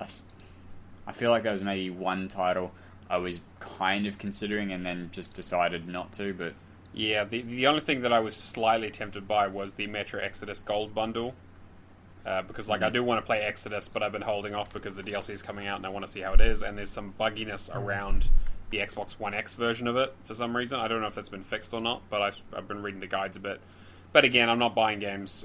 I feel like there was maybe one title I was kind of considering and then just decided not to, but yeah, the only thing that I was slightly tempted by was the Metro Exodus Gold Bundle. Because I do want to play Exodus, but I've been holding off because the DLC is coming out and I want to see how it is, and there's some bugginess around the Xbox One X version of it for some reason. I don't know if that's been fixed or not, but I've been reading the guides a bit. But again, I'm not buying games,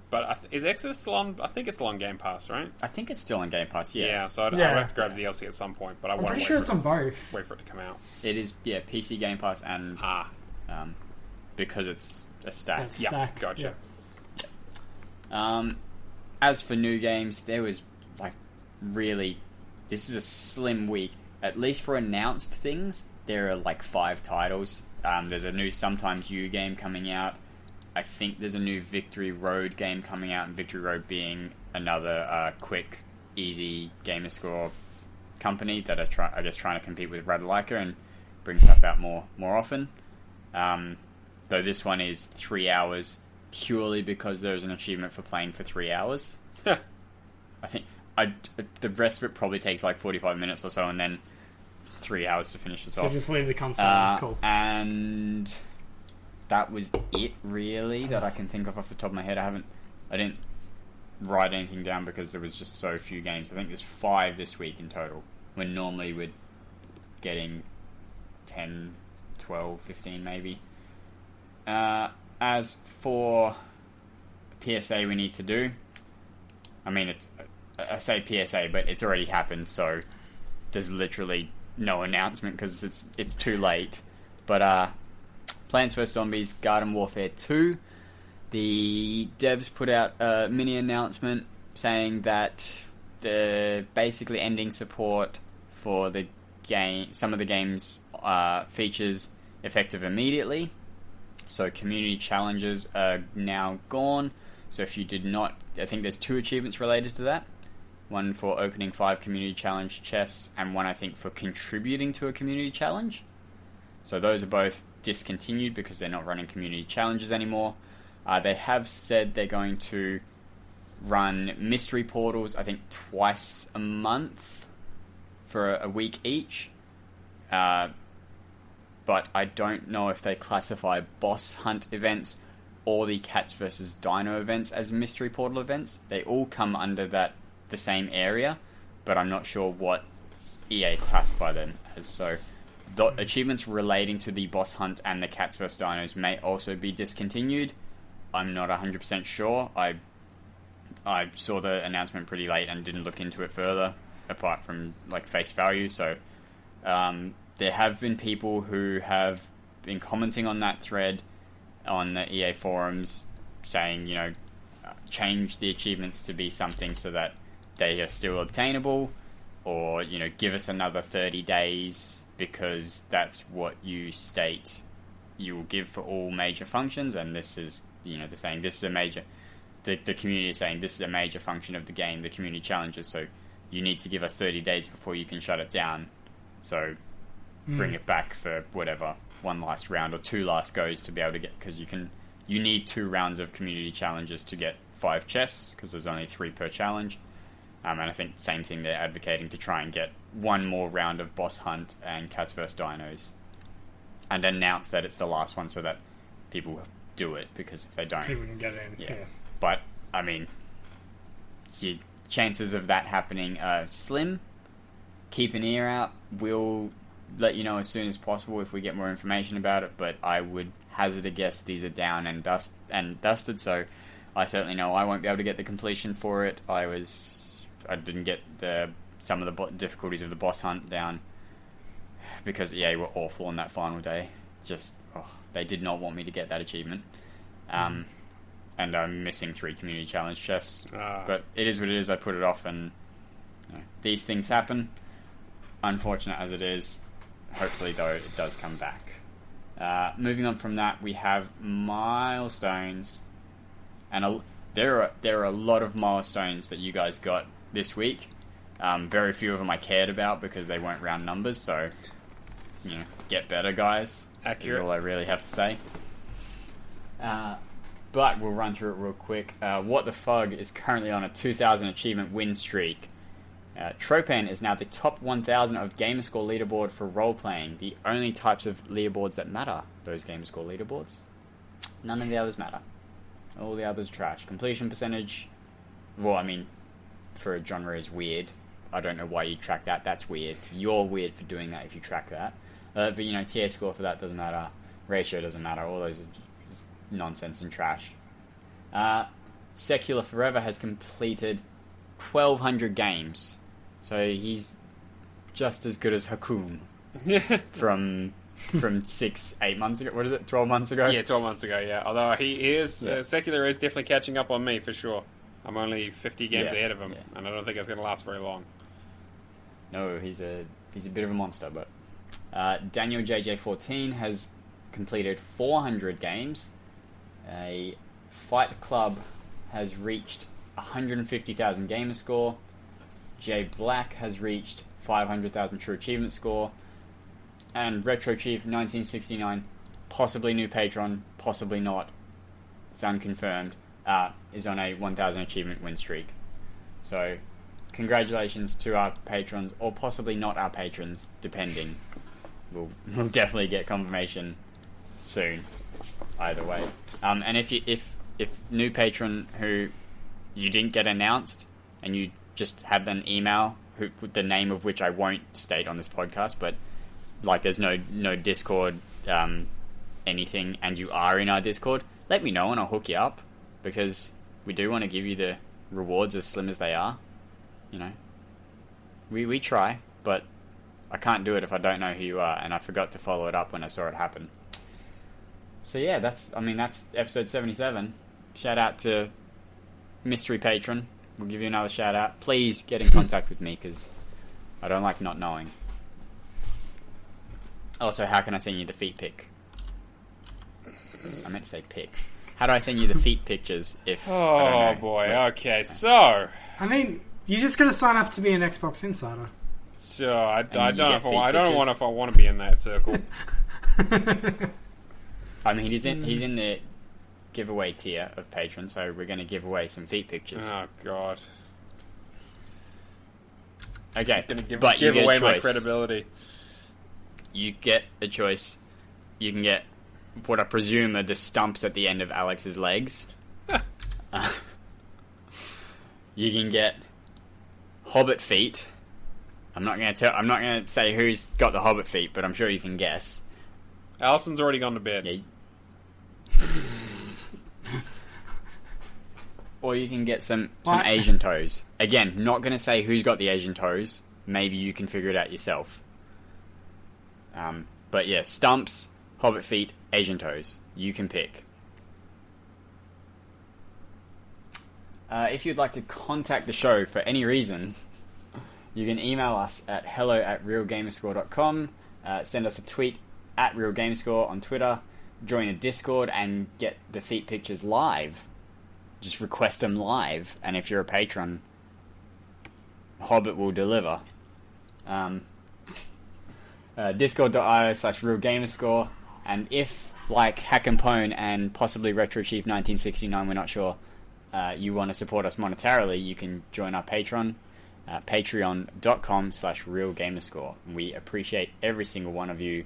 but is Exodus still on? I think it's still on Game Pass, right? I think it's still on Game Pass, yeah. Yeah, so I'll have to grab the DLC at some point, but I I'm won't pretty wait sure for it's it- on both. Wait for it to come out. It is, PC Game Pass and because it's a stack. It's Yeah, stack. gotcha. As for new games, there was really, this is a slim week. At least for announced things, there are 5 titles. There's a new Sometimes You game coming out. I think there's a new Victory Road game coming out, and Victory Road being another quick, easy Gamerscore company that are trying to compete with Radalaika and bring stuff out more often. Though this one is 3 hours purely because there's an achievement for playing for 3 hours. I think the rest of it probably takes 45 minutes or so, and then 3 hours to finish this So off. just leave the console. Cool. And that was it, really, that I can think of off the top of my head. I didn't write anything down because there was just so few games. I think there's 5 this week in total, when normally we're getting 10, 12, 15 maybe. As for PSA we need to do, I mean, I say PSA, but it's already happened, so there's literally no announcement because it's too late. But Plants vs Zombies Garden Warfare 2, the devs put out a mini announcement saying that they're basically ending support for the game, some of the game's features effective immediately. So community challenges are now gone. So if you did not, I think there's 2 achievements related to that. One for opening 5 community challenge chests, and one I think for contributing to a community challenge. So those are both discontinued because they're not running community challenges anymore. They have said they're going to run mystery portals, I think twice a month for a week each. But I don't know if they classify boss hunt events or the Cats vs Dino events as mystery portal events. They all come under the same area, but I'm not sure what EA classify them as. So the achievements relating to the boss hunt and the Cats vs Dinos may also be discontinued. I'm not 100% sure. I saw the announcement pretty late and didn't look into it further, apart from face value. So there have been people who have been commenting on that thread on the EA forums saying, change the achievements to be something so that they are still obtainable, or, give us another 30 days because that's what you state you will give for all major functions, and this is, they're saying this is a major, the community is saying this is a major function of the game, the community challenges, so you need to give us 30 days before you can shut it down. So bring it back for whatever, one last round or 2 last goes to be able to get, because you need 2 rounds of community challenges to get 5 chests, because there's only 3 per challenge. And I think same thing, they're advocating to try and get 1 more round of boss hunt and Cats vs Dinos, and announce that it's the last one so that people do it, because if they don't, People can get in. Yeah. But I mean, your chances of that happening are slim. Keep an ear out. We'll let you know as soon as possible if we get more information about it, but I would hazard a guess these are down and dusted, so I certainly know I won't be able to get the completion for it. I didn't get some of the difficulties of the boss hunt down because EA were awful on that final day. They did not want me to get that achievement. And I'm missing 3 community challenge chests. But it is what it is. I put it off, and these things happen. Unfortunate as it is. Hopefully, though, it does come back. Moving on from that, we have milestones. And there are a lot of milestones that you guys got this week. Very few of them I cared about because they weren't round numbers, so get better, guys. Accurate. Is all I really have to say. But we'll run through it real quick. What the Fug is currently on a 2,000 achievement win streak. Tropan is now the top 1,000 of Gamerscore leaderboard for role-playing. The only types of leaderboards that matter, those Gamerscore leaderboards. None of the others matter. All the others are trash. Completion percentage, well, I mean, for a genre is weird. I don't know why you track that. That's weird. You're weird for doing that if you track that. But TA score for that doesn't matter. Ratio doesn't matter. All those are just nonsense and trash. Secular Forever has completed 1,200 games. So he's just as good as Hakum from 6-8 months ago. What is it? 12 months ago? Yeah, 12 months ago, yeah. Although he is... Secular is definitely catching up on me, for sure. I'm only 50 games ahead of him, and I don't think it's going to last very long. No, he's a bit of a monster, but... Daniel JJ14 has completed 400 games. A Fight Club has reached 150,000 gamer score. Jay Black has reached 500,000 true achievement score. And Retro Chief 1969, possibly new patron, possibly not, it's unconfirmed, is on a 1,000 achievement win streak. So, congratulations to our patrons, or possibly not our patrons, depending. We'll definitely get confirmation soon, either way. And if new patron who you didn't get announced, and you just had an email, the name of which I won't state on this podcast, but like there's no Discord anything, and you are in our Discord, let me know and I'll hook you up, because we do want to give you the rewards as slim as they are. We try, but I can't do it if I don't know who you are, and I forgot to follow it up when I saw it happen. So yeah, that's episode 77. Shout out to mystery patron. We'll give you another shout out. Please get in contact with me, because I don't like not knowing. Also, how can I send you the feet pic? I meant to say pics. How do I send you the feet pictures if... Oh, boy. Okay, so... I mean, you just got to sign up to be an Xbox Insider. Sure, I don't know if I want to be in that circle. I mean, he's in the giveaway tier of patrons, so we're going to give away some feet pictures. Oh, God. Okay, but you give away my credibility. You get a choice. You can get what I presume are the stumps at the end of Alex's legs. You can get Hobbit feet. I'm not going to say who's got the Hobbit feet, but I'm sure you can guess. Alison's already gone to bed. Yeah. Or you can get some Asian toes. Again, not going to say who's got the Asian toes. Maybe you can figure it out yourself. But yeah, stumps, Hobbit feet, Asian toes. You can pick. If you'd like to contact the show for any reason, you can email us at hello@realgamerscore.com, send us a tweet at realgamerscore on Twitter, join a Discord and get the feet pictures live. Just request them live, and if you're a patron, Hobbit will deliver. Discord.io/realgamerscore, and if, like Hack and Pone and possibly Retro Chief 1969, we're not sure, you want to support us monetarily, you can join our Patreon, patreon.com/realgamerscore. We appreciate every single one of you.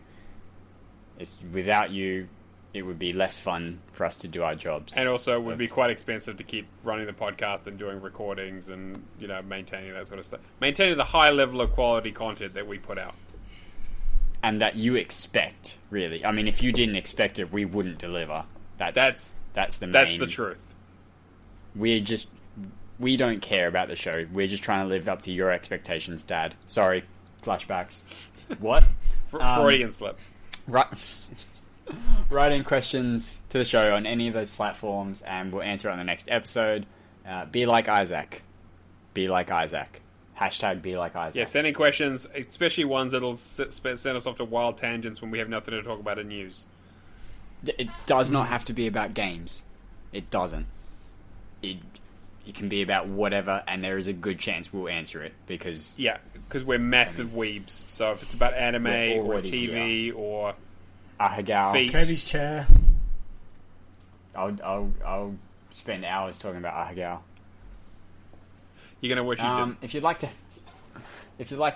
Without you, it would be less fun for us to do our jobs. And also, it would be quite expensive to keep running the podcast and doing recordings and, maintaining that sort of stuff. Maintaining the high level of quality content that we put out. And that you expect, really. I mean, if you didn't expect it, we wouldn't deliver. That's the truth. We don't care about the show. We're just trying to live up to your expectations, Dad. Sorry. Flashbacks. What? Freudian slip. Right. Write in questions to the show on any of those platforms, and we'll answer it on the next episode. Be like Isaac. Be like Isaac. Hashtag be like Isaac. Yeah, send in questions, especially ones that'll send us off to wild tangents when we have nothing to talk about in news. It does not have to be about games. It doesn't. It can be about whatever, and there is a good chance we'll answer it, because... Yeah, because we're massive weebs. So if it's about anime or TV or... Ahegao. Feet. Kirby's chair. I'll spend hours talking about Ahegao. You're gonna wish you did. If you'd like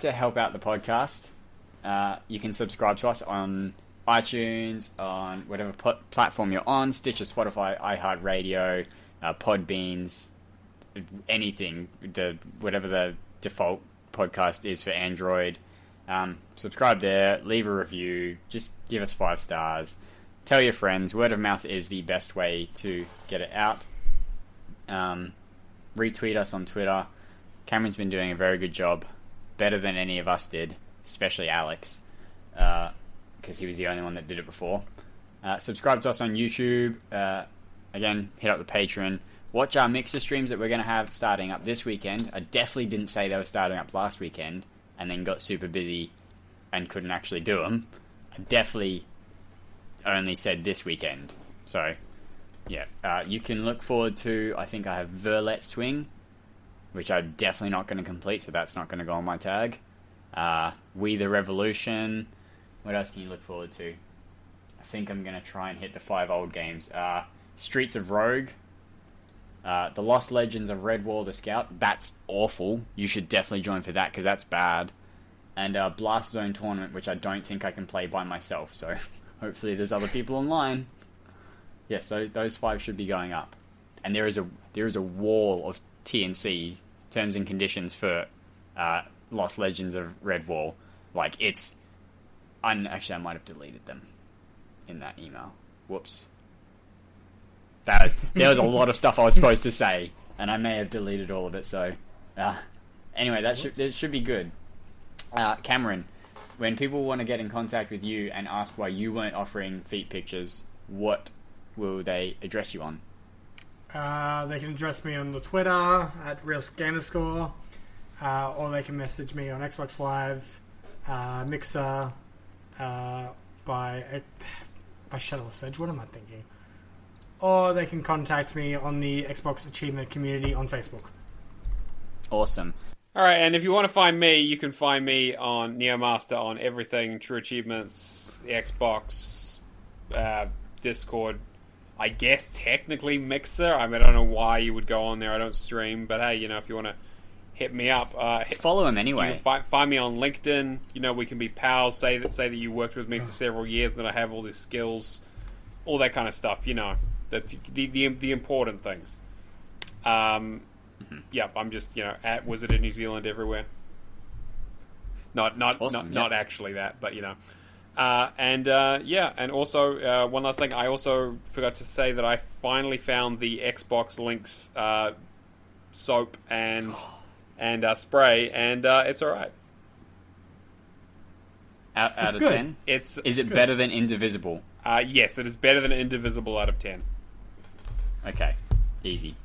to help out the podcast, you can subscribe to us on iTunes, on whatever platform you're on, Stitcher, Spotify, iHeartRadio, Podbeans, anything, whatever the default podcast is for Android. Subscribe there, leave a review, just give us 5 stars. Tell your friends. Word of mouth is the best way to get it out. Retweet us on Twitter. Cameron's been doing a very good job. Better than any of us did, especially Alex, because he was the only one that did it before. Subscribe to us on YouTube. Again, hit up the Patreon. Watch our Mixer streams that we're going to have starting up this weekend. I definitely didn't say they were starting up last weekend and then got super busy and couldn't actually do them. I definitely only said this weekend. So, yeah. You can look forward to, I think I have Verlet Swing, which I'm definitely not going to complete, so that's not going to go on my tag. We the Revolution. What else can you look forward to? I think I'm going to try and hit the 5 old games. Streets of Rogue. The Lost Legends of Redwall the Scout. That's awful. You should definitely join for that, because that's bad. And Blast Zone Tournament, which I don't think I can play by myself, so hopefully there's other people online. Yes, those 5 should be going up. And there is a wall of TNC, terms and conditions, for Lost Legends of Redwall. Like, it's... Actually, I might have deleted them in that email. Whoops. There was a lot of stuff I was supposed to say, and I may have deleted all of it, so... anyway, that should be good. Cameron, when people want to get in contact with you and ask why you weren't offering feet pictures, what will they address you on? They can address me on the Twitter at Gamerscore, or they can message me on Xbox Live, Mixer, by ShadowlessEdge. What am I thinking? Or they can contact me on the Xbox Achievement Community on Facebook. Awesome. Alright, and if you want to find me, you can find me on Neomaster on everything, True Achievements, Xbox, Discord, I guess technically Mixer. I mean, I don't know why you would go on there, I don't stream, but hey, if you want to hit me up. Follow him anyway. You can find me on LinkedIn, we can be pals, say that you worked with me for several years, that I have all these skills, all that kind of stuff, that's the important things. Yeah, I'm just at Wizard of New Zealand everywhere. Not awesome, not actually that, but and also one last thing. I also forgot to say that I finally found the Xbox Lynx soap and spray, and it's all right. Out of 10, is it better than Indivisible? Yes, it is better than Indivisible out of 10. Okay, easy.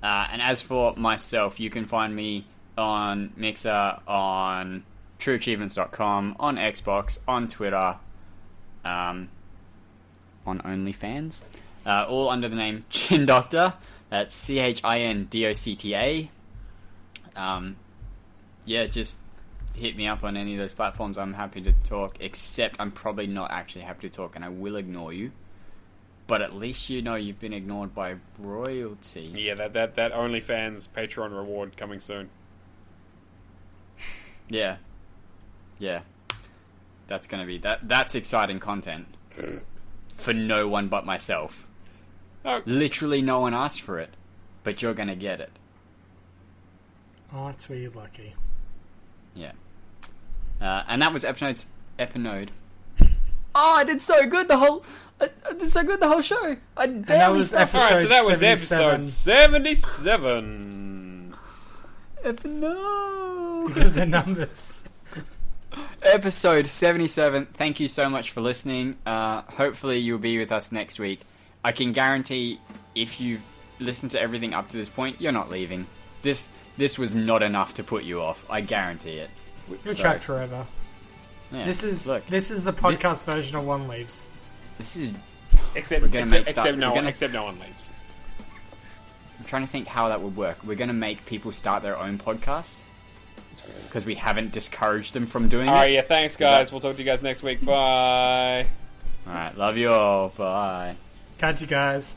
And as for myself, you can find me on Mixer, on TrueAchievements.com, on Xbox, on Twitter, on OnlyFans, all under the name ChinDocta. That's ChinDocta. Just hit me up on any of those platforms. I'm happy to talk, except I'm probably not actually happy to talk, and I will ignore you. But at least you've been ignored by royalty. Yeah, that OnlyFans Patreon reward coming soon. Yeah. That's gonna be that's exciting content for no one but myself. Oh. Literally no one asked for it, but you're gonna get it. Oh, that's where you're lucky. Yeah. And that was Epinode. Oh, I did so good the whole show. I barely stopped. Alright, so that was episode 77. Epinode. Because they're numbers. Episode 77. Thank you so much for listening. Hopefully you'll be with us next week. I can guarantee if you've listened to everything up to this point, you're not leaving. This was not enough to put you off. I guarantee it. You're trapped forever. Yeah. This is the podcast version of One Leaves. This is except no one leaves. I'm trying to think how that would work. We're going to make people start their own podcast because we haven't discouraged them from doing it. Alright, yeah, thanks guys. We'll talk to you guys next week. Bye. Alright, love you all. Bye. Catch you guys.